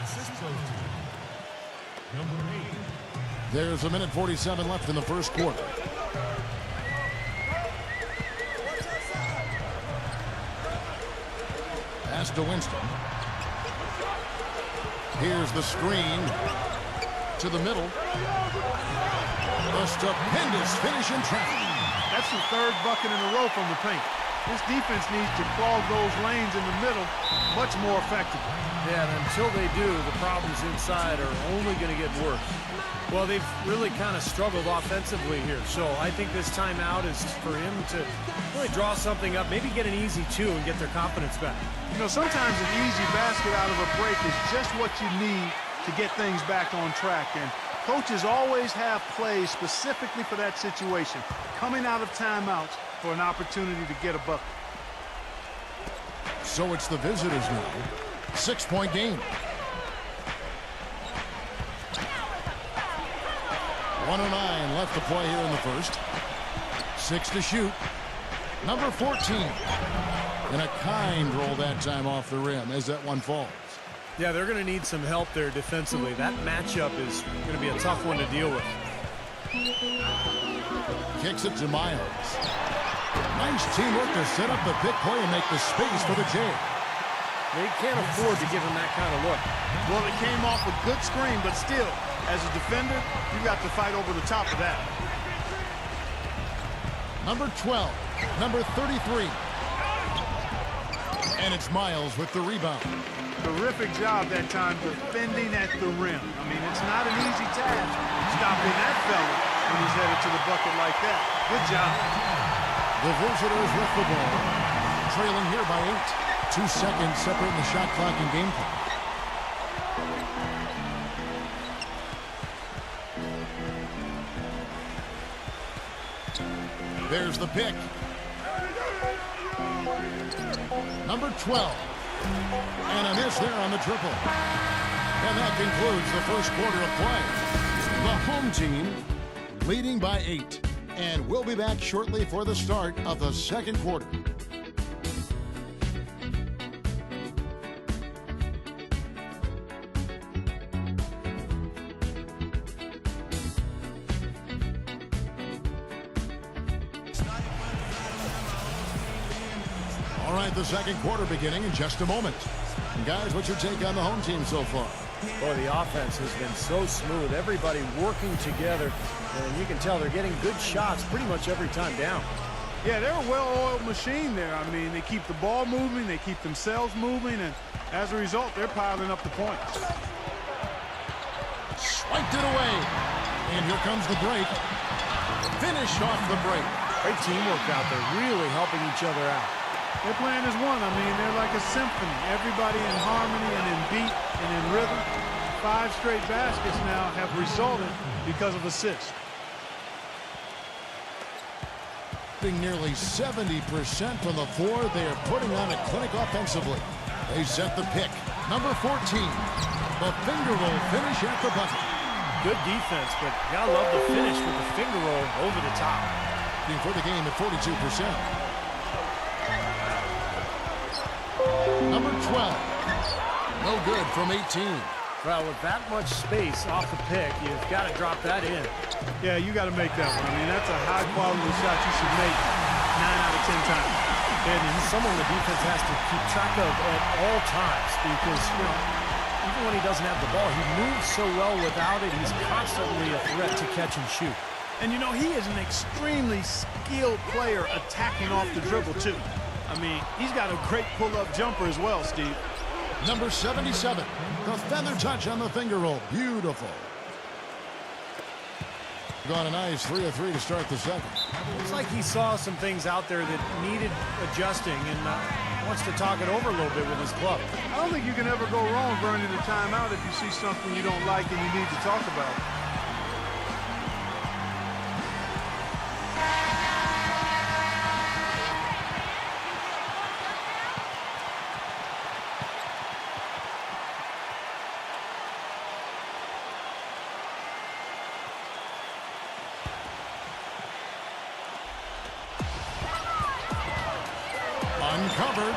Assist goes to number 8.
There's 1:47 left in the first quarter. Pass to Winston. Here's the screen to the middle. A stupendous finish in traffic.
That's the 3rd bucket in a row from the paint. This defense needs to clog those lanes in the middle much more effectively.
Yeah, and until they do, the problems inside are only going to get worse. Well, they've really kind of struggled offensively here, so I think this timeout is for him to really draw something up, maybe get an easy 2 and get their confidence back.
You know, sometimes an easy basket out of a break is just what you need to get things back on track, and coaches always have plays specifically for that situation, coming out of timeouts for an opportunity to get a bucket.
So it's the visitors now. 6-point game. 1:09 left to play here in the first. 6 to shoot. Number 14. And a kind roll that time off the rim as that one falls.
Yeah, they're going to need some help there defensively. That matchup is going to be a tough one to deal with.
Kicks it to Miles. Nice teamwork to set up the pick play and make the space for the Jay.
They can't afford to give him that kind of look.
Well, it came off a good screen, but still, as a defender, you got to fight over the top of that.
Number 12, number 33. And it's Miles with the rebound.
Terrific job that time defending at the rim. I mean, it's not an easy task stopping that fella when he's headed to the bucket like that. Good job.
The visitors with the ball. Trailing here by 8. 2 seconds separating the shot clock and game clock. There's the pick. Number 12. And a miss there on the triple. And that concludes the first quarter of play. The home team leading by 8. And we'll be back shortly for the start of the second quarter. All right, the second quarter beginning in just a moment. And guys, what's your take on the home team so far?
Boy, the offense has been so smooth. Everybody working together, and you can tell they're getting good shots pretty much every time down.
Yeah, they're a well-oiled machine there. I mean, they keep the ball moving, they keep themselves moving, and as a result, they're piling up the points.
Swiped it away. And here comes the break. Finish off the break.
Great teamwork out there, really helping each other out.
They're playing as one. I mean, they're like a symphony. Everybody in harmony and in beat and in rhythm. 5 straight baskets now have resulted because of assists.
Shooting nearly 70% from the floor. They are putting on a clinic offensively. They set the pick. Number 14. The finger roll finish at the bucket.
Good defense, but you gotta love the finish with the finger roll over the top.
For the game at 42%. Number 12. No good from 18.
Well, with that much space off the pick, you've got to drop that in.
Yeah, you got to make that one. I mean, that's a high-quality shot you should make 9 out of 10 times.
And he's someone the defense has to keep track of at all times because, you know, even when he doesn't have the ball, he moves so well without it. He's constantly a threat to catch and shoot.
And, you know, he is an extremely skilled player attacking off the dribble, too. I mean, he's got a great pull-up jumper as well, Steve.
Number 77. The feather touch on the finger roll. Beautiful. Got a nice 3 of 3 to start the second.
Looks like he saw some things out there that needed adjusting and wants to talk it over a little bit with his club.
I don't think you can ever go wrong burning a timeout if you see something you don't like and you need to talk about.
Uncovered.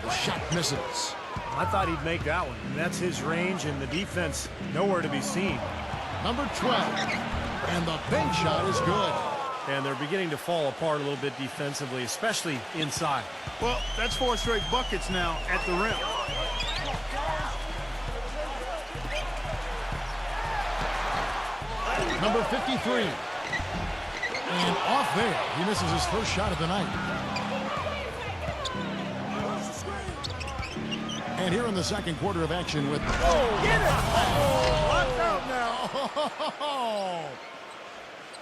The shot misses.
I thought he'd make that one. And that's his range, and the defense nowhere to be seen.
Number 12. And the bank shot is good.
And they're beginning to fall apart a little bit defensively, especially inside.
Well, that's 4 straight buckets now at the rim.
Number 53. And off there. He misses his first shot of the night. And here in the second quarter of action with...
Oh, get it!
Locked out now.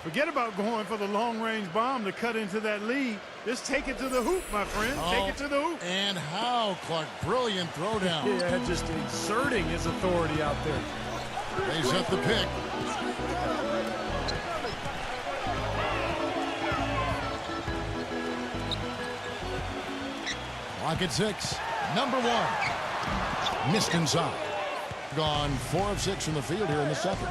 Forget about going for the long-range bomb to cut into that lead. Just take it to the hoop, my friend. Take it to the hoop.
And how, Clark. Brilliant throwdown.
Yeah, just exerting his authority out there.
They set the pick. Clock at 6. Number 1. Missed inside. Gone 4 of 6 from the field here in the second.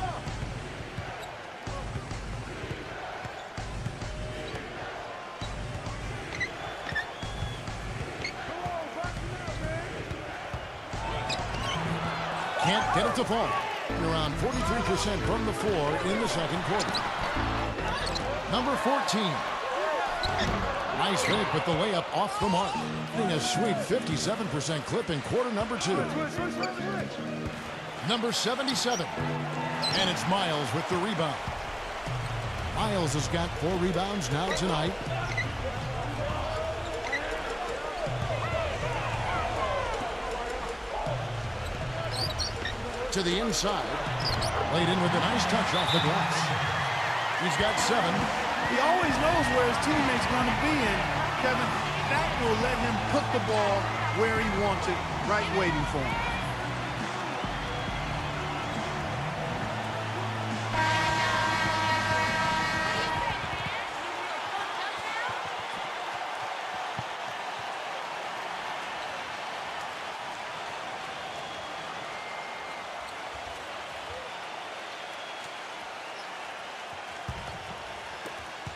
Can't get it to fall. Around 43% from the floor in the second quarter. Number 14. Nice fake, but the layup off the mark. Getting a sweet 57% clip in quarter number 2. Number 77. And it's Miles with the rebound. Miles has got 4 rebounds now tonight. To the inside. Laid in with a nice touch off the glass. He's got 7.
He always knows where his teammate's going to be, and Kevin, that will let him put the ball where he wants it, right waiting for him.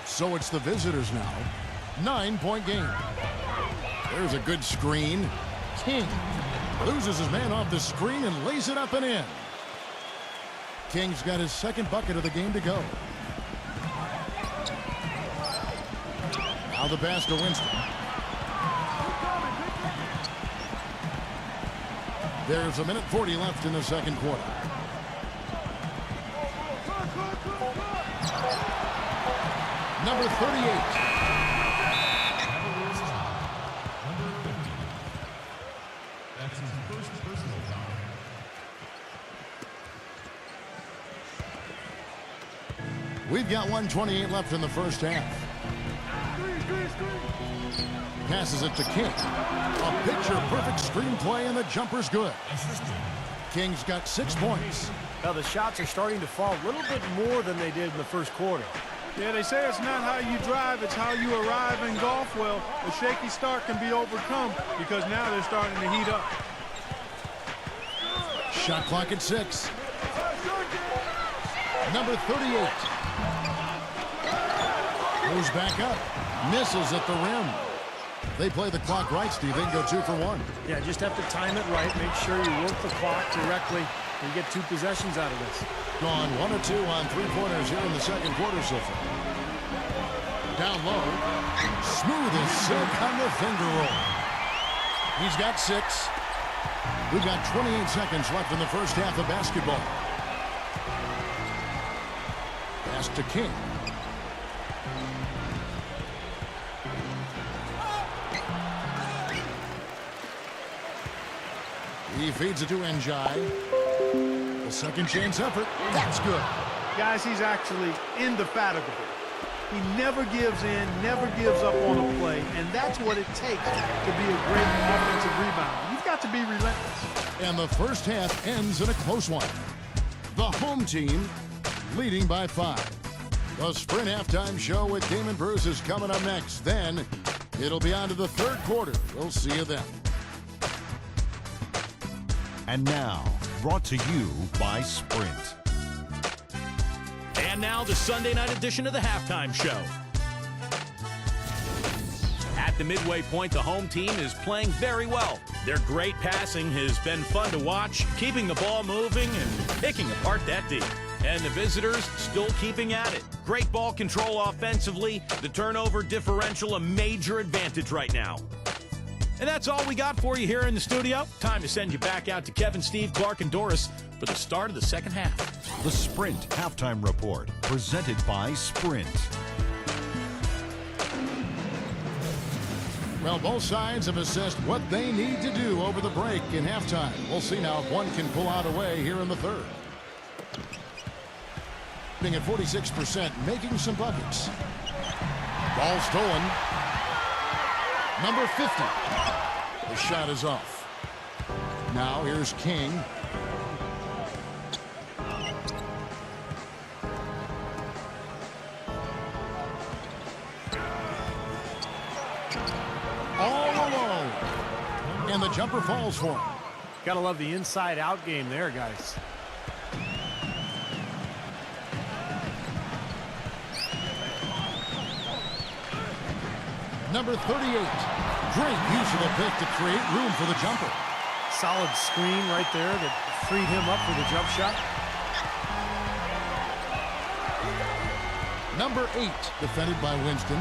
So it's the visitors now. 9-point game. There's a good screen. King loses his man off the screen and lays it up and in. King's got his second bucket of the game to go. Now the pass to Winston. There's 1:40 left in the second quarter. Number 38.
That's his first personal foul.
We've got 1:28 left in the first half. Passes it to King. A picture-perfect screenplay, and the jumper's good. King's got 6 points.
Now the shots are starting to fall a little bit more than they did in the first quarter.
Yeah, they say it's not how you drive, it's how you arrive in golf. Well, a shaky start can be overcome because now they're starting to heat up.
Shot clock at 6. Number 38. Goes back up. Misses at the rim. They play the clock right, Steve. They can go 2 for 1.
Yeah, just have to time it right. Make sure you work the clock correctly and get 2 possessions out of this.
Gone 1 or 2 on 3-pointers here in the second quarter so far. Down low. Smooth as silk on the finger roll. He's got 6. We've got 28 seconds left in the first half of basketball. Pass to King. He feeds it to Njai. A second chance effort. That's good.
Guys, he's actually indefatigable. He never gives in, never gives up on a play, and that's what it takes to be a great offensive rebounder. You've got to be relentless.
And the first half ends in a close one. The home team leading by 5. The Sprint Halftime Show with Damon Bruce is coming up next. Then it'll be on to the third quarter. We'll see you then.
And now, brought to you by Sprint.
And now the Sunday night edition of the Halftime Show. At the midway point, the home team is playing very well. Their great passing has been fun to watch, keeping the ball moving and picking apart that D. And the visitors still keeping at it. Great ball control offensively. The turnover differential a major advantage right now. And that's all we got for you here in the studio. Time to send you back out to Kevin, Steve, Clark, and Doris for the start of the second half.
The Sprint Halftime Report, presented by Sprint.
Well, both sides have assessed what they need to do over the break in halftime. We'll see now if one can pull out a way here in the third. At 46%, making some buckets. Ball stolen. Number 50. The shot is off. Now here's King. All alone. And the jumper falls for him.
Gotta love the inside-out game there, guys.
Number 38. Great use of the pick to create room for the jumper.
Solid screen right there that freed him up for the jump shot.
Number 8, defended by Winston.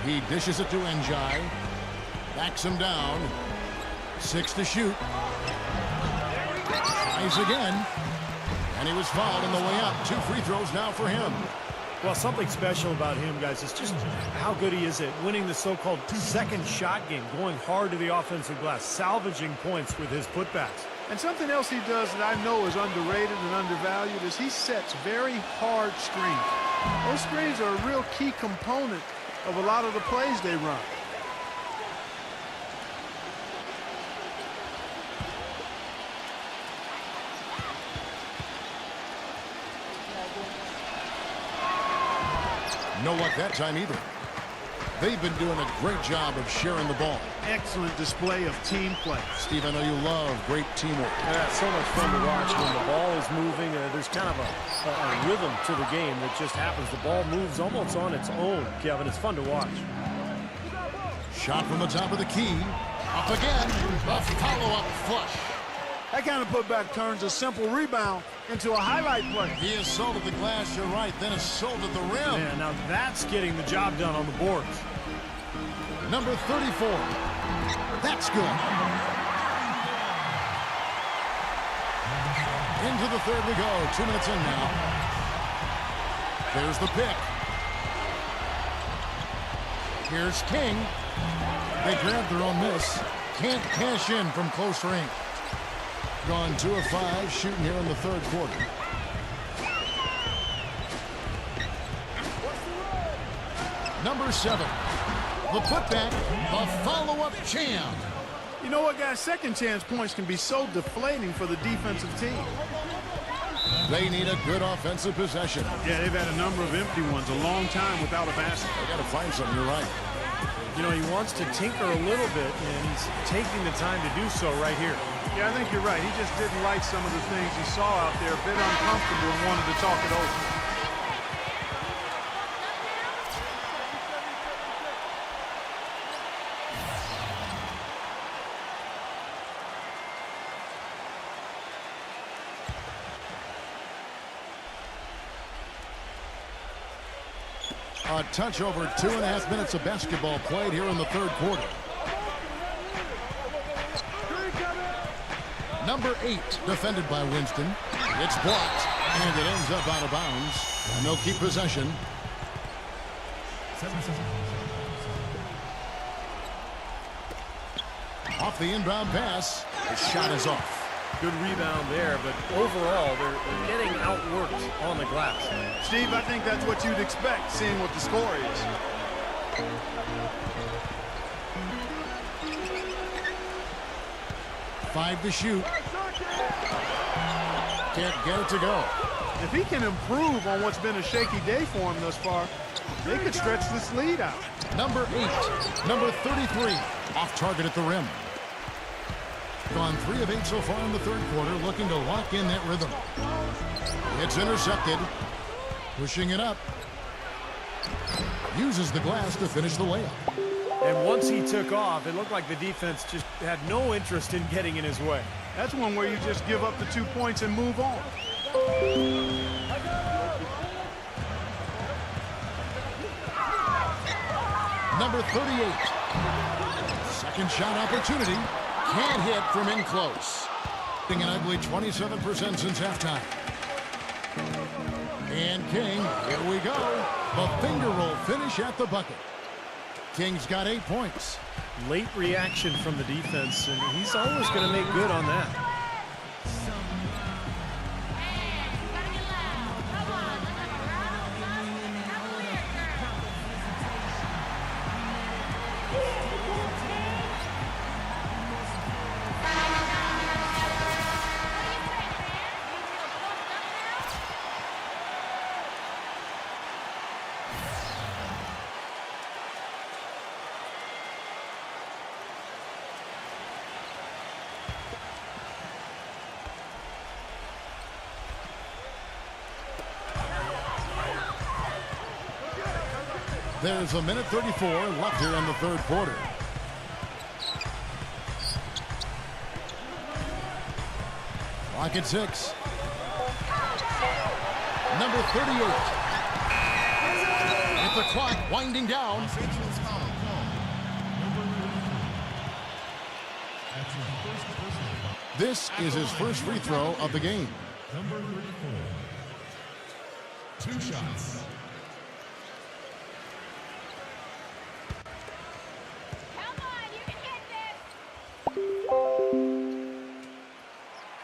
He dishes it to Njai. Backs him down. 6 to shoot. Tries again. And he was fouled on the way up. 2 free throws now for him.
Well, something special about him, guys, is just how good he is at winning the so-called second shot game, going hard to the offensive glass, salvaging points with his putbacks.
And something else he does that I know is underrated and undervalued is he sets very hard screens. Those screens are a real key component of a lot of the plays they run.
No luck that time either. They've been doing a great job of sharing the ball.
Excellent display of team play.
Steve, I know you love great teamwork.
Yeah, it's so much fun to watch when the ball is moving. There's kind of a rhythm to the game that just happens. The ball moves almost on its own, Kevin. It's fun to watch.
Shot from the top of the key. Up again. A follow-up flush.
That kind of putback turns a simple rebound into a highlight play.
He assaulted the glass, you're right, then assaulted the rim.
Yeah, now that's getting the job done on the boards.
Number 34. That's good. Into the third we go. 2 minutes in now. There's the pick. Here's King. They grabbed their own miss. Can't cash in from close range. Gone 2 of 5, shooting here in the third quarter. Number 7. The putback, the follow-up jam.
You know what, guys? Second chance points can be so deflating for the defensive team.
They need a good offensive possession.
Yeah, they've had a number of empty ones, a long time without a basket.
They got to find something. You're right.
You know, he wants to tinker a little bit, and he's taking the time to do so right here.
Yeah, I think you're right. He just didn't like some of the things he saw out there, a bit uncomfortable, and wanted to talk it over.
A touch over 2.5 minutes of basketball played here in the third quarter. Number 8, defended by Winston. It's blocked, and it ends up out of bounds. And they'll keep possession. Off the inbound pass. The shot is off.
Good rebound there, but overall, they're getting outworked on the glass.
Steve, I think that's what you'd expect, seeing what the score is.
Five to shoot. Can't get it to go.
If he can improve on what's been a shaky day for him thus far, they could stretch this lead out.
Number 8, number 33, off target at the rim. Gone 3 of 8 so far in the third quarter, looking to lock in that rhythm. It's intercepted. Pushing it up. Uses the glass to finish the layup.
And once he took off, it looked like the defense just had no interest in getting in his way.
That's one where you just give up the 2 points and move on.
Number 38. Second shot opportunity. Can't hit from in close. An ugly 27% since halftime. And King, here we go. The finger roll finish at the bucket. King's got 8 points.
Late reaction from the defense, and he's always going to make good on that.
There's a minute 34 left here in the third quarter. Clock at 6. Number 38. With the clock winding down. This is his first free throw of the game.
Number 34. 2 shots.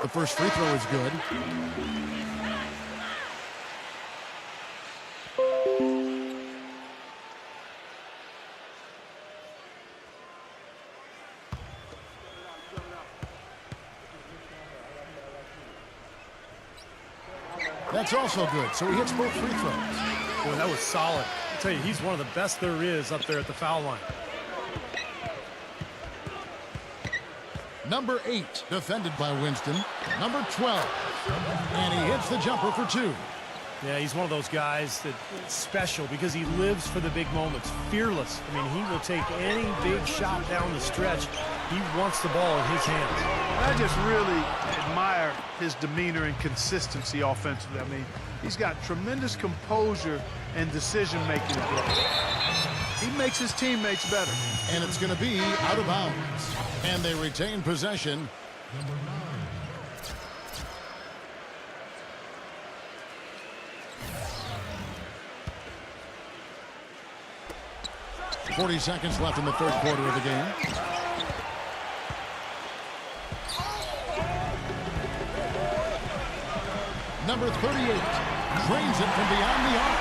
The first free throw is good. That's also good. So he hits both free throws.
Boy, that was solid. I'll tell you, he's one of the best there is up there at the foul line.
Number 8, defended by Winston. Number 12. And he hits the jumper for 2.
Yeah, he's one of those guys that's special because he lives for the big moments. Fearless. I mean, he will take any big shot down the stretch. He wants the ball in his hands.
I just really admire his demeanor and consistency offensively. I mean, he's got tremendous composure and decision-making ability. He makes his teammates better.
And it's going to be out of bounds. And they retain possession.
Number 9.
40 seconds left in the third quarter of the game. Number 38 drains it from beyond the arc.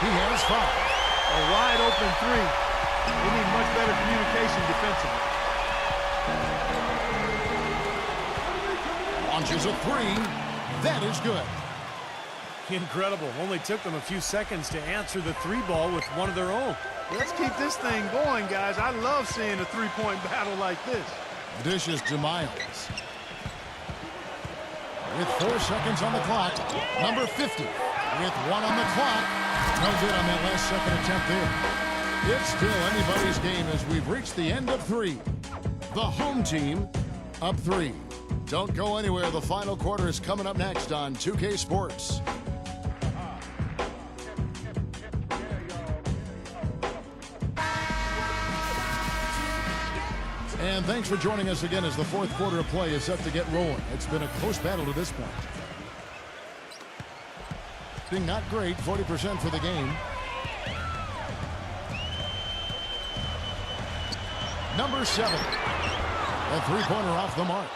He has 5.
A wide open 3. They need much better communication defensively.
Launches a 3. That is good.
Incredible. Only took them a few seconds to answer the three ball with one of their own.
Let's keep this thing going, guys. I love seeing a three-point battle like this.
Dishes to Miles. With 4 seconds on the clock, number 50. With 1 on the clock. No good on that last second attempt there. It's still anybody's game as we've reached the end of 3. The home team up 3. Don't go anywhere. The final quarter is coming up next on 2K Sports. And thanks for joining us again as the fourth quarter of play is set to get rolling. It's been a close battle to this point. Being not great, 40% for the game. Number 7. A three-pointer off the mark.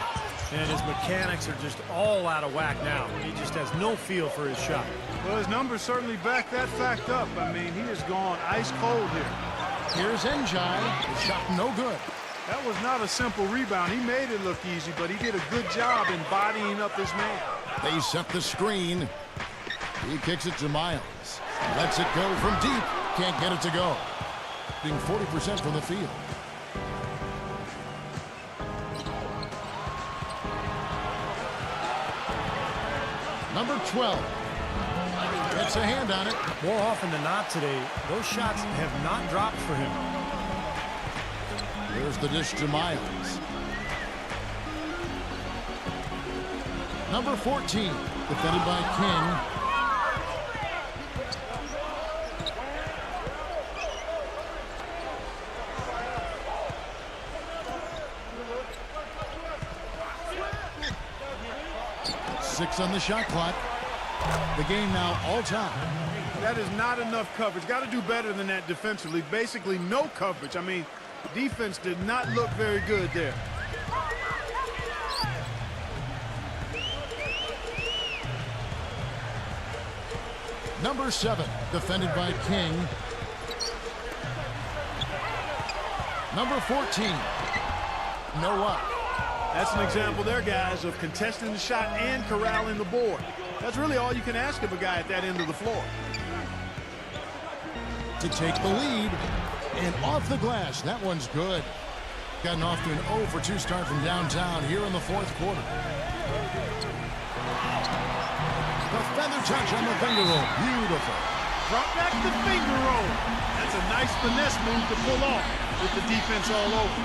And his mechanics are just all out of whack now. He just has no feel for his shot.
Well, his numbers certainly back that fact up. I mean, he has gone ice cold here.
Here's Njai. The shot no good.
That was not a simple rebound. He made it look easy, but he did a good job in bodying up his man.
They set the screen. He kicks it to Miles. Lets it go from deep. Can't get it to go. Being 40% from the field. Number 12. Gets a hand on it.
More often than not today, those shots have not dropped for him.
There's the dish to Miles. Number 14. Defended by King. Six on the shot clock. The game now all time.
That is not enough coverage. Got to do better than that defensively. Basically no coverage. I mean, defense did not look very good there.
Number 7, defended by King. Number 14. No up.
That's an example there, guys, of contesting the shot and corralling the board. That's really all you can ask of a guy at that end of the floor.
To take the lead. And off the glass. That one's good. Gotten off to an 0 for 2 start from downtown here in the fourth quarter. The feather touch on the finger roll. Beautiful.
Drop back the finger roll. That's a nice finesse move to pull off with the defense all over.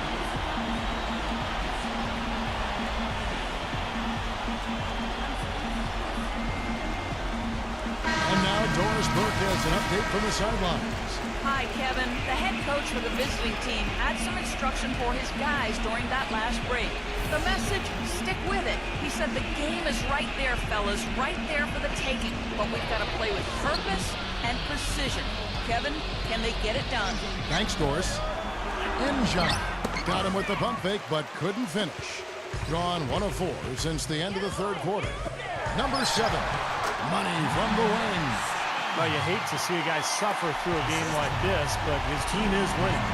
And now Doris Burke has an update from the sidelines.
Hi, Kevin. The head coach for the visiting team had some instruction for his guys during that last break. The message, stick with it. He said the game is right there, fellas, right there for the taking. But we've got to play with purpose and precision. Kevin, can they get it done?
Thanks, Doris. Njai got him with the pump fake, but couldn't finish. Drawn 1 of 4 since the end of the third quarter. Number 7, Money from the wing.
Well, you hate to see a guy suffer through a game like this, but his team is winning.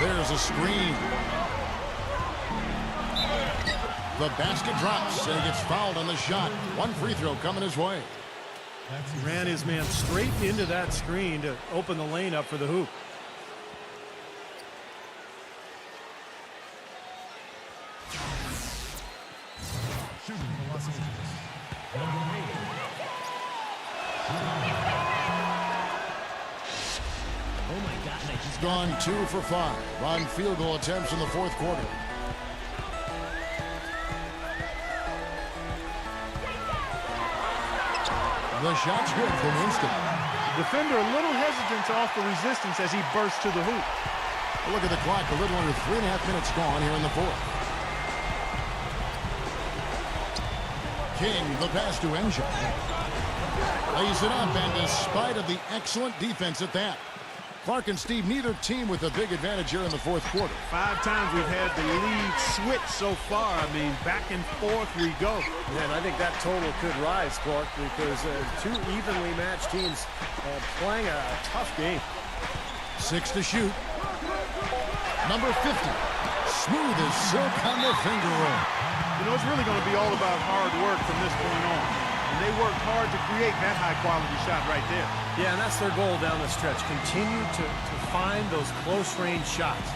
There's a screen. The basket drops, and he gets fouled on the shot. One free throw coming his way.
He ran his man straight into that screen to open the lane up for the hoop.
Shooting for Los Angeles. Number 8.
Oh my God,
He's gone 2 for 5 on field goal attempts in the fourth quarter. The shot's good from Winston.
Defender a little hesitant to offer resistance as he bursts to the hoop.
Look at the clock, a little under 3.5 minutes gone here in the fourth. King, the pass to Njai. Lays it up, and despite of the excellent defense at that, Clark and Steve, neither team with a big advantage here in the fourth quarter.
5 times we've had the lead switch so far. I mean, back and forth we go.
And I think that total could rise, Clark, because 2 evenly matched teams playing a tough game.
6 to shoot. Number 50. Smooth as silk on the finger roll.
You know, it's really going to be all about hard work from this point on. And they worked hard to create that high-quality shot right there.
Yeah, and that's their goal down the stretch. Continue to find those close-range shots.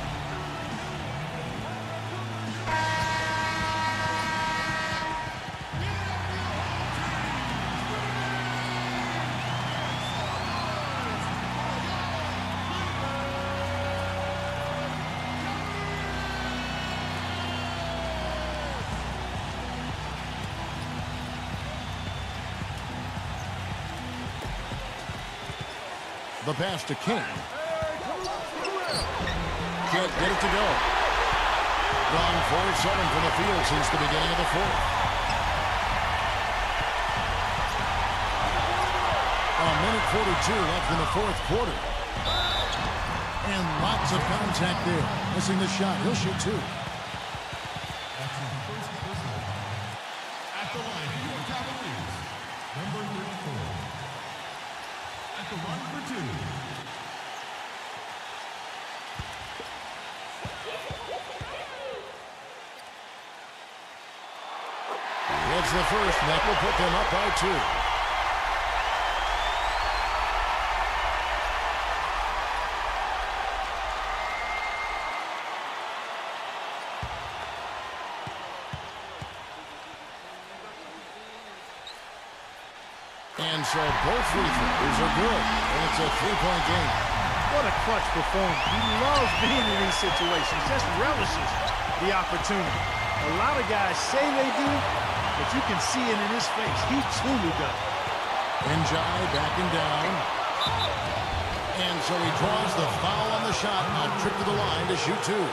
The pass to King. Can't get it to go. Gone 4-7 from the field since the beginning of the fourth. A minute 42 left in the fourth quarter. And lots of contact there. Missing the shot. He'll shoot two.
That's his first personal. At the line, for Cavaliers, number 34. At the line for two.
It's the first, and that will put them up by two. And so both free throws are good, and it's a three-point game.
What a clutch performance. He loves being in these situations, just relishes the opportunity. A lot of guys say they do, but you can see it in his face. He truly does.
Njai backing down. And so he draws the foul on the shot, a trip to the line to shoot two.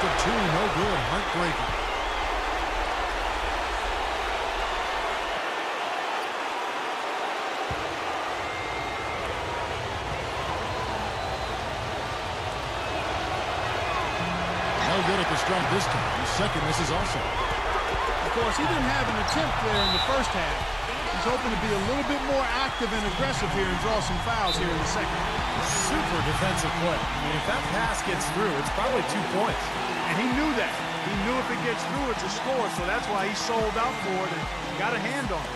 Of two, no good. Heartbreaking. No good at the strike this time. His second misses also.
Of course, he didn't have an attempt there in the first half. He's hoping to be a little bit more active and aggressive here and draw some fouls here in the second.
Super defensive play. I mean, if that pass gets through, it's probably 2 points.
And he knew that. He knew if it gets through, it's a score, so that's why he sold out for it and got a hand on it.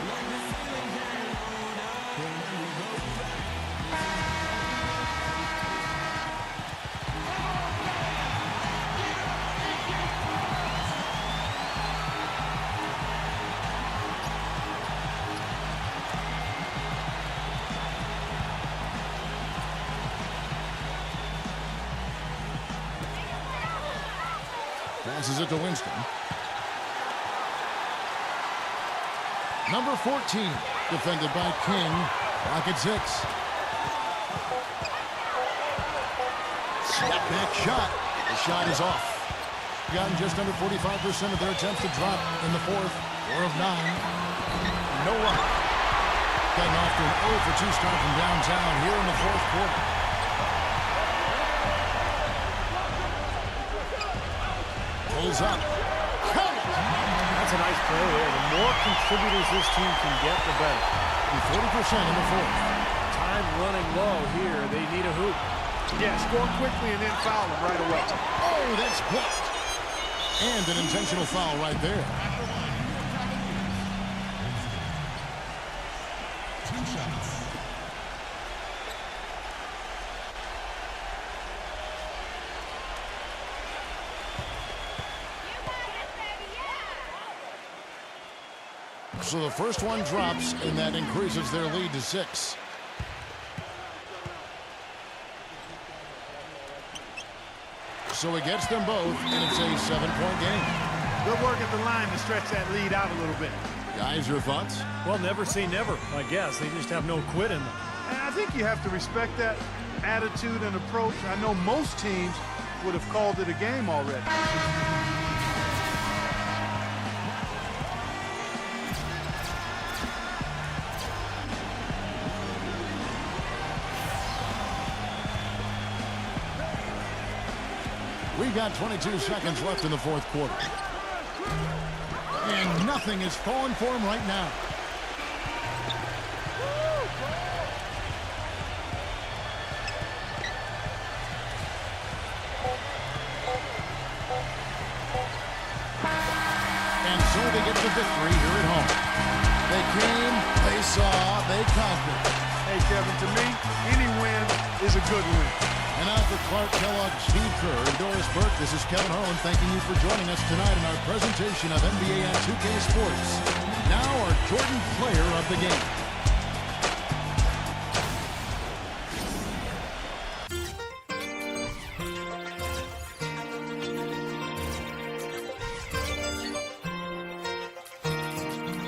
Passes it to Winston. Number 14, defended by King. Clock at 6. Step back shot. The shot is off. Gotten just under 45% of their attempts to drop in the fourth. 4 of 9. No luck. Getting off to an 0 for 2 start from downtown here in the fourth quarter. Pulls up.
That's a nice play there. The more contributors this team can get, the better.
40% in the fourth.
Time running low here. They need a hoop.
Yeah, score quickly and then foul him right away.
Oh, that's blocked. And an intentional foul right there.
Two shots.
So the first one drops, and that increases their lead to 6. So he gets them both, and it's a 7-point game.
Good work at the line to stretch that lead out a little bit.
Guys, your thoughts?
Well, never say never, I guess. They just have no quit in them.
And I think you have to respect that attitude and approach. I know most teams would have called it a game already.
We've got 22 seconds left in the fourth quarter. And nothing is falling for him right now. And so they get the victory here at home. They came, they saw, they conquered.
Hey, Kevin, to me, any win is a good win.
And now for Clark Kellogg, Steve Kerr, and Doris Burke, this is Kevin Harlan thanking you for joining us tonight in our presentation of NBA on 2K Sports. Now our Jordan player of the game.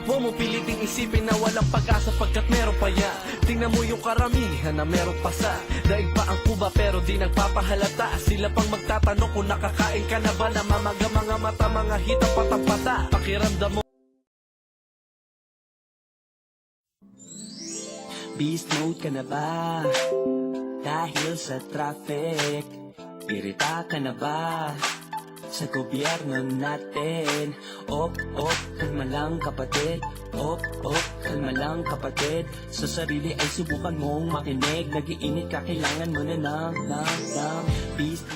Huwag mo piliting isipin na walang pag-asa pagkat meron pa yan. Tingnan mo yung karamihan na meron pa sa daig pa ang kuba pero di nagpapahalata. Sila pang magtatanong kung nakakain ka na ba. Namamaga mga mata, mga hita patang-pata. Pakiramdam mo
Beast mode ka na ba? Dahil sa traffic. Irita ka na ba? Sa gobyerno natin. Kalma lang kapatid. Kalma lang kapatid. Sa sarili ay subukan mong makinig. Nag-iinit ka, kailangan mo na ng beast.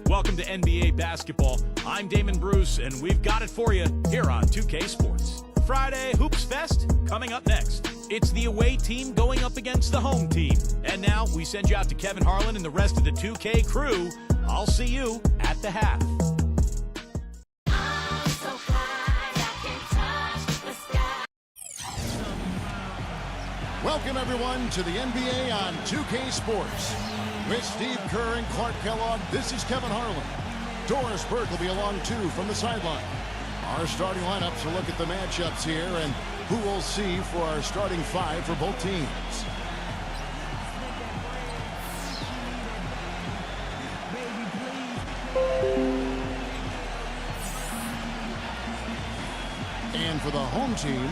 Welcome to NBA basketball. I'm Damon Bruce, and we've got it for you here on 2K Sports. Friday Hoops Fest coming up next. It's the away team going up against the home team. And now we send you out to Kevin Harlan and the rest of the 2K crew. I'll see you at the half.
Welcome, everyone, to the NBA on 2K Sports. With Steve Kerr and Clark Kellogg, this is Kevin Harlan. Doris Burke will be along, too, from the sideline. Our starting lineups will look at the matchups here and who we'll see for our starting five for both teams. And for the home team,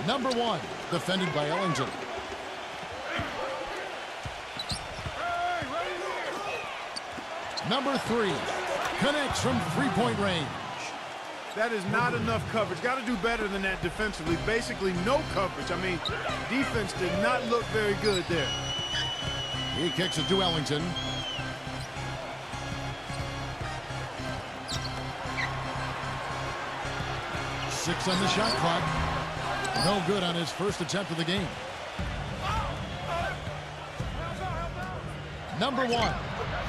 number 1, defended by Ellington. Number 3, connects from three-point range.
That is not enough coverage. Got to do better than that defensively. Basically, no coverage. I mean, defense did not look very good there.
He kicks it to Ellington. Six on the shot clock. No good on his first attempt of the game. Number 1,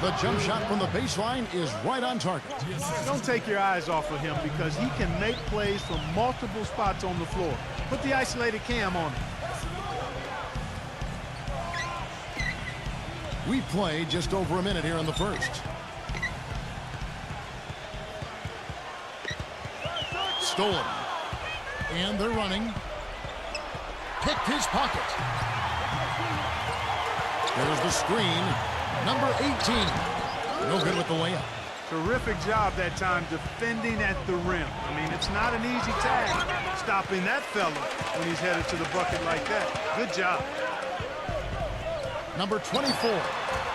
the jump shot from the baseline is right on target.
Don't take your eyes off of him because he can make plays from multiple spots on the floor. Put the isolated cam on him.
We play just over a minute here in the first. Stolen. And they're running. Picked his pocket. There's the screen. Number 18. No good with the layup.
Terrific job that time defending at the rim. I mean, it's not an easy task stopping that fella when he's headed to the bucket like that. Good job.
Number 24.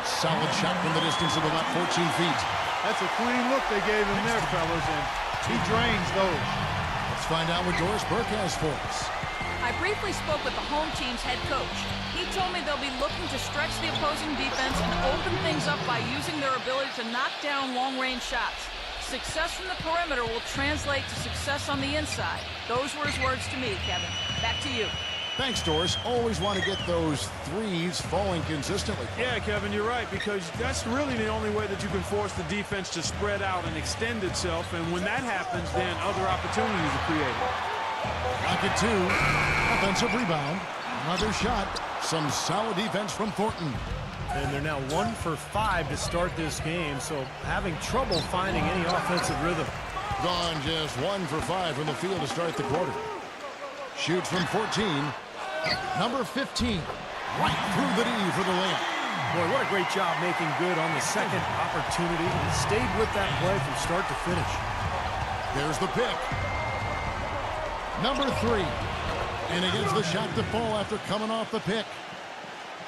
Solid shot from the distance of about 14 feet.
That's a clean look they gave him there, fellas, and he drains those.
Let's find out what Doris Burke has for us.
I briefly spoke with the home team's head coach. He told me they'll be looking to stretch the opposing defense and open things up by using their ability to knock down long-range shots. Success from the perimeter will translate to success on the inside. Those were his words to me, Kevin. Back to you.
Thanks, Doris. Always want to get those threes falling consistently.
Yeah, Kevin, you're right, because that's really the only way that you can force the defense to spread out and extend itself, and when that happens, then other opportunities are created.
Pocket 2. Offensive rebound. Another shot. Some solid defense from Thornton.
And they're now 1 for 5 to start this game, so having trouble finding any offensive rhythm.
Gone just 1 for 5 from the field to start the quarter. Shoots from 14. Number 15. Right through the D for the layup.
Boy, what a great job making good on the second opportunity. He stayed with that play from start to finish.
There's the pick. Number 3. And he gets the shot to fall after coming off the pick.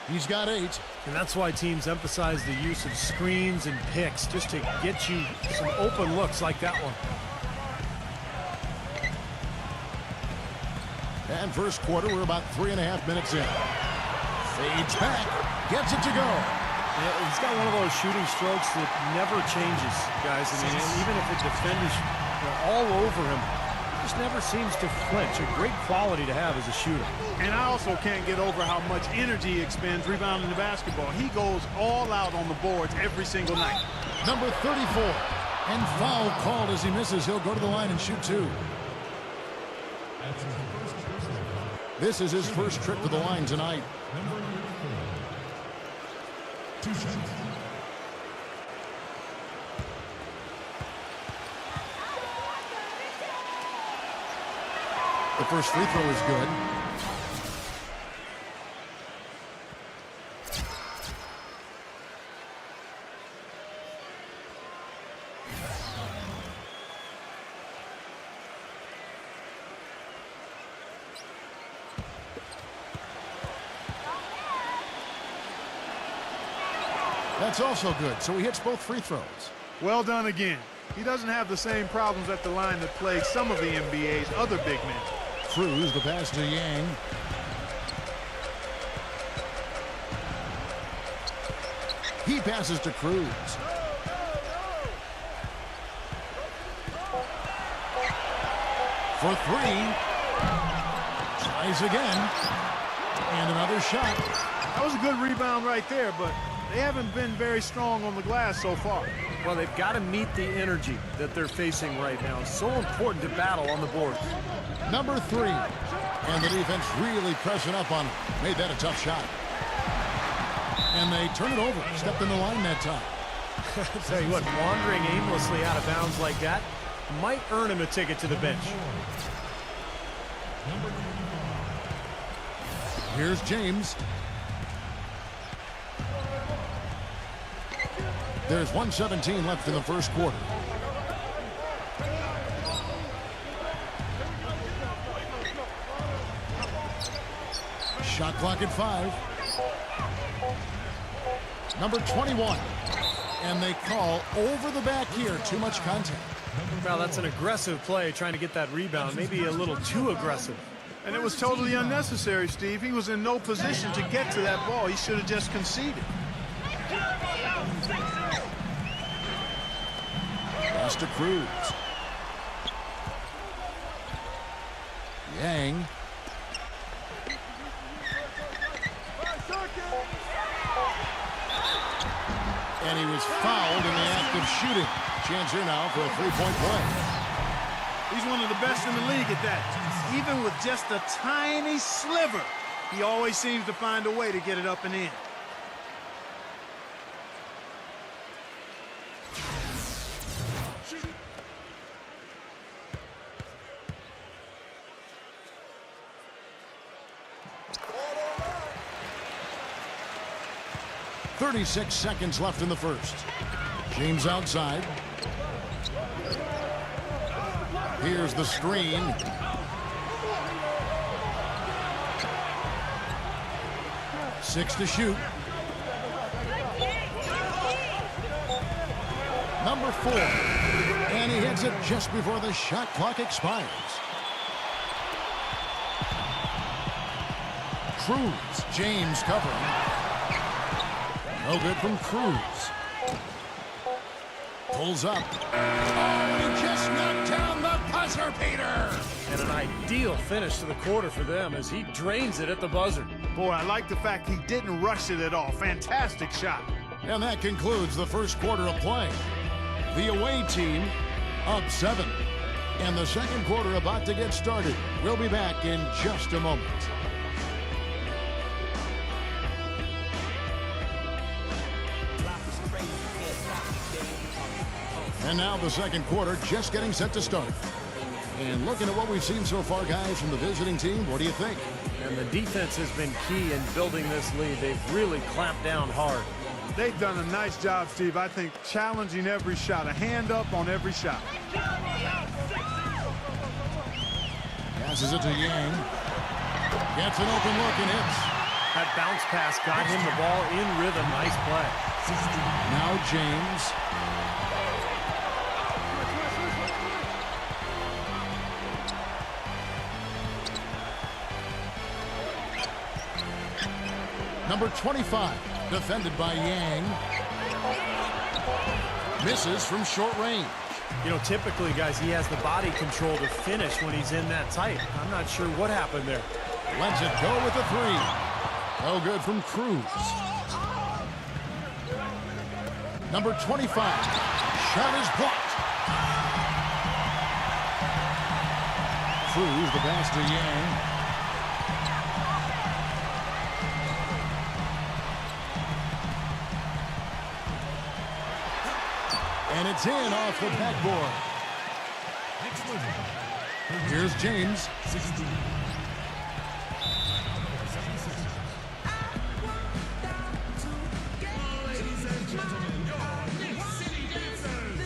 He's got 8.
And that's why teams emphasize the use of screens and picks, just to get you some open looks like that one.
And first quarter, we're about 3.5 minutes in. Fades back, gets it to go.
Yeah, he's got one of those shooting strokes that never changes, guys. I mean, even if a defender's all over him, just never seems to flinch. A great quality to have as a shooter.
And I also can't get over how much energy he expends rebounding the basketball. He goes all out on the boards every single night.
Number 34. And foul called as he misses. He'll go to the line and shoot 2. This is his first trip to the line tonight.
Number 4. 2 shots.
The first free throw is good. That's also good, so he hits both free throws.
Well done again. He doesn't have the same problems at the line that plague some of the NBA's other big men.
Cruz, the pass to Yang. He passes to Cruz. For 3. Tries again. And another shot.
That was a good rebound right there, but they haven't been very strong on the glass so far.
Well, they've got to meet the energy that they're facing right now. So important to battle on the board.
Number 3. And the defense really pressing up on him. Made that a tough shot. And they turn it over. Stepped in the line that time.
I'll tell you what, wandering aimlessly out of bounds like that might earn him a ticket to the bench.
Here's James. There's 1:17 left in the first quarter. Shot clock at 5. Number 21. And they call over the back here. Too much contact.
Well, that's an aggressive play, trying to get that rebound. Maybe a little too aggressive.
And it was totally unnecessary, Steve. He was in no position to get to that ball. He should have just conceded.
Pass to Cruz. Yang. And he was fouled in the act of shooting. Chance here now for a three-point play.
He's one of the best in the league at that. Even with just a tiny sliver, he always seems to find a way to get it up and in.
.36 seconds left in the first. James outside. Here's the screen. Six to shoot. Number 4. And he hits it just before the shot clock expires. Cruz. James covering. No good from Cruz. Pulls up. Oh, he just knocked down the buzzer beater.
And an ideal finish to the quarter for them as he drains it at the buzzer.
Boy, I like the fact he didn't rush it at all. Fantastic shot.
And that concludes the first quarter of play. The away team up 7. And the second quarter about to get started. We'll be back in just a moment. And now the second quarter just getting set to start. And looking at what we've seen so far, guys, from the visiting team, what do you think?
And the defense has been key in building this lead. They've really clamped down hard.
They've done a nice job, Steve. I think challenging every shot, a hand up on every shot.
Passes it to Yang. Gets an open look and hits.
That bounce pass got him the ball in rhythm. Nice play.
Now James. Number 25, defended by Yang. Misses from short range.
You know, typically, guys, he has the body control to finish when he's in that tight. I'm not sure what happened there.
Lets it go with the 3. No good from Cruz. Number 25, shot is blocked. Cruz, the pass to Yang. And it's in off the backboard. Here's James.
16. Ladies and gentlemen, your Nick City Dancers.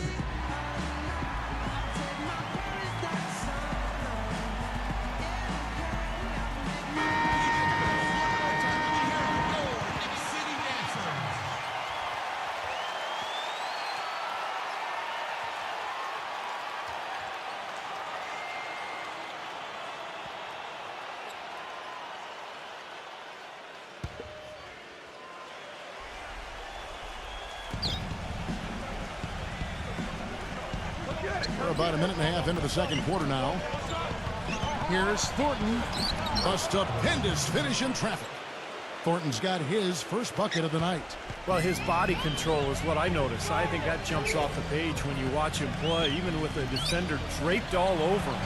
We're about a minute and a half into the second quarter now. Here's Thornton. A stupendous finish in traffic. Thornton's got his first bucket of the night.
Well, his body control is what I notice. I think that jumps off the page when you watch him play, even with the defender draped all over him.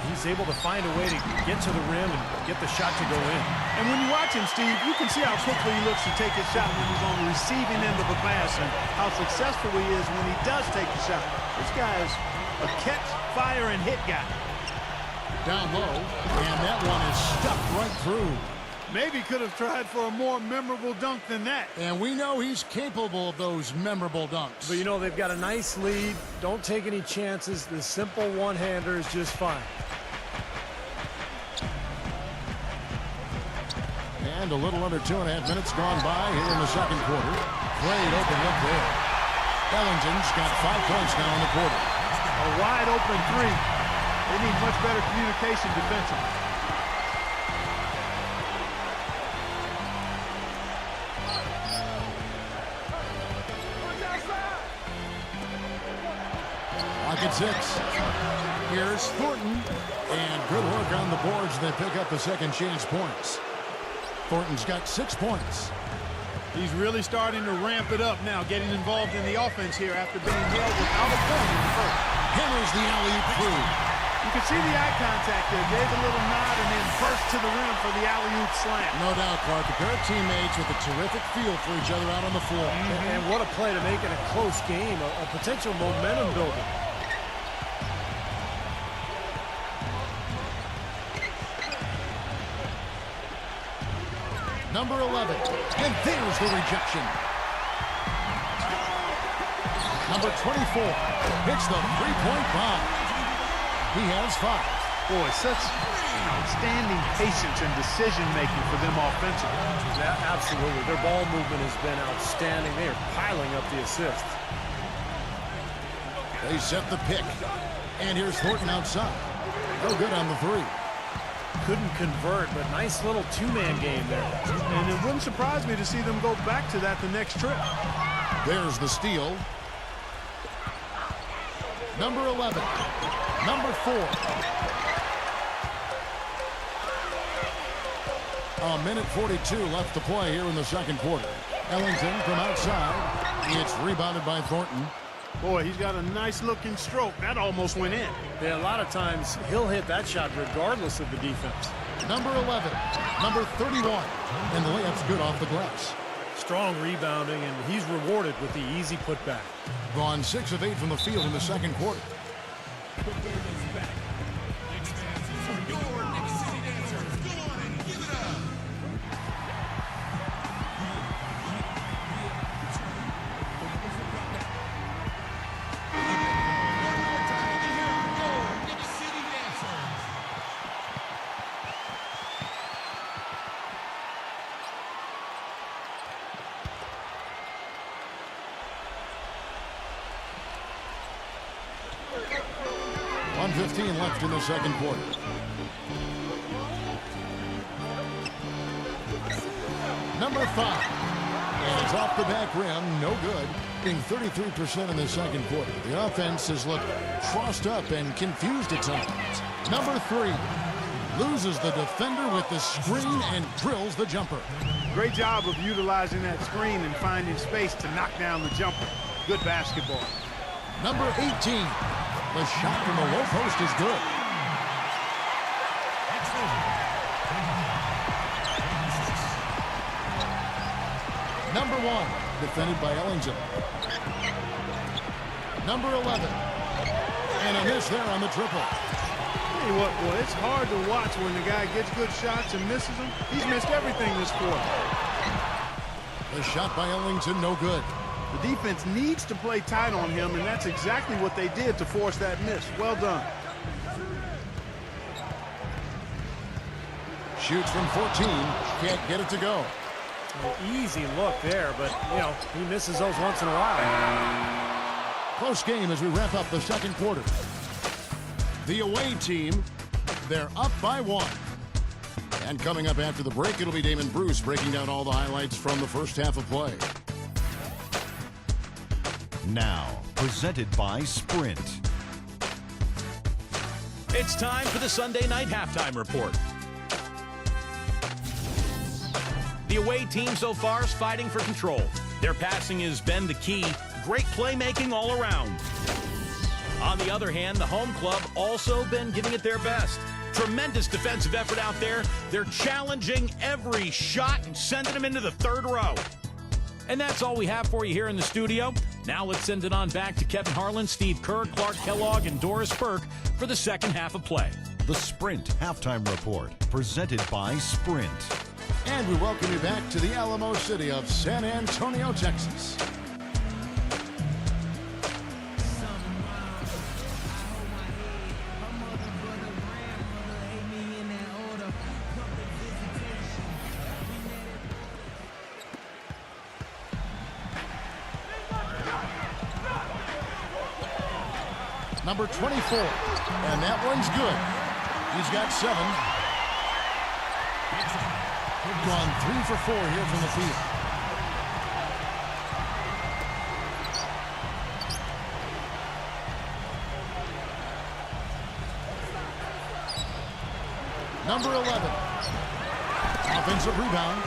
He's able to find a way to get to the rim and get the shot to go in.
And when you watch him, Steve, you can see how quickly he looks to take his shot when he's on the receiving end of a pass and how successful he is when he does take the shot. This guy is a catch, fire, and hit guy.
Down low, and that one is stuck right through.
Maybe could have tried for a more memorable dunk than that.
And we know he's capable of those memorable dunks.
But, you know, they've got a nice lead. Don't take any chances. The simple one-hander is just fine.
And a little under 2.5 minutes gone by here in the second quarter. Great open look there. Ellington's got 5 points now in the quarter.
A wide open 3. They need much better communication defensively.
At 6. Here's Thornton. And good work on the boards. They pick up the second chance points. Thornton's got 6 points.
He's really starting to ramp it up now, getting involved in the offense here after being held without a point in the first.
Hammers the alley-oop through.
You can see the eye contact there. Gave a little nod and then burst to the rim for the alley-oop slam.
No doubt, Clark. A pair of teammates with a terrific feel for each other out on the floor.
And what a play to make it a close game, a potential momentum builder.
Number 11, and there's the rejection. Number 24 hits the three-point bomb. He has 5.
Boy, such outstanding patience and decision-making for them offensively.
Yeah, absolutely. Their ball movement has been outstanding. They are piling up the assists.
They set the pick. And here's Thornton outside. No good on the 3.
Couldn't convert, but nice little two-man game there.
And it wouldn't surprise me to see them go back to that the next trip.
There's the steal. Number 11. Number 4. A minute 42 left to play here in the second quarter. Ellington from outside. It's rebounded by Thornton.
Boy, he's got a nice-looking stroke. That almost went in.
Yeah, a lot of times he'll hit that shot regardless of the defense.
Number 11, number 31, and the layup's good off the glass.
Strong rebounding, and he's rewarded with the easy putback.
Gone 6 of 8 from the field in the second quarter. .15 left in the second quarter. Number 5. And it's off the back rim. No good. Being 33% in the second quarter. The offense has looked crossed up and confused at times. Number 3. Loses the defender with the screen and drills the jumper.
Great job of utilizing that screen and finding space to knock down the jumper. Good basketball.
Number 18. The shot from the low post is good. Number 1, defended by Ellington. Number 11. And a miss there on the triple.
Tell you what, boy, it's hard to watch when the guy gets good shots and misses them. He's missed everything this quarter.
The shot by Ellington, no good.
The defense needs to play tight on him, and that's exactly what they did to force that miss. Well done.
Shoots from 14. Can't get it to go.
An easy look there, but, you know, he misses those once in a while.
Close game as we wrap up the second quarter. The away team, they're up by 1. And coming up after the break, it'll be Damon Bruce breaking down all the highlights from the first half of play.
Now, presented by Sprint.
It's time for the Sunday night halftime report. The away team so far is fighting for control. Their passing has been the key. Great playmaking all around. On the other hand, the home club also been giving it their best. Tremendous defensive effort out there. They're challenging every shot and sending them into the third row. And that's all we have for you here in the studio. Now let's send it on back to Kevin Harlan, Steve Kerr, Clark Kellogg, and Doris Burke for the second half of play.
The Sprint Halftime Report, presented by Sprint.
And we welcome you back to the Alamo City of San Antonio, Texas. Number 24, and that one's good. He's got 7. Gone 3 for 4 here from the field. Number 11, offensive rebound.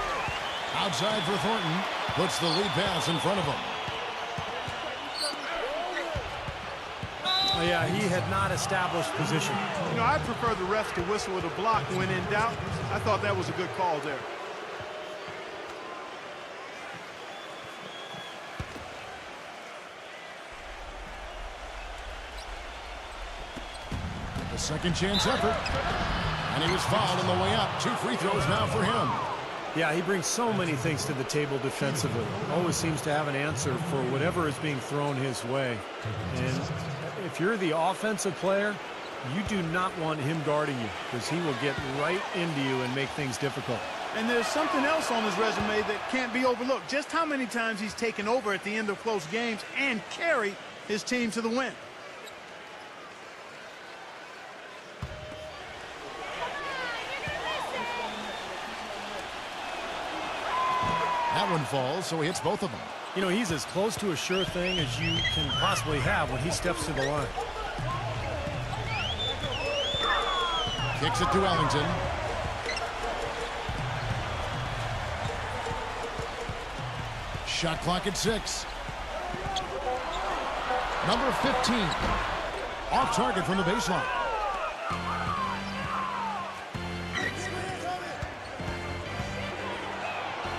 Outside for Thornton, puts the lead pass in front of him.
Yeah, he had not established position.
You know, I prefer the refs to whistle with a block when in doubt. I thought that was a good call there.
The second chance effort. And he was fouled on the way up. 2 free throws now for him.
Yeah, he brings so many things to the table defensively. Always seems to have an answer for whatever is being thrown his way. And if you're the offensive player, you do not want him guarding you because he will get right into you and make things difficult.
And there's something else on his resume that can't be overlooked. Just how many times he's taken over at the end of close games and carried his team to the win.
That one falls, so he hits both of them.
You know, he's as close to a sure thing as you can possibly have when he steps to the line.
Kicks it to Ellington. Shot clock at 6. Number 15. Off target from the baseline.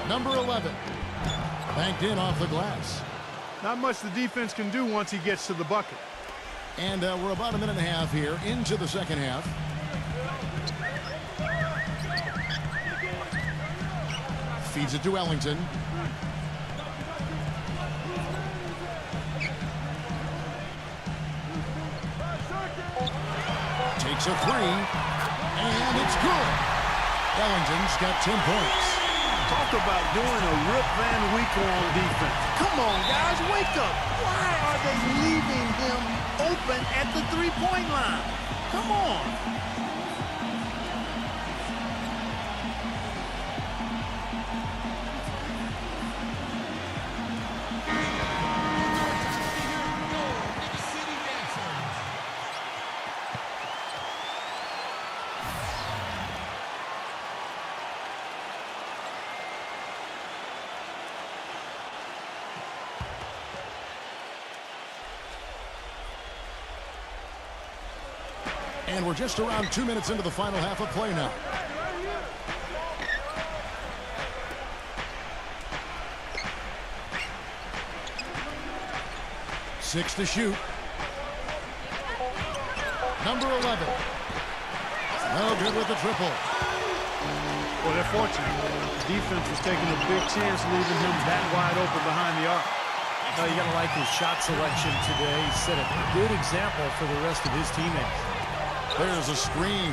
Number 11. Banked in off the glass.
Not much the defense can do once he gets to the bucket.
And we're about a minute and a half here into the second half. Feeds it to Ellington. Takes a three, and it's good. Ellington's got 10 points.
Talk about doing a Rip Van Winkle on defense. Come on, guys, wake up. Why are they leaving him open at the three-point line? Come on.
And we're just around 2 minutes into the final half of play now. Six to shoot. Number 11. No good with the triple.
Well, they're fortunate. The defense was taking a big chance leaving him that wide open behind the arc.
No, you got to like his shot selection today. He set a good example for the rest of his teammates.
There's a screen.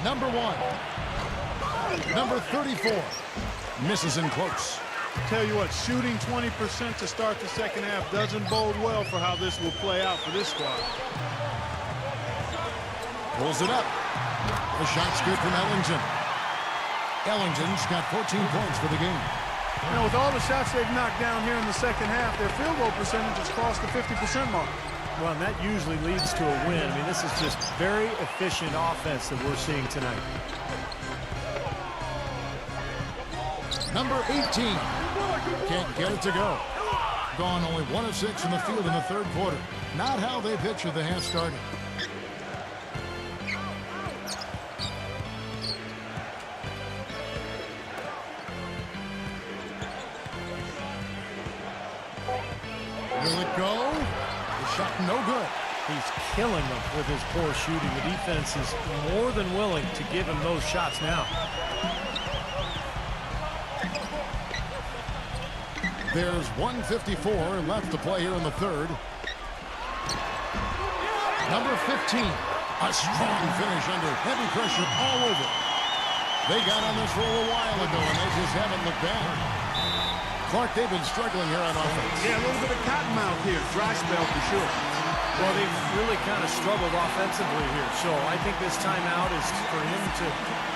Number 1. Number 34. Misses in close.
Tell you what, shooting 20% to start the second half doesn't bode well for how this will play out for this squad.
Pulls it up. The shot's good from Ellington. Ellington's got 14 points for the game.
You know, with all the shots they've knocked down here in the second half, their field goal percentage has crossed the 50% mark.
Well, and that usually leads to a win. I mean, this is just very efficient offense that we're seeing tonight.
Number 18. Can't get it to go. Gone only 1 of 6 from the field in the third quarter. Not how they pictured the half started. Will it go? The shot no good.
He's killing them with his poor shooting. The defense is more than willing to give him those shots now.
There's 1:54 left to play here in the third. Number 15. A strong finish under heavy pressure all over. They got on this roll a while ago, and they just haven't looked back. Clark, they've been struggling here on offense.
Yeah, a little bit of cottonmouth here. Dry spell for sure.
Well, they've really kind of struggled offensively here. So I think this timeout is for him to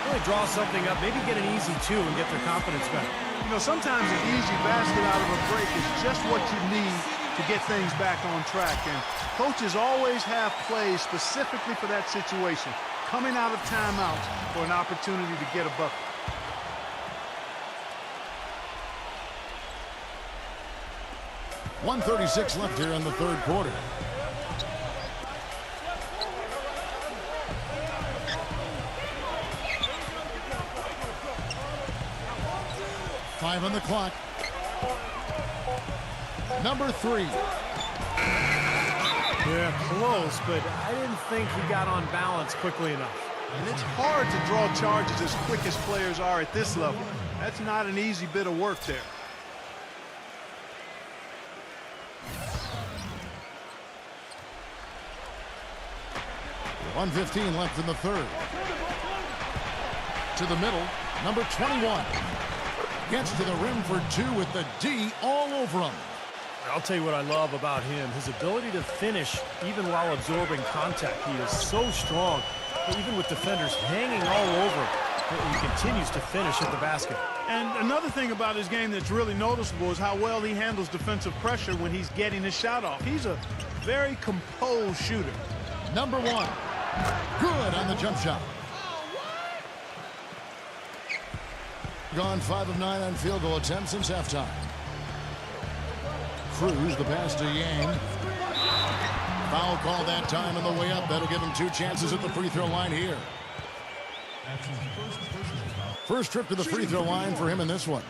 really draw something up, maybe get an easy two and get their confidence back.
You know, sometimes an easy basket out of a break is just what you need to get things back on track. And coaches always have plays specifically for that situation, coming out of timeouts for an opportunity to get a bucket.
.136 left here in the third quarter. Five on the clock. Number 3.
Yeah, close, but I didn't think he got on balance quickly enough.
And it's hard to draw charges as quick as players are at this level. That's not an easy bit of work there.
.115 left in the third. To the middle, number 21. Gets to the rim for 2 with the D all over him.
I'll tell you what I love about him. His ability to finish even while absorbing contact. He is so strong, even with defenders hanging all over him. He continues to finish at the basket.
And another thing about his game that's really noticeable is how well he handles defensive pressure when he's getting his shot off. He's a very composed shooter.
Number one. Good on the jump shot. Gone 5 of 9 on field goal attempts since halftime. Cruz, the pass to Yang. Foul call that time on the way up. That'll give him 2 chances at the free throw line here.
That's his first personal foul.
First trip to the free throw line for him in this one.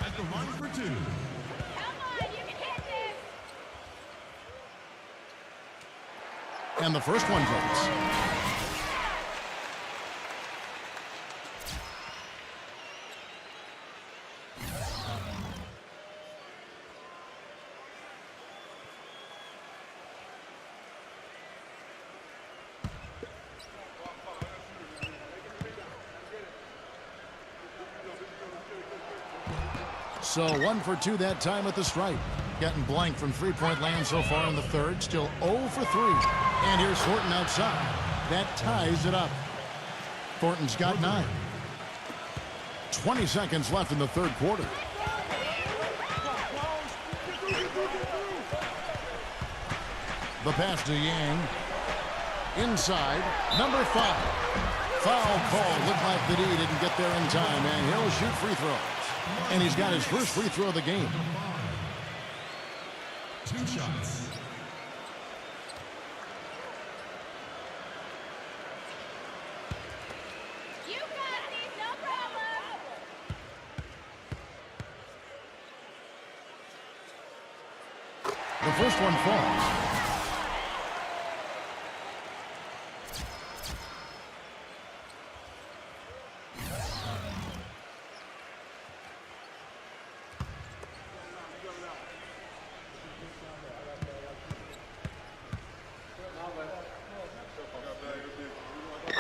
At the line for 2.
Come on, you can hit this.
And the first one goes. So 1 for 2 that time at the stripe. Getting blank from three-point land so far in the third. Still 0 for 3. And here's Thornton outside. That ties it up. Thornton's got 9. 20 seconds left in the third quarter. The pass to Yang. Inside. Number 5. Foul call. Looked like that he didn't get there in time. And he'll shoot free throws. And he's got his first free throw of the game.
2 shots.
You got these, no problem.
The first one falls.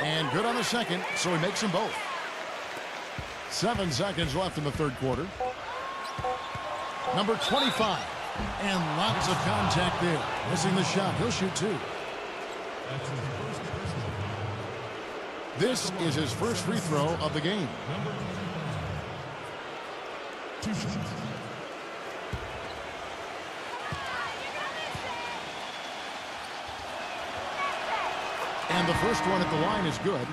And good on the second, so he makes them both. 7 seconds left in the third quarter. Number 25. And lots of contact there. Missing the shot. He'll shoot 2.
That's his first personal foul.
This is his first free throw of the game.
Number 2 shots.
And the first one at the line is good.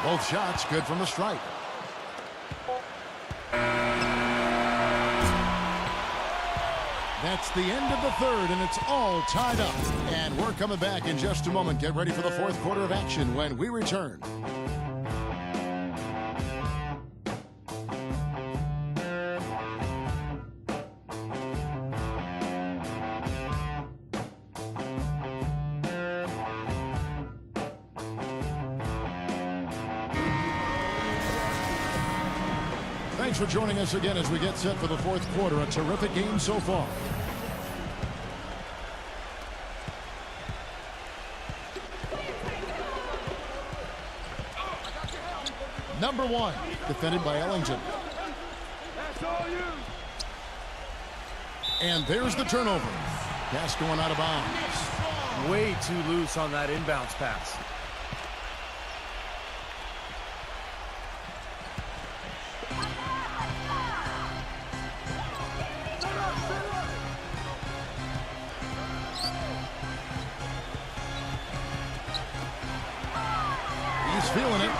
Both shots good from the stripe. That's the end of the third, and it's all tied up. And we're coming back in just a moment. Get ready for the fourth quarter of action when we return. Thanks for joining us again as we get set for the fourth quarter. A terrific game so far. Number 1, defended by Ellington. And there's the turnover. Pass going out of bounds.
Way too loose on that inbounds pass.
He's feeling it.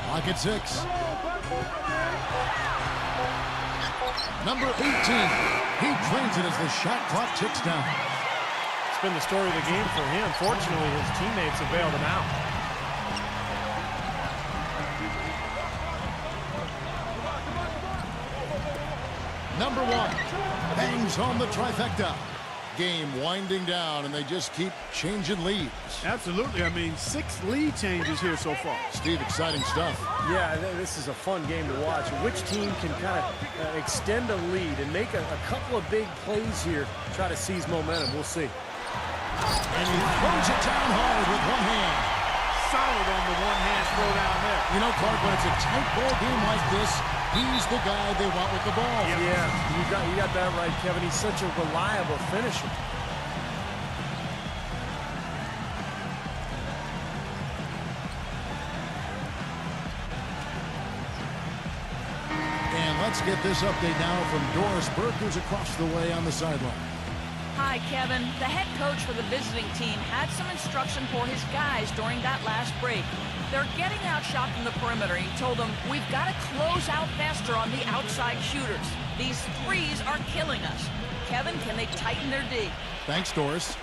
Lock at 6. Number 18. He drains it as the shot clock ticks down.
It's been the story of the game for him. Fortunately, his teammates have bailed him out.
Number 1 bangs home the trifecta. Game winding down, and they just keep changing leads.
Absolutely. I mean, 6 lead changes here so far.
Steve, exciting stuff.
Yeah, this is a fun game to watch. Which team can kind of extend a lead and make a couple of big plays here, try to seize momentum. We'll see.
And he throws it down hard with one hand.
Solid on the one-hand throw down there.
You know, Clark, when it's a tight ball game like this, He's the guy they want with the ball.
Yeah, you got that right, Kevin. He's such a reliable finisher.
And let's get this update now from Doris Burke, who's across the way on the sideline.
Hi, Kevin. The head coach for the visiting team had some instruction for his guys during that last break. They're getting outshot from the perimeter. He told them, we've got to close out faster on the outside shooters. These threes are killing us. Kevin, can they tighten their D?
Thanks, Doris.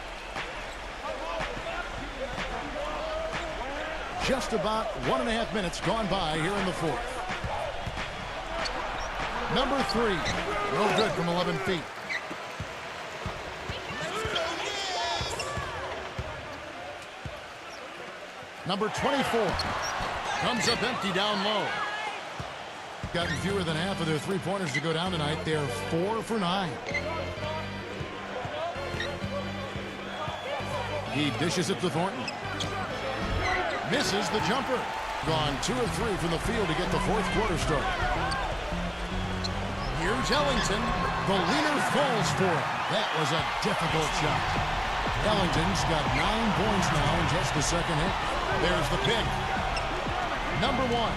Just about 1.5 minutes gone by here in the fourth. Number 3. No good from 11 feet. Number 24 comes up empty down low. Gotten fewer than half of their three-pointers to go down tonight. They're 4 for 9. He dishes it to Thornton. Misses the jumper. Gone 2 of 3 from the field to get the fourth quarter started. Here's Ellington. The leader falls for it. That was a difficult shot. Ellington's got 9 points now in just the second half. There's the pick. Number 1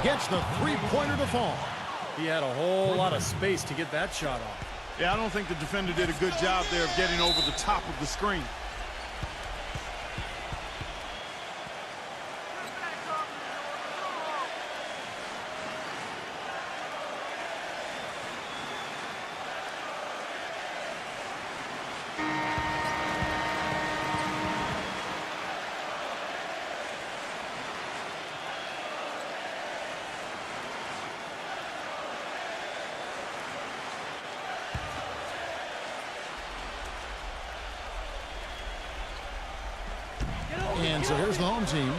gets the three-pointer to fall.
He had a whole lot of space to get that shot off.
Yeah, I don't think the defender did a good job there of getting over the top of the screen.
And so here's the home team.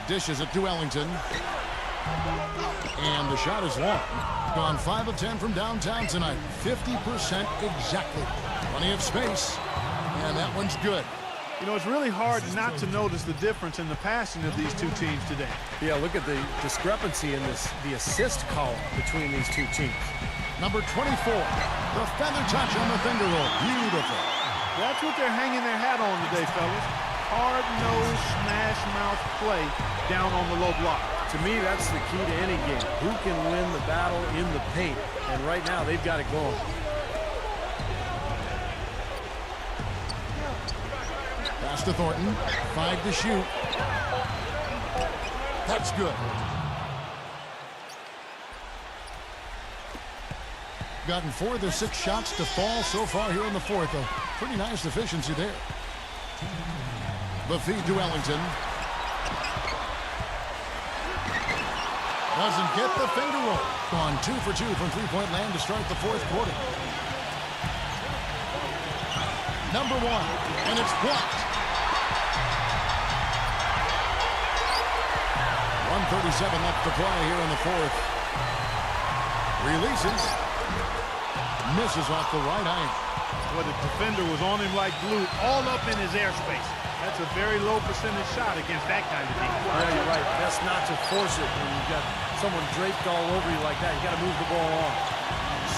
Dishes it to Ellington. And the shot is long. Gone 5 of 10 from downtown tonight. 50% exactly. Plenty of space. And that one's good.
You know, it's really hard not to notice the difference in the passing of these two teams today.
Yeah, look at the discrepancy in the assist column between these two teams.
Number 24, the feather touch on the finger roll. Beautiful.
That's what they're hanging their hat on today, fellas. Hard-nosed, smash-mouth play down on the low block.
To me, that's the key to any game. Who can win the battle in the paint? And right now, they've got it going.
Pass to Thornton. 5 to shoot. That's good. Gotten 4 of their 6 shots to fall so far here in the fourth. A pretty nice efficiency there. The feed to Ellington. Doesn't get the finger roll. Gone 2 for 2 from three-point land to start the fourth quarter. Number 1, and it's blocked. 1:37 left to play here in the fourth. Releases. Misses off the right eye.
Well, the defender was on him like glue, all up in his airspace. That's a very low percentage shot against that kind of defense.
Yeah, you're right. Best not to force it when you've got someone draped all over you like that. You got to move the ball on.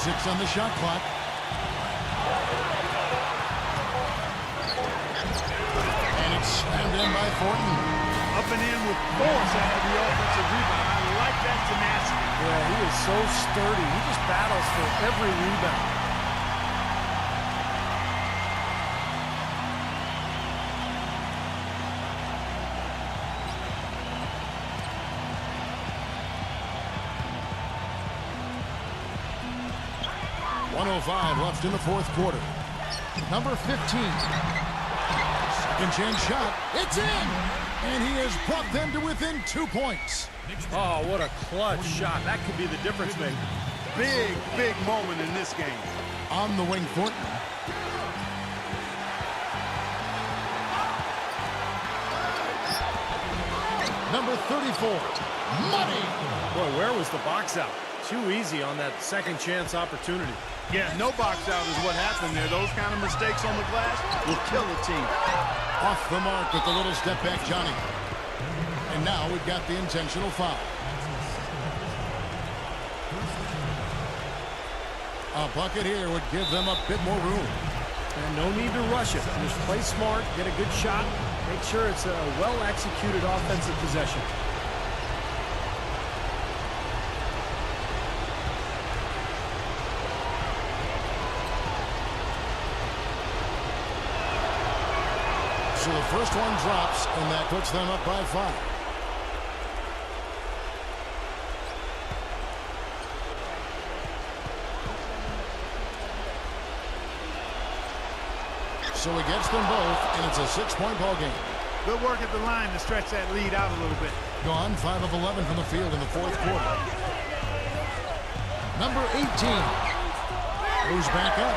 6 on the shot clock. And it's slammed in by Thornton.
Up and in with force after the offensive rebound. I like that tenacity.
Yeah, he is so sturdy. He just battles for every rebound.
.105 left in the fourth quarter. Number 15. Second chance shot. It's in! And he has brought them to within 2 points.
Oh, what a clutch shot. That could be the difference maker.
Big, big moment in this game.
On the wing, Thornton. Number 34. Money!
Boy, where was the box out? Too easy on that second chance opportunity.
Yeah, no box out is what happened there. Those kind of mistakes on the glass will kill a team.
Off the mark with the little step back, Johnny. And now we've got the intentional foul. A bucket here would give them a bit more room.
And no need to rush it. Just play smart, get a good shot, make sure it's a well-executed offensive possession.
So the first one drops, and that puts them up by 5. So he gets them both, and it's a 6-point ball game.
Good work at the line to stretch that lead out a little bit.
Gone 5 of 11 from the field in the fourth quarter. Number 18 moves back up.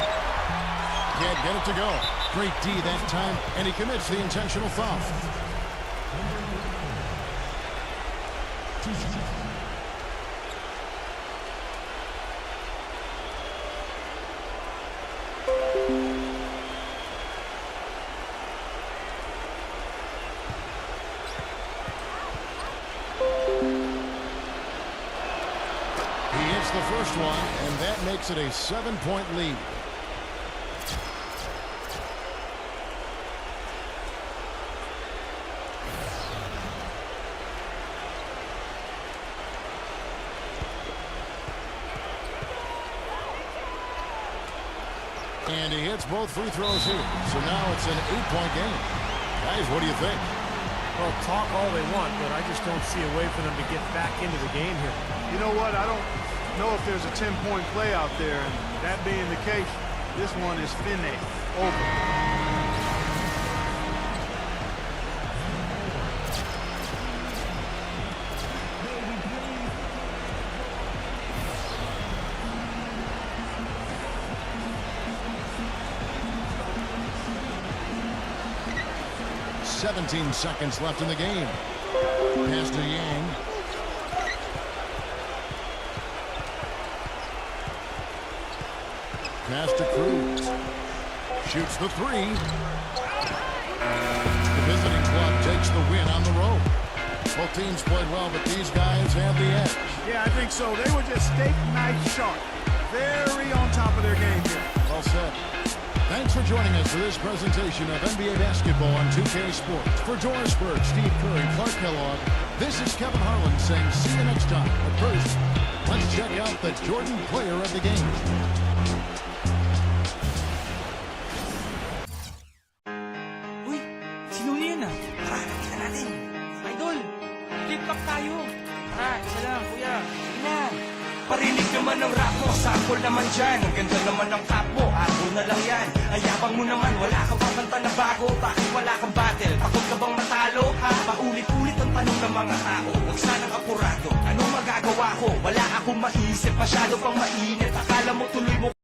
Can't get it to go. Great D that time, and he commits the intentional foul. He hits the first one, and that makes it a 7-point lead. And he hits both free throws here. So now it's an 8-point game. Guys, what do you think?
Well, talk all they want, but I just don't see a way for them to get back into the game here.
You know what? I don't know if there's a 10-point play out there. And that being the case, this one is finished. Over.
17 seconds left in the game. Pass to Yang. Pass to Cruz. Shoots the 3. The visiting club takes the win on the road. Both teams played well, but these guys have the edge.
Yeah, I think so. They were just steak knife sharp. Very on top of their game here.
Well said. Thanks for joining us for this presentation of NBA basketball on 2K Sports. For Doris Burke, Steve Curry, Clark Kellogg, this is Kevin Harlan saying see you next time. But first, let's check out the Jordan player of the game.
Uy, sino yun ah? Tara, kita natin. Idol, flip cup tayo. Tara, isa lang, kuya. Sige na. Parinig naman ng rap mo, sample naman dyan. Ang ganda naman ng cap mo, ako na lang yan. Ayabang mo naman, wala ka bang kanta na bago? Bakit wala kang battle? Takot ka bang matalo? Ha? Paulit-ulit ang tanong ng mga tao. Huwag sanang apurado, anong magagawa ko? Wala akong maisip, masyado pang mainit. Akala mo tuloy mo